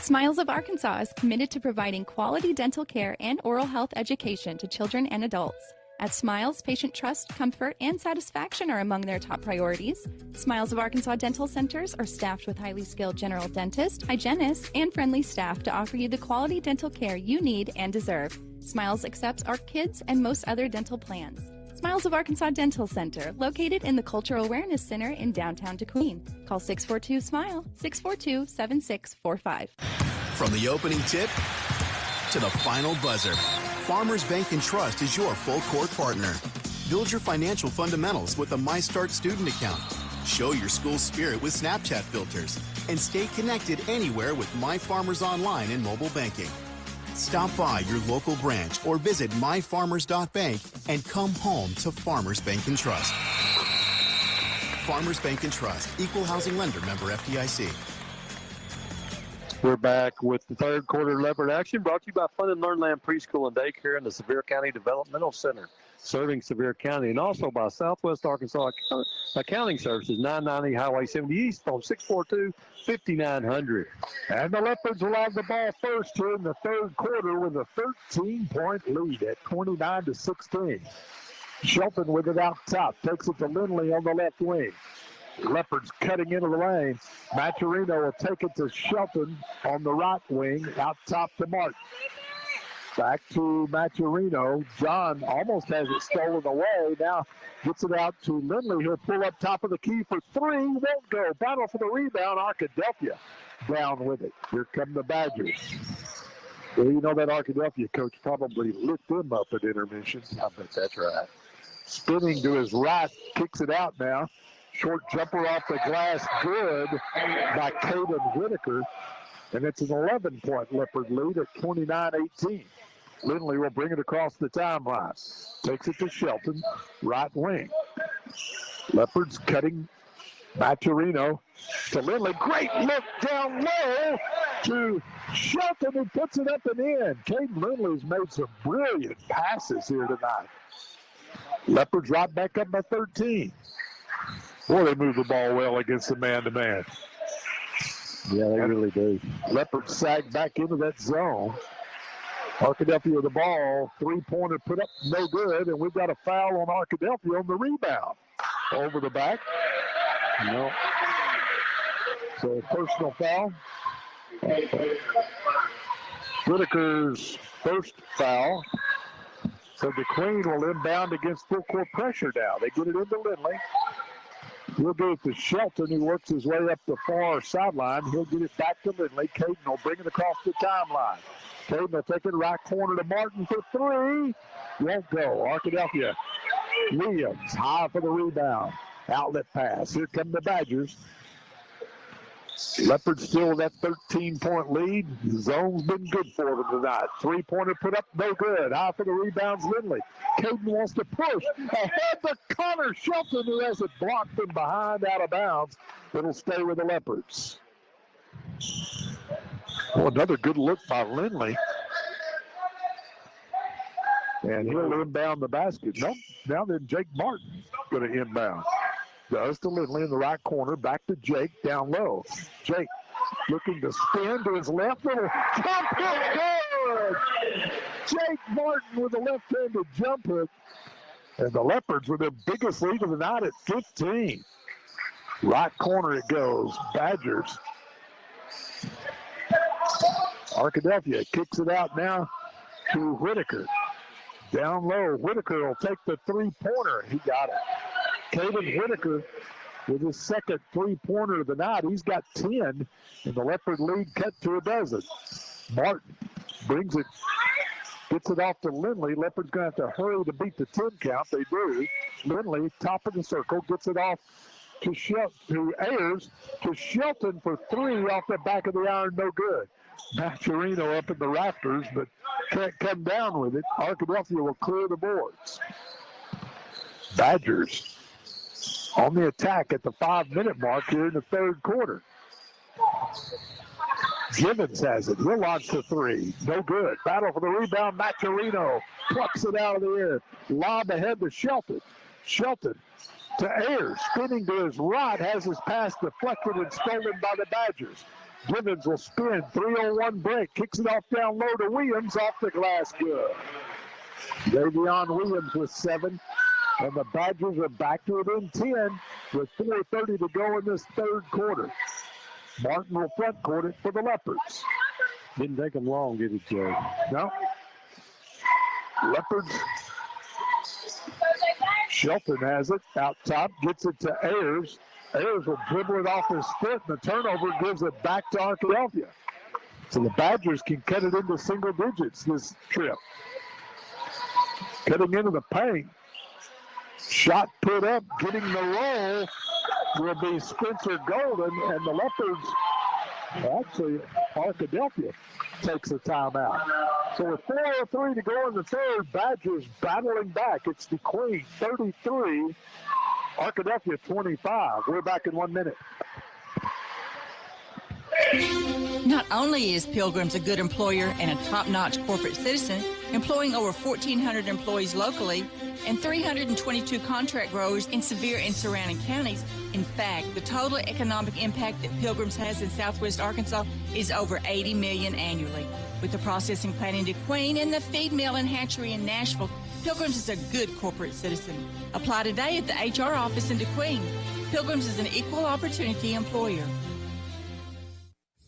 Smiles of Arkansas is committed to providing quality dental care and oral health education to children and adults. At Smiles, patient trust, comfort, and satisfaction are among their top priorities. Smiles of Arkansas Dental Centers are staffed with highly skilled general dentists, hygienists, and friendly staff to offer you the quality dental care you need and deserve. Smiles accepts ARC Kids and most other dental plans. Smiles of Arkansas Dental Center, located in the Cultural Awareness Center in downtown DeQueen. Call 642-SMILE, 642-7645. From the opening tip to the final buzzer, Farmers Bank and Trust is your full court partner. Build your financial fundamentals with a MyStart student account. Show your school spirit with Snapchat filters. And stay connected anywhere with My Farmers Online and mobile banking. Stop by your local branch or visit myfarmers.bank and come home to Farmers Bank and Trust. Farmers Bank and Trust, equal housing lender, member FDIC. We're back with the third quarter Leopard action, brought to you by Fun and Learn Land Preschool and Daycare and the Sevier County Developmental Center, serving Sevier County, and also by Southwest Arkansas Accounting Services, 990 Highway 70 East, phone 642-5900. And the Leopards will have the ball first here in the third quarter with a 13-point lead at 29-16. Shelton with it out top, takes it to Lindley on the left wing. Leopards cutting into the lane. Maturino will take it to Shelton on the right wing, out top to Martin. Back to Maturino. John almost has it stolen away. Now gets it out to Lindley. He'll pull up top of the key for three. Won't go. Battle for the rebound. Arkadelphia down with it. Here come the Badgers. Well, you know that Arkadelphia coach probably lit them up at intermission. I bet that's right. Spinning to his right. Kicks it out now. Short jumper off the glass, good by Caden Whitaker. And it's an 11-point Leopard lead at 29-18. Lindley will bring it across the timeline. Takes it to Shelton, right wing. Leopards cutting Maturino to Lindley. Great look down low to Shelton, who puts it up and in. Caden Lindley's made some brilliant passes here tonight. Leopards right back up by 13. Boy, they move the ball well against the man-to-man. Yeah, they really do. Leopards sag back into that zone. Arkadelphia with the ball. Three-pointer put up, no good. And we've got a foul on Arkadelphia on the rebound. Over the back. No. So personal foul. Whitaker's first foul. So the Queen will inbound against full court pressure now. They get it into Lindley. He'll go to Shelton, who works his way up the far sideline. He'll get it back to Lindley. Caden will bring it across the timeline. Caden will take it right corner to Martin for three. Won't go. Arkadelphia. Williams high for the rebound. Outlet pass. Here come the Badgers. Leopards still with that 13-point lead. The zone's been good for them tonight. Three-pointer put up, no good. High for the rebounds, Lindley. Caden wants to push. Ahead to Connor Shelton, who has it blocked from behind, out of bounds. It'll stay with the Leopards. Oh, another good look by Lindley. And he'll inbound the basket. Nope. Now then Jake Martin going to inbound. Does to Lindley in the right corner. Back to Jake down low. Jake looking to spin to his left. Little jump hook. Good. Jake Martin with a left-handed jump hook. And the Leopards with their biggest lead of the night at 15. Right corner it goes. Badgers. Arkadelphia kicks it out now to Whitaker. Down low. Whitaker will take the three-pointer. He got it. Caden Whitaker with his second three-pointer of the night. He's got 10, and the Leopard lead cut to a dozen. Martin brings it, gets it off to Lindley. Leopard's going to have to hurry to beat the 10 count. They do. Lindley, top of the circle, gets it off to Ayers, to Shelton for three off the back of the iron, no good. Maturino up in the rafters, but can't come down with it. Arkadelphia will clear the boards. Badgers on the attack at the 5-minute mark here in the third quarter. Givens has it. He'll launch to three. No good. Battle for the rebound. Maturino plucks it out of the air. Lob ahead to Shelton. Shelton to Ayers. Spinning to his right. Has his pass deflected and stolen by the Badgers. Givens will spin. 3-on-1 break. Kicks it off down low to Williams. Off the glass. Good. Davion Williams with 7. And the Badgers are back to within 10 with 4:30 to go in this third quarter. Martin will front court it for the Leopards. Didn't take them long, did it, Joe? No. Leopards. Shelton has it out top, gets it to Ayers. Ayers will dribble it off his foot, and the turnover gives it back to Arkadelphia. So the Badgers can cut it into single digits this trip. Cutting into the paint. Shot put up, getting the roll will be Spencer Golden, and the Leopards, actually Arkadelphia, takes a timeout. So with 4:03 to go in the third, Badgers battling back. It's the Queen 33, Arkadelphia 25. We're back in 1 minute. Not only is Pilgrim's a good employer and a top-notch corporate citizen, employing over 1,400 employees locally and 322 contract growers in Sevier and surrounding counties. In fact, the total economic impact that Pilgrim's has in Southwest Arkansas is over $80 million annually. With the processing plant in DeQueen and the feed mill and hatchery in Nashville, Pilgrim's is a good corporate citizen. Apply today at the HR office in DeQueen. Pilgrim's is an equal opportunity employer.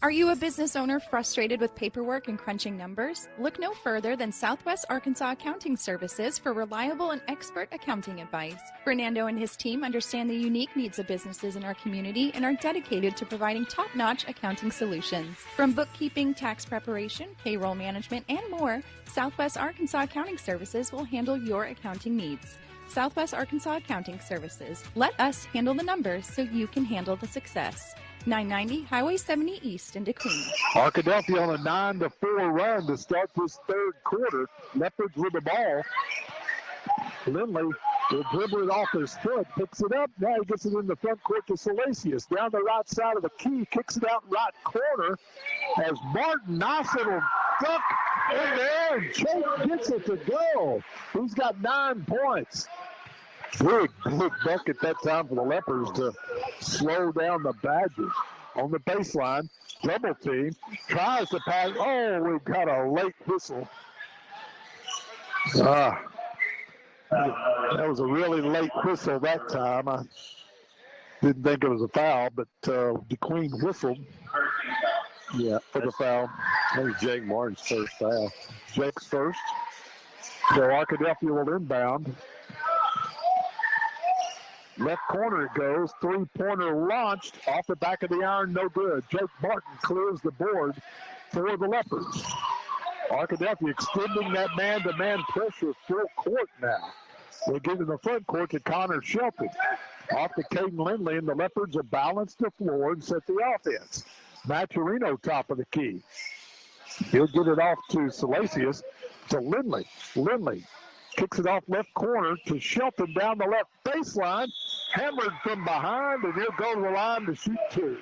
Are you a business owner frustrated with paperwork and crunching numbers? Look no further than Southwest Arkansas Accounting Services for reliable and expert accounting advice. Fernando and his team understand the unique needs of businesses in our community and are dedicated to providing top-notch accounting solutions. From bookkeeping, tax preparation, payroll management, and more, Southwest Arkansas Accounting Services will handle your accounting needs. Southwest Arkansas Accounting Services. Let us handle the numbers so you can handle the success. 990 Highway 70 East in DeQueen. Arkadelphia on a 9-4 run to start this third quarter. Leopards with the ball. Lindley will dribble it off his foot, picks it up. Now he gets it in the front court to Salacius. Down the right side of the key, kicks it out right corner as Martin, nice little duck in there, and Choate gets it to go. He's got 9 points. Big bucket that time for the Leopards to slow down the Badgers. On the baseline, double team, tries to pass. Oh, we've got a late whistle. That was a really late whistle that time. I didn't think it was a foul, but DeQueen whistled. Yeah, for the foul. That was Jake Martin's first foul. Jake's first. So Arkadelphia will inbound. Left corner it goes. 3-pointer launched off the back of the iron. No good. Jake Martin clears the board for the Leopards. Arkadelphia extending that man-to-man pressure full court now. They get in the front court to Connor Shelton. Off to Caden Lindley, and the Leopards will balance the floor and set the offense. Maturino top of the key. He'll get it off to Salacius to Lindley. Lindley kicks it off left corner to Shelton down the left baseline. Hammered from behind, and he'll go to the line to shoot 2.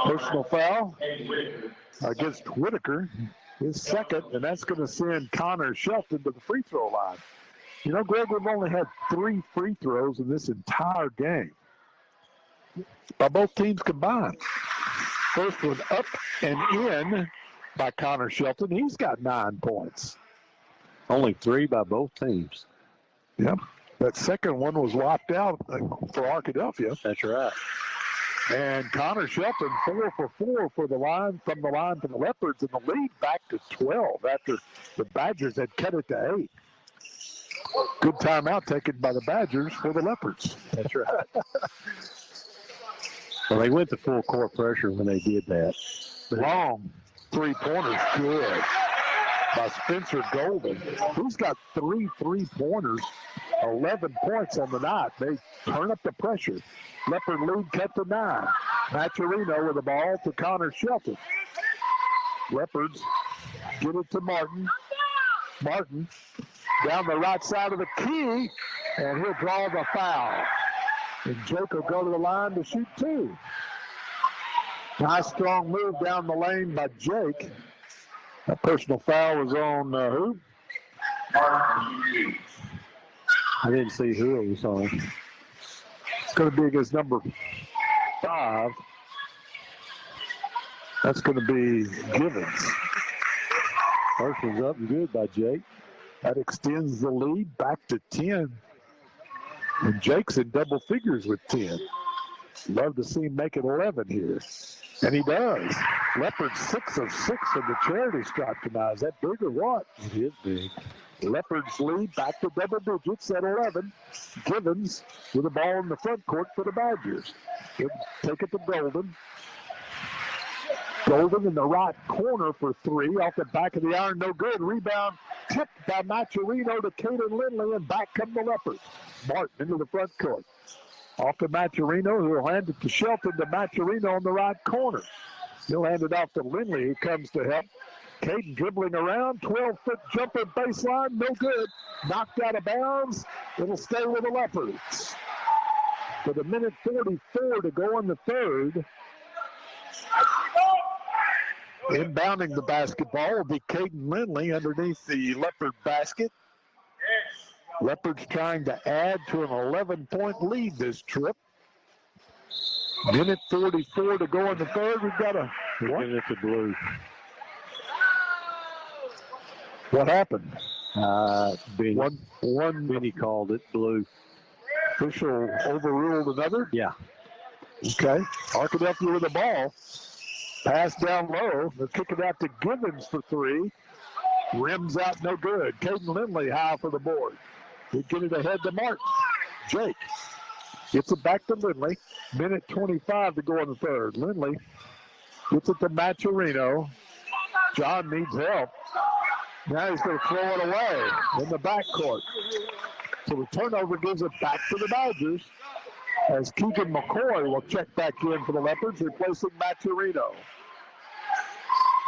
Personal foul against Whitaker, his second, and that's going to send Connor Shelton to the free throw line. You know, Greg, we've only had 3 free throws in this entire game by both teams combined. First one up and in by Connor Shelton. He's got 9 points. Only 3 by both teams. Yep. That second one was wiped out for Arkadelphia. That's right. And Connor Shelton 4 for 4 for the line from the Leopards, and the lead back to 12 after the Badgers had cut it to 8. Good timeout taken by the Badgers for the Leopards. That's right. Well, they went to full court pressure when they did that. Long 3-pointers, good, by Spencer Golden. He's got 3 3-pointers, 11 points on the night. They turn up the pressure. Leopard lead cut to 9. Maturino with the ball to Connor Shelton. Leopards get it to Martin. Martin down the right side of the key, and he'll draw the foul. And Jake will go to the line to shoot 2. Nice strong move down the lane by Jake. That personal foul was on who? I didn't see who it was on. It's going to be against number 5. That's going to be Givens. First one's up and good by Jake. That extends the lead back to 10. And Jake's in double figures with 10. Love to see him make it 11 here. And he does. Leopard 6 of 6 in the charity stripe tonight. Is that big or what? It is big. Leopards lead back to double digits at 11. Givens with the ball in the front court for the Badgers. He'll take it to Golden. Golden in the right corner for three. Off the back of the iron, no good. Rebound tipped by Maturino to Caden Lindley, and back come the Leopards. Martin into the front court. Off to Maturino, who will hand it to Shelton to Maturino on the right corner. He'll hand it off to Lindley, who comes to help. Caden dribbling around, 12-foot jumper baseline, no good. Knocked out of bounds. It'll stay with the Leopards. With a minute 44 to go in the third. Inbounding the basketball will be Caden Lindley underneath the Leopard basket. Leopards trying to add to an 11-point lead this trip. Minute 44 to go in the third. We've got a what? It's a blue. What happened? Benny called it blue. Official overruled another? Yeah. Okay. Arkadelphia with the ball. Pass down low. They'll kick it out to Givens for three. Rims out, no good. Caden Lindley high for the board. They get it ahead to Martin. Jake gets it back to Lindley. Minute 25 to go in the third. Lindley gets it to Maturino. John needs help. Now he's going to throw it away in the backcourt. So the turnover gives it back to the Badgers as Keegan McCoy will check back in for the Leopards, replacing Maturino.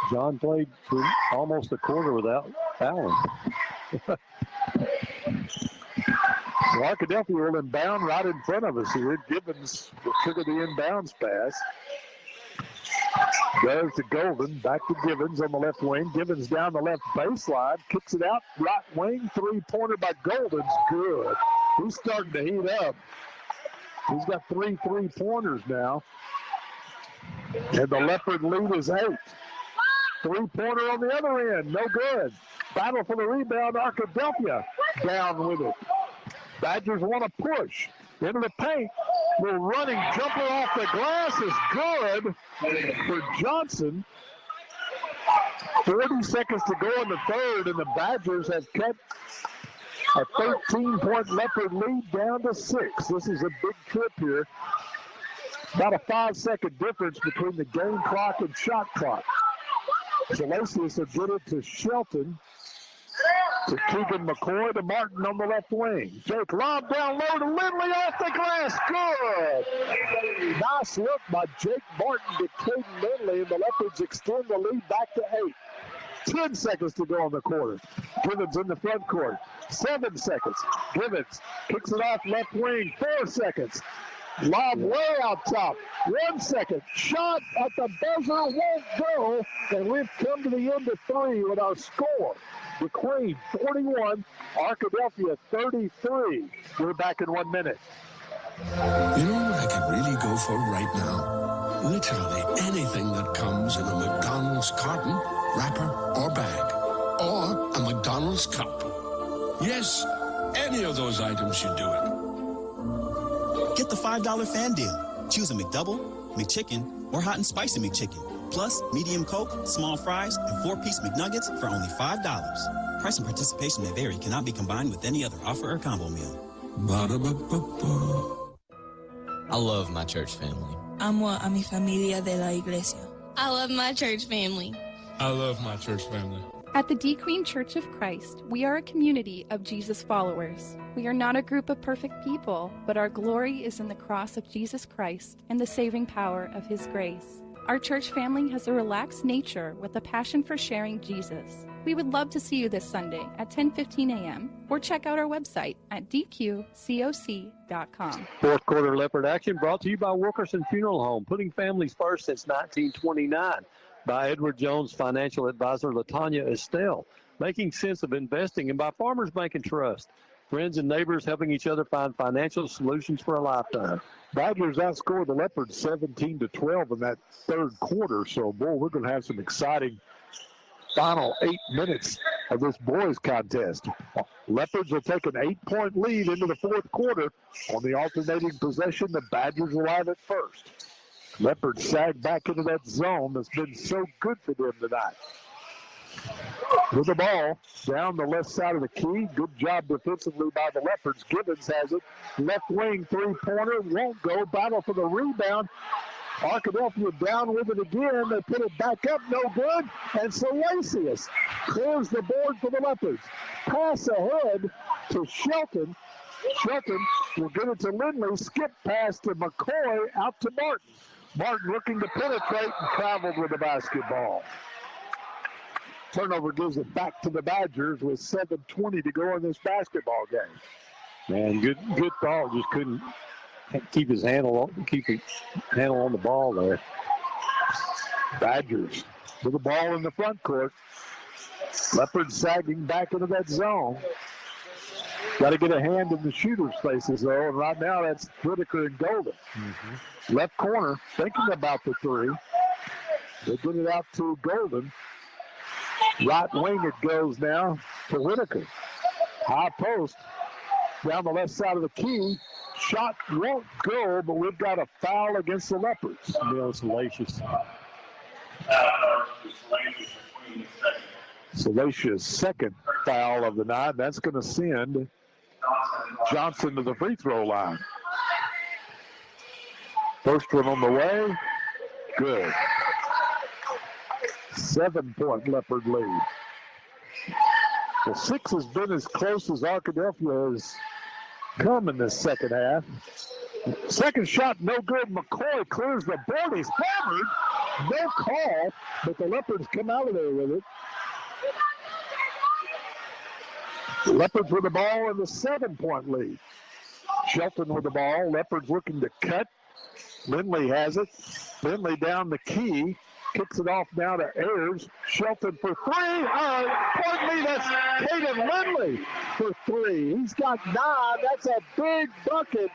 John played for almost a quarter without fouling. So Arkadelphia will inbound right in front of us here. Givens will trigger the inbounds pass. Goes to Golden, back to Givens on the left wing. Givens down the left baseline, kicks it out, right wing, three-pointer by Golden's good. He's starting to heat up. He's got 3 3-pointers now. And the Leopard lead is 8. Three-pointer on the other end, no good. Battle for the rebound, Arkadelphia down with it. Badgers want to push into the paint. The running jumper off the glass is good for Johnson. 40 seconds to go in the third, and the Badgers have cut a 13-point Leopard lead down to 6. This is a big trip here. About a 5-second difference between the game clock and shot clock. Salesius will get it to Shelton. To Keegan McCoy, to Martin on the left wing. Jake lob down low to Lindley off the glass. Good. Nice look by Jake Martin to Caden Lindley, and the Leopards extend the lead back to 8. 10 seconds to go in the quarter. Givens in the front court. 7 seconds. Givens kicks it off left wing. 4 seconds. Lob way out top. 1 second. Shot at the buzzer won't go. And we've come to the end of 3 with our score. DeQueen 41, Arkadelphia 33. We're back in 1 minute. You know what I could really go for right now? Literally anything that comes in a McDonald's carton, wrapper, or bag. Or a McDonald's cup. Yes, any of those items should do it. Get the $5 fan deal. Choose a McDouble, McChicken, or hot and spicy McChicken. Plus, medium Coke, small fries, and 4-piece McNuggets for only $5. Price and participation may vary. Cannot be combined with any other offer or combo meal. Ba-da-ba-ba-ba. I love my church family. Amo a mi familia de la iglesia. I love my church family. I love my church family. At the DeQueen Church of Christ, we are a community of Jesus followers. We are not a group of perfect people, but our glory is in the cross of Jesus Christ and the saving power of His grace. Our church family has a relaxed nature with a passion for sharing Jesus. We would love to see you this Sunday at 10:15 a.m. or check out our website at dqcoc.com. Fourth quarter Leopard action brought to you by Wilkerson Funeral Home, putting families first since 1929. By Edward Jones financial advisor LaTanya Estelle, making sense of investing, and by Farmers Bank and Trust. Friends and neighbors helping each other find financial solutions for a lifetime. Badgers outscored the Leopards 17-12 in that third quarter. So, boy, we're going to have some exciting final 8 minutes of this boys contest. Leopards will take an 8-point lead into the fourth quarter. On the alternating possession, the Badgers will have it first. Leopards sag back into that zone that's been so good for them tonight. With the ball down the left side of the key. Good job defensively by the Leopards. Gibbons has it. Left wing three-pointer. Won't go. Battle for the rebound. Arkadelphia down with it again. They put it back up. No good. And Salacious clears the board for the Leopards. Pass ahead to Shelton. Shelton will get it to Lindley. Skip pass to McCoy. Out to Martin. Martin looking to penetrate and traveled with the basketball. Turnover gives it back to the Badgers with 7:20 to go in this basketball game. Man, good thought. Just couldn't keep his handle on the ball there. Badgers with the ball in the front court. Leopards sagging back into that zone. Got to get a hand in the shooter's faces, though, and right now that's Whitaker and Golden. Mm-hmm. Left corner, thinking about the three. They get it out to Golden. Right wing it goes now to Whitaker. High post down the left side of the key. Shot won't go, but we've got a foul against the Leopards. Salacious. Salacious' second foul of the night. That's going to send Johnson to the free throw line. First one on the way. Good. 7-point Leopard lead. The 6 has been as close as Arkadelphia has come in this second half. Second shot, no good. McCoy clears the board. He's hammered. No call, but the Leopards come out of there with it. The Leopards with the ball in the 7-point lead. Shelton with the ball. Leopards looking to cut. Lindley has it. Lindley down the key. Kicks it off now to Ayers. Shelton for three. Pardon me, that's Caden Lindley for three. He's got 9. That's a big bucket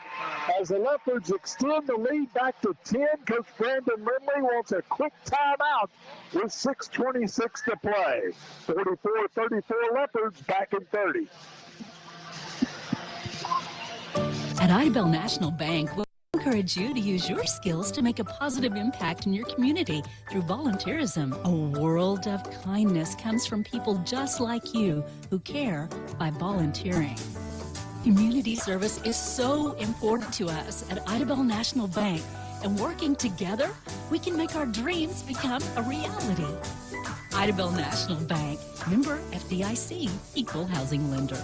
as the Leopards extend the lead back to 10. Coach Brandon Lindley wants a quick timeout with 6:26 to play. 44-34 Leopards back in 30. At Idabel National Bank, we'll encourage you to use your skills to make a positive impact in your community through volunteerism. A world of kindness comes from people just like you who care by volunteering. Community service is so important to us at Idabel National Bank, and working together, we can make our dreams become a reality. Idabel National Bank, member FDIC, equal housing lender.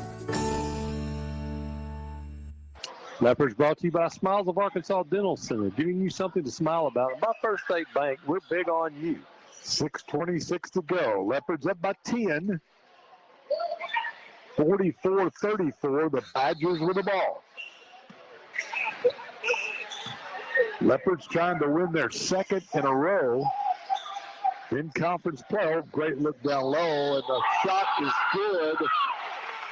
Leopards brought to you by Smiles of Arkansas Dental Center, giving you something to smile about. And by First State Bank, we're big on you. 6:26 to go. Leopards up by 10. 44-34, the Badgers with the ball. Leopards trying to win their second in a row in conference play. Great look down low, and the shot is good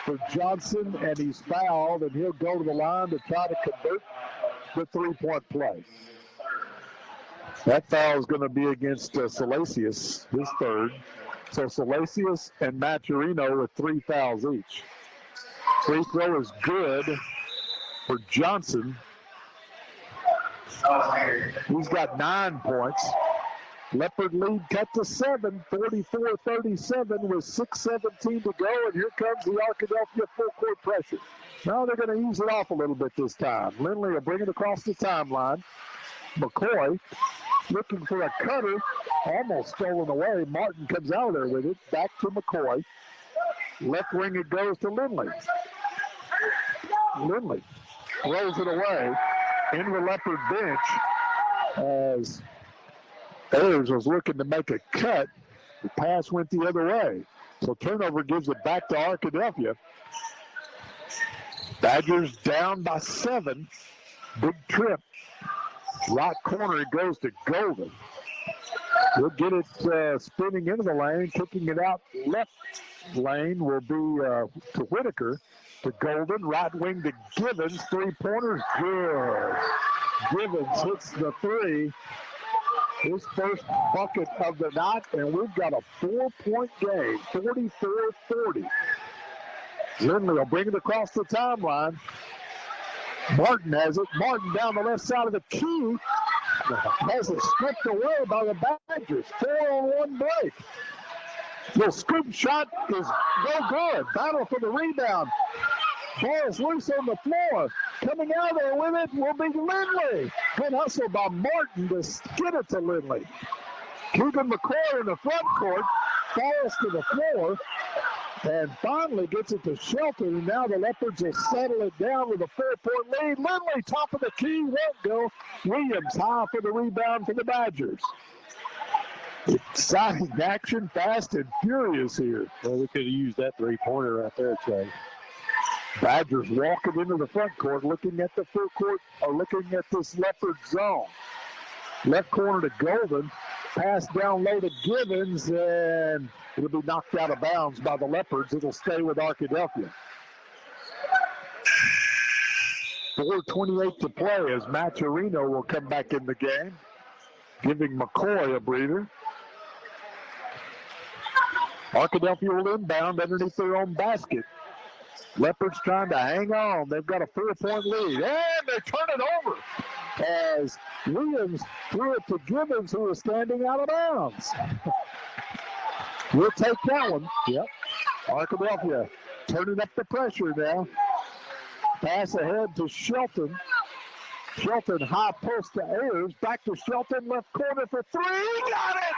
for Johnson, and he's fouled, and he'll go to the line to try to convert the three-point play. That foul is going to be against Salacious, his third. So Salacious and Maturino with 3 fouls each. Free throw is good for Johnson. He's got 9 points. Leopard lead cut to 7, 44-37 with 6:17 to go, and here comes the Arkadelphia full court pressure. Now they're going to ease it off a little bit this time. Lindley will bring it across the timeline. McCoy looking for a cutter, almost stolen away. Martin comes out of there with it, back to McCoy. Left wing it goes to Lindley. Lindley throws it away in the Leopard bench as Ayers was looking to make a cut. The pass went the other way. So turnover gives it back to Arkadelphia. Badgers down by 7. Big trip. Right corner, it goes to Golden. He'll get it spinning into the lane, kicking it out left lane will be to Whitaker. To Golden, right wing to Givens. 3-pointers, good. Givens hits the 3. his first bucket of the night, and we've got a 4-point game, 44-40. Lindley will bring it across the timeline. Martin has it. Martin down the left side of the key. Has it stripped away by the Badgers. 4-on-1 break. The scoop shot is no good. Battle for the rebound. Ball is loose on the floor. Coming out there with it will be Lindley. Good hustle by Martin to get it to Lindley. Keegan McCoy in the front court. Falls to the floor. And finally gets it to Shelton. And now the Leopards will settle it down with a 4-point lead. Lindley, top of the key, won't go. Williams high for the rebound for the Badgers. Exciting action, fast and furious here. Well, we could have used that three-pointer right there, Trey. Badgers walking into the front court, looking at the full court, or looking at this Leopard zone. Left corner to Golden. Pass down low to Givens, and it'll be knocked out of bounds by the Leopards. It'll stay with Arkadelphia. 4:28 to play as Maturino will come back in the game, giving McCoy a breather. Arkadelphia will inbound underneath their own basket. Leopards trying to hang on. They've got a 4-point lead, and they turn it over as Williams threw it to Gibbons, who was standing out of bounds. We'll take that one. Yep. Arkadelphia turning up the pressure now. Pass ahead to Shelton. Shelton high post to Ayers. Back to Shelton, left corner for three. Got it!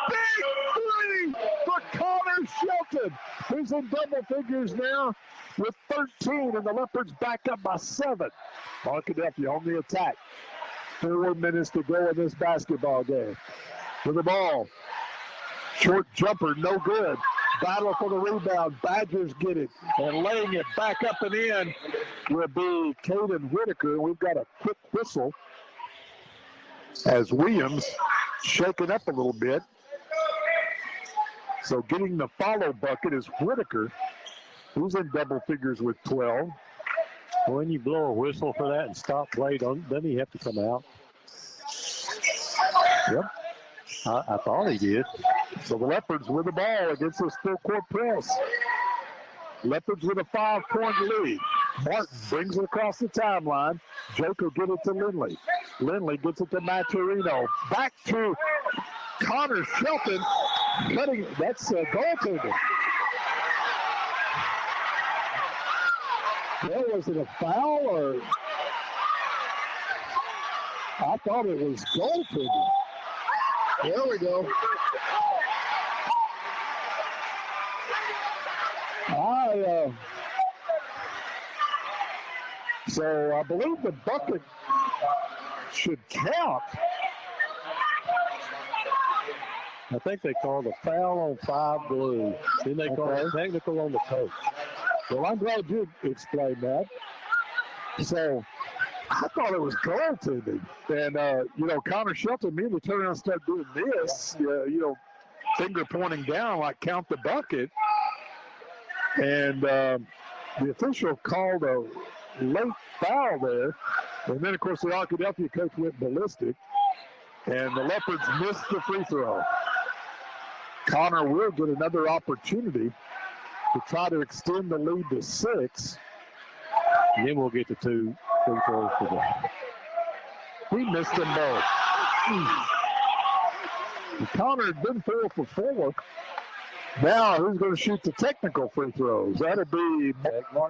Big three for Connor Shelton, who's in double figures now with 13, and the Leopards back up by 7. Arkadelphia on the attack. 4 minutes to go in this basketball game. For the ball. Short jumper, no good. Battle for the rebound. Badgers get it. And laying it back up and in will be Caden Whitaker. We've got a quick whistle as Williams shaken up a little bit. So getting the follow bucket is Whitaker, who's in double figures with 12. When you blow a whistle for that and stop play, doesn't he have to come out? Yep. I thought he did. So the Leopards with the ball against this full court press. Leopards with a 5-point lead. Martin brings it across the timeline. Jake will get it to Lindley. Lindley gets it to Maturino. Back to Connor Shelton. Cutting, that's a goaltender. Well, was it a foul or? I thought it was goaltending. There we go. So I believe the bucket should count. I think they called a foul on 5 blue. Then they called a technical on the coach. Well, I'm glad you explained that. So I thought it was goaltending. And, Connor Shelton immediately turned around and started doing this, finger pointing down like count the bucket. And the official called a late foul there. And then, of course, the Arkadelphia coach went ballistic. And the Leopards missed the free throw. Connor will get another opportunity to try to extend the lead to 6. And then we'll get the 2 free throws for them. He missed them both. Connor had been 4 for 4. Now, who's going to shoot the technical free throws? That'll be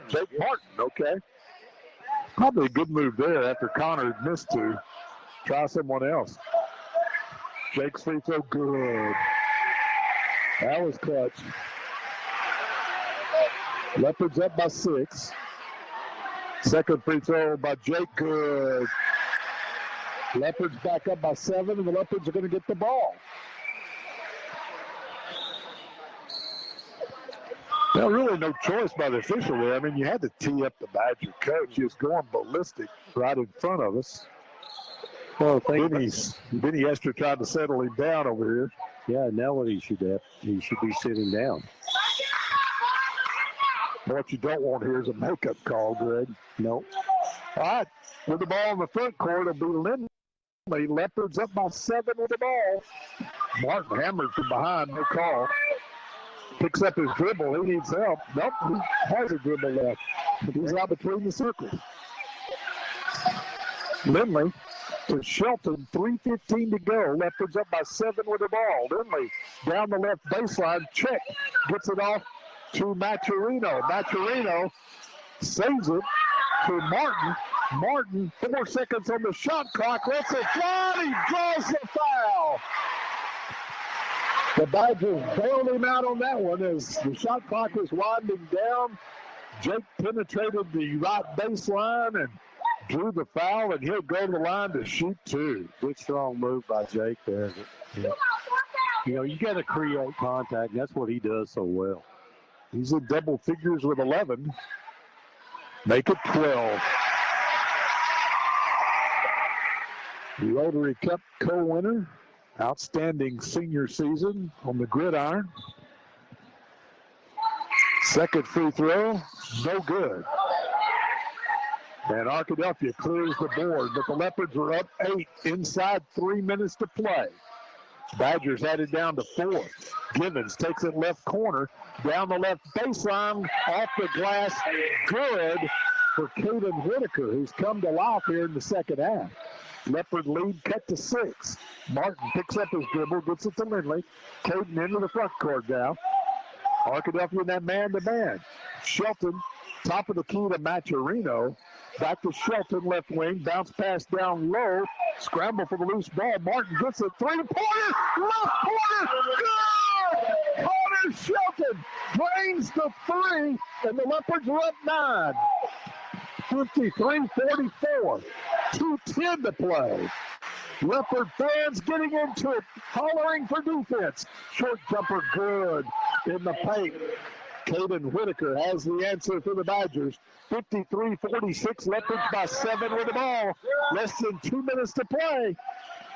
Jake Martin, okay. Probably a good move there after Connor had missed 2. Try someone else. Jake's free throw, good. That was clutch. Leopards up by 6. Second free throw by Jake, good. Leopards back up by 7, and the Leopards are going to get the ball. Well, really no choice by the official there. I mean, you had to tee up the Badger coach. He was going ballistic right in front of us. Well, Benny Esther tried to settle him down over here. Yeah, now what he should be sitting down. What you don't want here is a makeup call, Greg. Nope. All right, with the ball in the front court, it'll be Lindley Leopards up by 7 with the ball. Martin hammered from behind, no call. Picks up his dribble. He needs help. Nope, he has a dribble left. He's out between the circles. Lindley to Shelton, 3:15 to go. Leopards up by 7 with the ball. Lindley down the left baseline. Check. Gets it off to Maturino. Maturino saves it to Martin. Martin, 4 seconds on the shot clock. Lets it fly. He draws the foul. The Badgers bailed him out on that one as the shot clock was winding down. Jake penetrated the right baseline and drew the foul, and he'll go to the line to shoot 2. Good strong move by Jake there. Yeah. You know, you got to create contact. That's what he does so well. He's in double figures with 11. Make it 12. The Rotary Cup co-winner. Outstanding senior season on the gridiron. Second free throw, no good. And Arkadelphia clears the board, but the Leopards are up 8 inside 3 minutes to play. Badgers headed down to 4. Givens takes it left corner, down the left baseline, off the glass, good for Caden Whitaker, who's come to life here in the second half. Leopard lead cut to 6. Martin picks up his dribble, gets it to Lindley. Caden into the front court now. Arkadelphia in that man-to-man. Shelton, top of the key to Maturino. Back to Shelton, left wing. Bounce pass down low. Scramble for the loose ball. Martin gets it. Three-pointer. Left corner. Good! Connor Shelton drains the 3, and the Leopards are up 9. 53-44. 2:10 to play. Leopard fans getting into it, hollering for defense. Short jumper good in the paint. Caden Whitaker has the answer for the Badgers. 53-46, Leopards by 7 with the ball. Less than 2 minutes to play.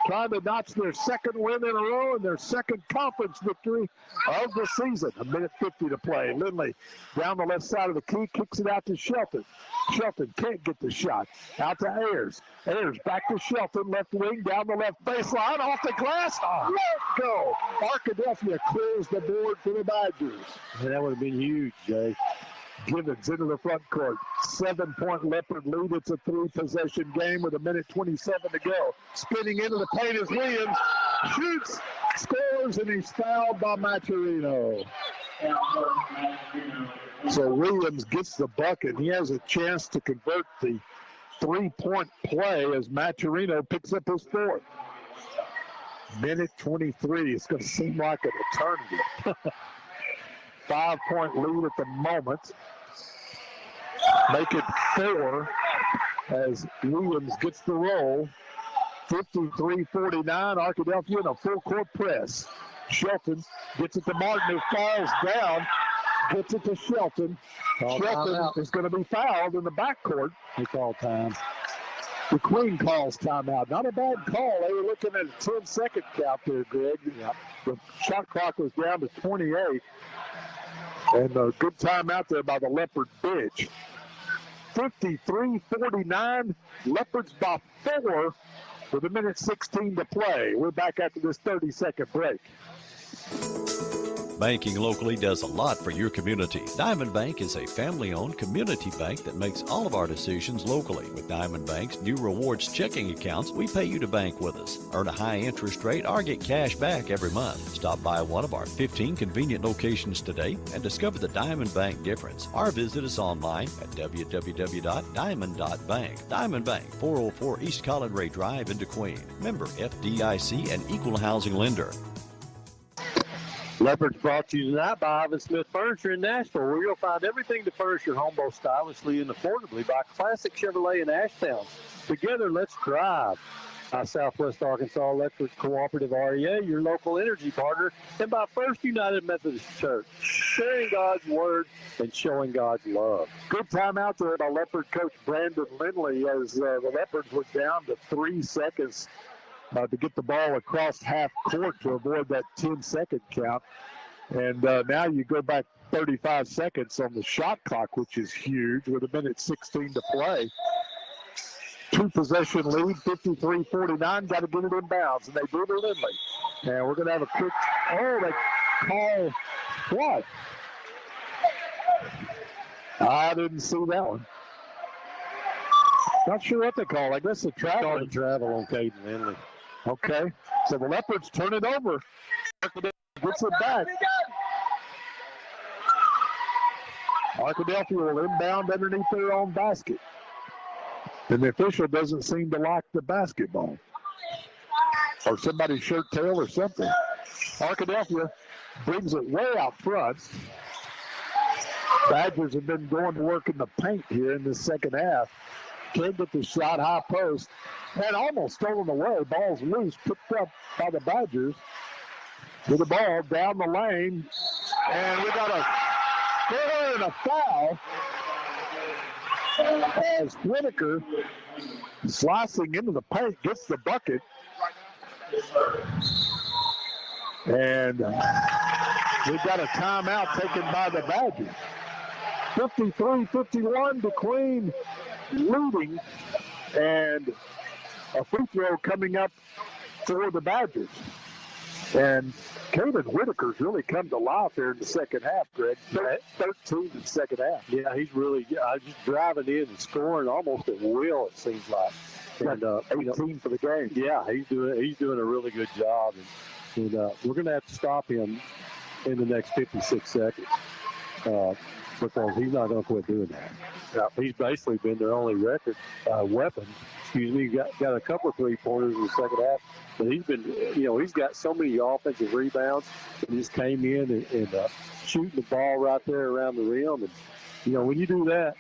Trying to notch their second win in a row and their second conference victory of the season. 1:50 to play. Lindley down the left side of the key, kicks it out to Shelton. Shelton can't get the shot. Out to Ayers. Ayers back to Shelton, left wing, down the left baseline, off the glass. Let go. Arkadelphia clears the board for the Badgers. Yeah, that would have been huge, Jay. Givens into the front court. 7-point Leopard lead. It's a 3-possession game with 1:27 to go. Spinning into the paint is Williams. Shoots, scores, and he's fouled by Maturino. So Williams gets the bucket. He has a chance to convert the 3-point play as Maturino picks up his 4th. 1:23. It's going to seem like an eternity. 5-point lead at the moment. Make it 4 as Williams gets the roll. 53-49, Arkadelphia in a full-court press. Shelton gets it to Martin, who falls down. Gets it to Shelton. Shelton is going to be fouled in the backcourt. He called time. The Queen calls timeout. Not a bad call. They were looking at a 10-second count there, Greg. Yep. The shot clock was down to 28. And a good timeout there by the Leopard bench. 53-49, Leopards by 4 with 1:16 to play. We're back after this 30-second break. Banking locally does a lot for your community. Diamond Bank is a family-owned community bank that makes all of our decisions locally. With Diamond Bank's new rewards checking accounts, we pay you to bank with us. Earn a high interest rate or get cash back every month. Stop by one of our 15 convenient locations today and discover the Diamond Bank difference. Or visit us online at www.diamond.bank. Diamond Bank, 404 East Collinray Drive in DeQueen. Member FDIC and equal housing lender. Leopards brought to you tonight by Ivan Smith Furniture in Nashville, where you'll find everything to furnish your home both stylishly and affordably by Classic Chevrolet in Ashtown. Together, let's drive. By Southwest Arkansas Electric Cooperative REA, your local energy partner, and by First United Methodist Church, sharing God's word and showing God's love. Good time out there by Leopard coach Brandon Lindley as the Leopards were down to 3 seconds to get the ball across half court to avoid that 10-second count. And now you go back 35 seconds on the shot clock, which is huge, with 1:16 to play. two-possession lead, 53-49. Got to get it inbounds, and they do to Lindley. And we're going to have a quick, they call what? I didn't see that one. Not sure what they call. I guess the travel on Caden Lindley. Okay. So the Leopards turn it over. Gets it back. Arkadelphia will inbound underneath their own basket. And the official doesn't seem to like the basketball. Or somebody's shirt tail or something. Arkadelphia brings it way out front. Badgers have been going to work in the paint here in the second half. Can't get the shot, high post, and almost stolen away. Ball's loose, picked up by the Badgers. With the ball down the lane, and we got a score and a foul as Whitaker, slicing into the paint, gets the bucket. And we've got a timeout taken by the Badgers. 53-51, DeQueen leading, and a free throw coming up for the Badgers. And Caden Whitaker's really come to life here in the second half, Greg. 13 in the second half. Yeah, he's really just driving in and scoring almost at will, it seems like. And 18 for the game. Yeah, he's doing a really good job. And we're going to have to stop him in the next 56 seconds because he's not going to quit doing that. He's basically been their only weapon. He's got a couple of three-pointers in the second half, but he's been, he's got so many offensive rebounds and just came in and shooting the ball right there around the rim. And, when you do that,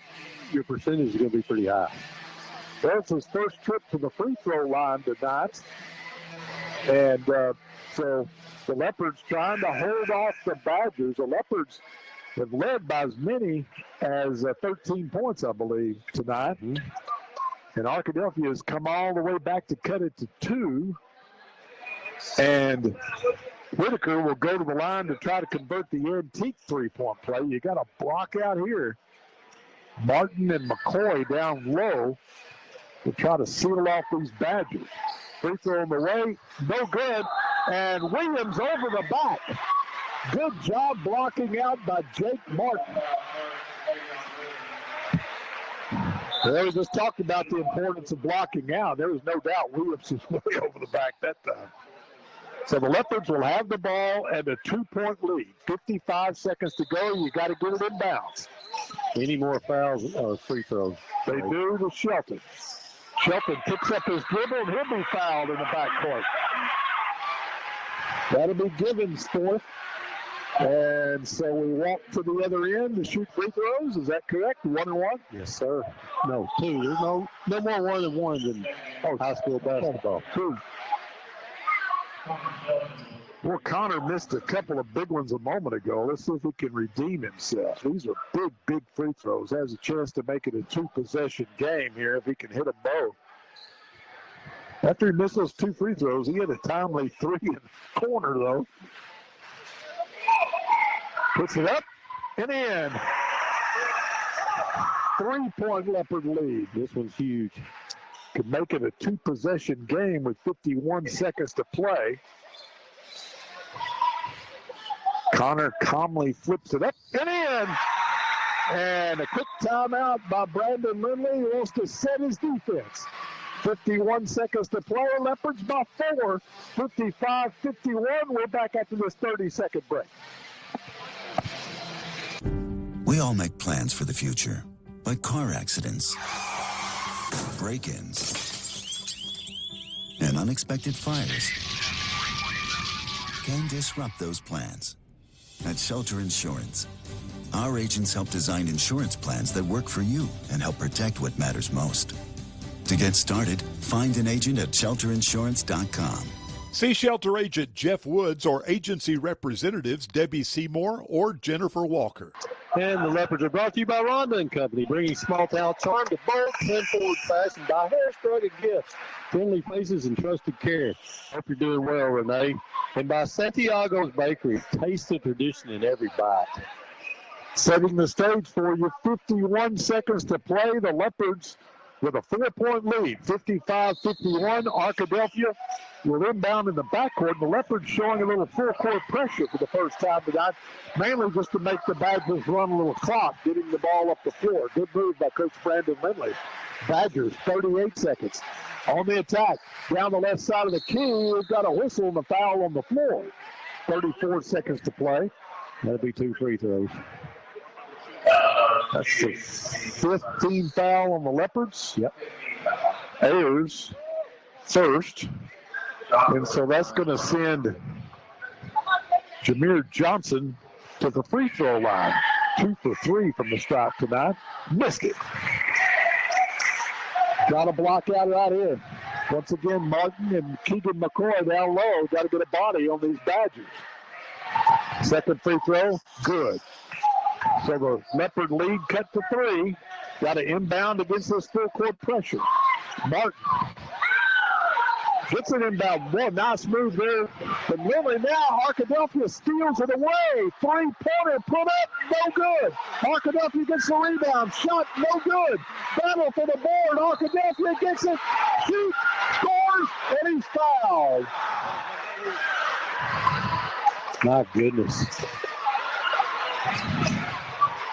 your percentage is going to be pretty high. That's his first trip to the free throw line tonight. And so the Leopards trying to hold off the Badgers. The Leopards have led by as many as 13 points, I believe, tonight. Mm-hmm. And Arkadelphia has come all the way back to cut it to 2. And Whitaker will go to the line to try to convert the antique three-point play. You got a block out here. Martin and McCoy down low to try to seal off these Badgers. Free throw on the way, no good. And Williams over the back. Good job blocking out by Jake Martin. Well, we just talked about the importance of blocking out. There was no doubt Williams was way over the back that time. So the Leopards will have the ball and a 2-point lead. 55 seconds to go. You got to get it in bounds. Any more fouls or free throws? They do to Shelton. Shelton picks up his dribble, and he'll be fouled in the backcourt. That'll be Givens' fourth. And so we walk to the other end to shoot free throws. Is that correct? 1-1? Yes, sir. No, 2. There's no more 1-1 than high school basketball. 2. Well, Connor missed a couple of big ones a moment ago. Let's see if he can redeem himself. These are big, big free throws. Has a chance to make it a 2-possession game here if he can hit them both. After he missed those 2 free throws, he had a timely 3 in the corner, though. Puts it up and in. 3-point Leopard lead. This one's huge. Could make it a 2-possession game with 51 seconds to play. Connor calmly flips it up and in. And a quick timeout by Brandon Lindley, who wants to set his defense. 51 seconds to play. Leopards by 4. 55-51. We're back after this 30-second break. We all make plans for the future, but car accidents, break-ins, and unexpected fires can disrupt those plans. At Shelter Insurance, our agents help design insurance plans that work for you and help protect what matters most. To get started, find an agent at shelterinsurance.com. See Shelter Agent Jeff Woods or agency representatives Debbie Seymour or Jennifer Walker. And the Leopards are brought to you by Rhonda & Company, bringing small-town charm to bold and forward fashion by hair-struck gifts, friendly faces, and trusted care. Hope you're doing well, Renee. And by Santiago's Bakery, taste the tradition in every bite. Setting the stage for you, 51 seconds to play. The Leopards with a 4-point lead, 55-51. Arkadelphia will inbound in the backcourt. The Leopards showing a little full-court pressure for the first time tonight, mainly just to make the Badgers run a little clock, getting the ball up the floor. Good move by Coach Brandon Lindley. Badgers, 38 seconds. On the attack, down the left side of the key, we've got a whistle and a foul on the floor. 34 seconds to play. That'll be 2 free throws. That's the 15th foul on the Leopards. Yep. Ayers first. And so that's going to send Jameer Johnson to the free throw line. 2 for 3 from the stripe tonight. Missed it. Got a block out right here. Once again, Martin and Keegan McCoy down low. Got to get a body on these Badgers. Second free throw, good. So the Leopard lead cut to 3. Got to inbound against this full court pressure. Martin gets an inbound. Boy, nice move there. But Lily now, Arkadelphia steals it away. 3-pointer put up, no good. Arkadelphia gets the rebound. Shot, no good. Battle for the board. Arkadelphia gets it. Shoots, scores, and he's fouled. My goodness.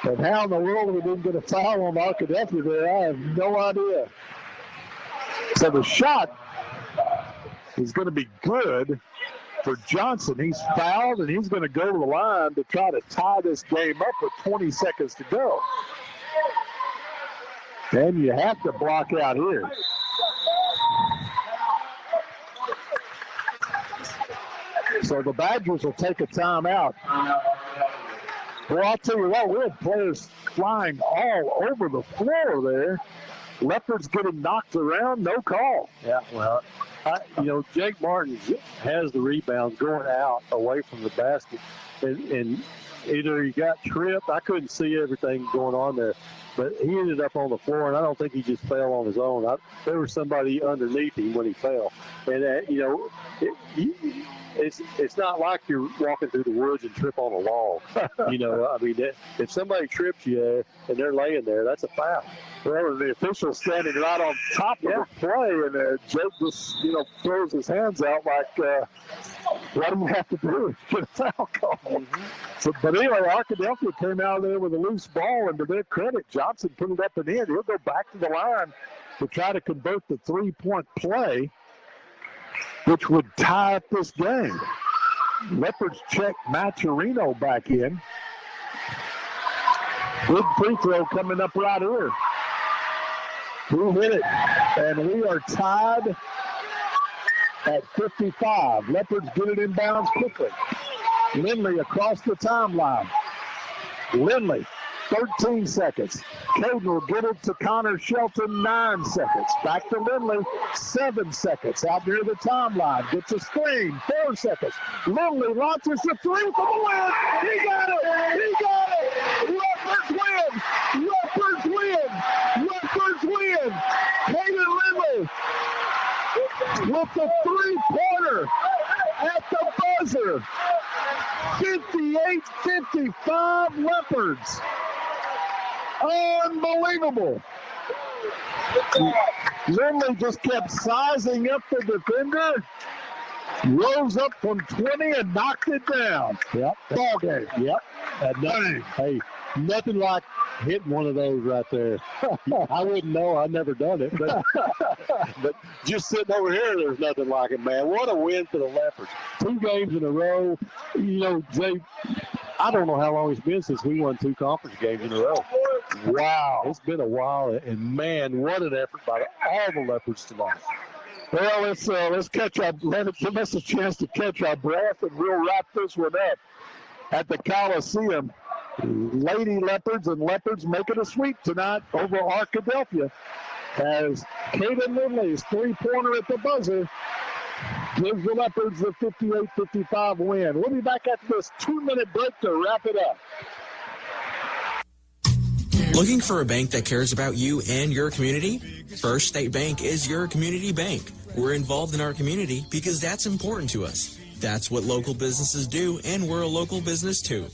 And how in the world we didn't get a foul on Arkadelphia there, I have no idea. So the shot is going to be good for Johnson. He's fouled, and he's going to go to the line to try to tie this game up with 20 seconds to go. And you have to block out here. So the Badgers will take a timeout. Well, I'll tell you what, we had players flying all over the floor there. Leopards getting knocked around, no call. Yeah, well, Jake Martin has the rebound going out away from the basket. And either he got tripped, I couldn't see everything going on there, but he ended up on the floor, and I don't think he just fell on his own. There was somebody underneath him when he fell. And, it's not like you're walking through the woods and trip on a log. If somebody trips you and they're laying there, that's a foul. Well, the official standing right on top of the play, and Jake just, throws his hands out like, what do we have to do? Get a foul call. Mm-hmm. So, but anyway, Arkadelphia came out there with a loose ball, and to their credit, Johnson put it up and in. He'll go back to the line to try to convert the 3-point play, which would tie up this game. Leopards check Maturino back in. Good free throw coming up right here. Who hit it? And we are tied at 55. Leopards get it inbounds quickly. Lindley across the timeline. Lindley, 13 seconds. Caden will get it to Connor Shelton, 9 seconds. Back to Lindley, 7 seconds. Out near the timeline. Gets a screen, 4 seconds. Lindley launches the 3 for the win. He got it. He got it. Leopards win. Leopards win. Leopards win. Caden Lindley with the 3-pointer at the buzzer. 58-55 Leopards. Unbelievable. Lindley just kept sizing up the defender, rose up from 20 and knocked it down. Yep. Ball game. Yep. Nothing like hitting one of those right there. I wouldn't know. I've never done it. But, but just sitting over here, there's nothing like it, man. What a win for the Leopards. 2 games in a row. Jay, I don't know how long it's been since we won 2 conference games in a row. Wow. It's been a while, and, man, what an effort by all the Leopards tonight. Well, let's catch our, give us a chance to catch our breath, and we'll wrap this one up at the Coliseum. Lady Leopards and Leopards making a sweep tonight over Arkadelphia as Caden Lindley's 3-pointer at the buzzer gives the Leopards the 58-55 win. We'll be back after this 2-minute break to wrap it up. Looking for a bank that cares about you and your community? First State Bank is your community bank. We're involved in our community because that's important to us. That's what local businesses do, and we're a local business too.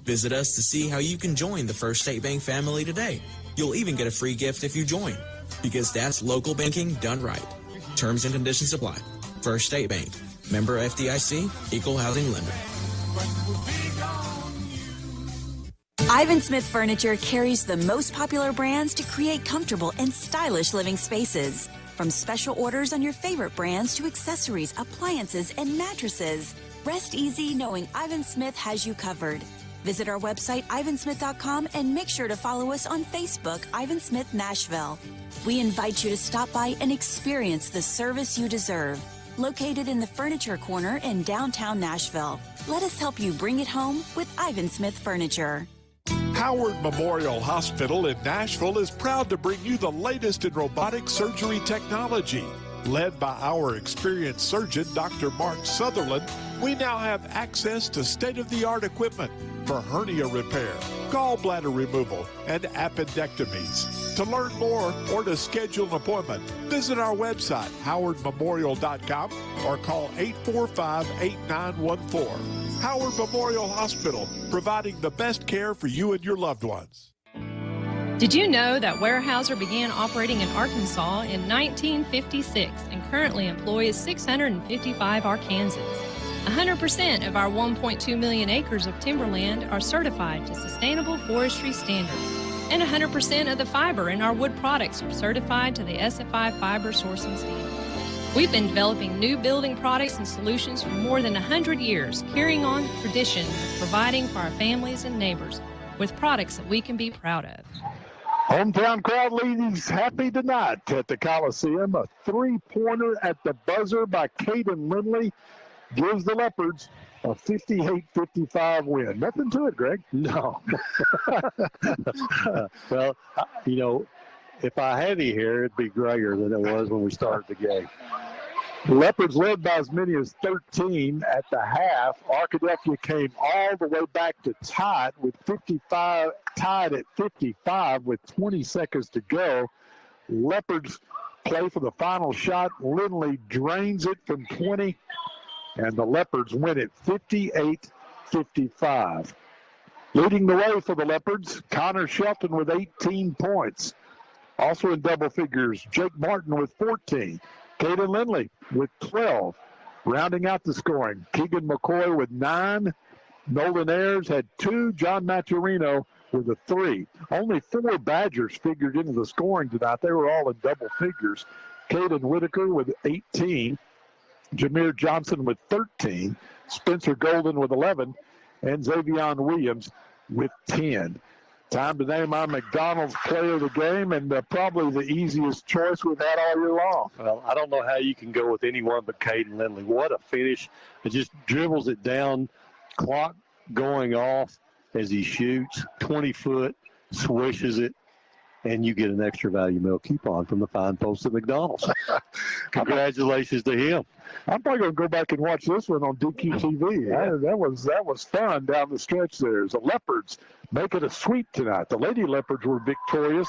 Visit us to see how you can join the First State Bank family today. You'll even get a free gift if you join. because that's local banking done right. Terms and conditions apply. First State Bank. Member FDIC, Equal Housing Lender. Ivan Smith Furniture carries the most popular brands to create comfortable and stylish living spaces. From special orders on your favorite brands to accessories, appliances, and mattresses, rest easy knowing Ivan Smith has you covered. Visit our website, ivansmith.com, and make sure to follow us on Facebook, Ivan Smith Nashville. We invite you to stop by and experience the service you deserve. Located in the Furniture Corner in downtown Nashville. Let us help you bring it home with Ivan Smith Furniture. Howard Memorial Hospital in Nashville is proud to bring you the latest in robotic surgery technology. Led by our experienced surgeon, Dr. Mark Sutherland, we now have access to state-of-the-art equipment for hernia repair, gallbladder removal, and appendectomies. To learn more or to schedule an appointment, visit our website, howardmemorial.com, or call 845-8914. Howard Memorial Hospital, providing the best care for you and your loved ones. Did you know that Weyerhaeuser began operating in Arkansas in 1956 and currently employs 655 Arkansans? 100% of our 1.2 million acres of timberland are certified to sustainable forestry standards, and 100% of the fiber in our wood products are certified to the SFI fiber sourcing standard. We've been developing new building products and solutions for more than 100 years, carrying on the tradition of providing for our families and neighbors with products that we can be proud of. Hometown crowd leads happy tonight at the Coliseum. A three-pointer at the buzzer by Caden Lindley gives the Leopards a 58-55 win. Nothing to it, Greg. No. Well, you know, if I had any hair, it'd be grayer than it was when we started the game. The Leopards led by as many as 13 at the half. Arkadelphia came all the way back to tied at 55 with 20 seconds to go. Leopards play for the final shot. Lindley drains it from 20, and the Leopards win it 58-55. Leading the way for the Leopards, Connor Shelton with 18 points. Also in double figures, Jake Martin with 14. Caden Lindley with 12. Rounding out the scoring, Keegan McCoy with 9. Nolan Ayers had 2. John Maturino with a 3. Only 4 Badgers figured into the scoring tonight. They were all in double figures. Caden Whitaker with 18. Jameer Johnson with 13. Spencer Golden with 11. And Xavion Williams with 10. Time to name our McDonald's player of the game, and probably the easiest choice we've had all year long. Well, I don't know how you can go with anyone but Caden Lindley. What a finish. It just dribbles it down, clock going off as he shoots, 20-foot, swishes it, and you get an extra value meal coupon from the Fine Post at McDonald's. Congratulations to him. I'm probably going to go back and watch this one on DQTV. Yeah. That was fun down the stretch there. The Leopards make it a sweep tonight. The Lady Leopards were victorious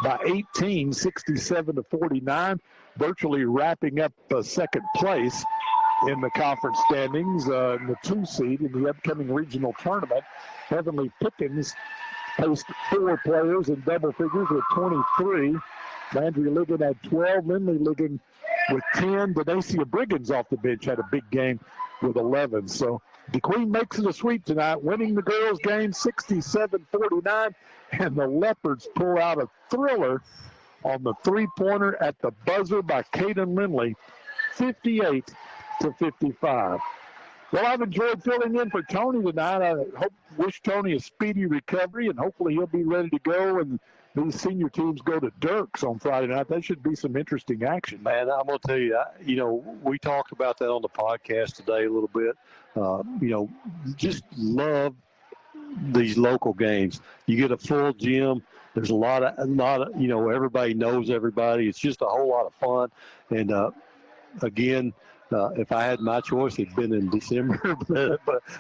by 18, 67-49, virtually wrapping up second place in the conference standings, in the 2 seed in the upcoming regional tournament. Heavenly Pickens placed 4 players in double figures with 23. Landry Ligon had 12. Lindley Ligon with 10. Denacia Briggins off the bench had a big game with 11. So the Queen makes it a sweep tonight, winning the girls' game 67-49. And the Leopards pull out a thriller on the three-pointer at the buzzer by Caden Lindley, 58-55. Well, I've enjoyed filling in for Tony tonight. I wish Tony a speedy recovery, and hopefully he'll be ready to go. And these senior teams go to Dirks on Friday night. That should be some interesting action. Man, I'm going to tell you, we talked about that on the podcast today a little bit. Just love these local games. You get a full gym. There's a lot of everybody knows everybody. It's just a whole lot of fun. And again, if I had my choice, it'd been in December,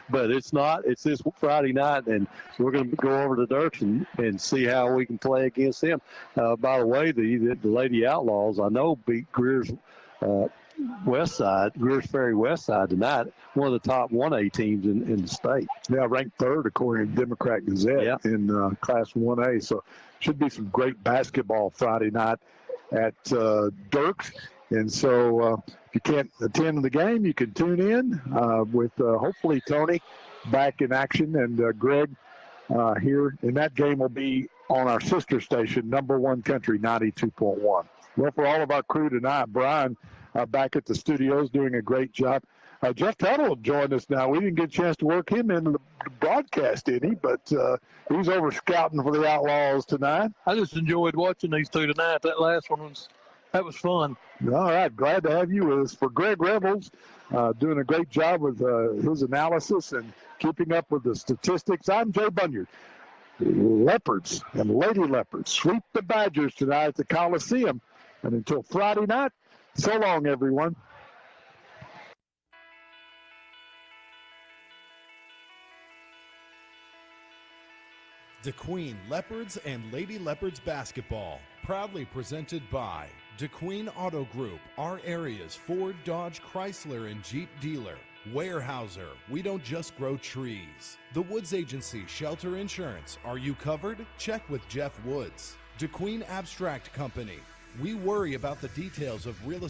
but it's not. It's this Friday night, and we're going to go over to Dirks and see how we can play against them. By the way, the Lady Outlaws, I know, beat Greer's Greer's Ferry West Side tonight, one of the top 1A teams in the state. Yeah, ranked 3rd according to Democrat Gazette in Class 1A. So should be some great basketball Friday night at Dirks. And so if you can't attend the game, you can tune in with hopefully Tony back in action, and Greg here. And that game will be on our sister station, Number One Country 92.1. Well, for all of our crew tonight, Brian back at the studios doing a great job. Jeff Tuttle will join us now. We didn't get a chance to work him into the broadcast, did he? But he's over scouting for the Outlaws tonight. I just enjoyed watching these two tonight. That last one that was fun. All right, glad to have you with us. For Greg Rebels, doing a great job with his analysis and keeping up with the statistics, I'm Jay Bunyard. Leopards and Lady Leopards sweep the Badgers tonight at the Coliseum. And until Friday night, so long, everyone. DeQueen Leopards and Lady Leopards basketball, proudly presented by DeQueen Auto Group, our area's Ford, Dodge, Chrysler, and Jeep dealer. Weyerhaeuser, we don't just grow trees. The Woods Agency Shelter Insurance, are you covered? Check with Jeff Woods. DeQueen Abstract Company, we worry about the details of real estate.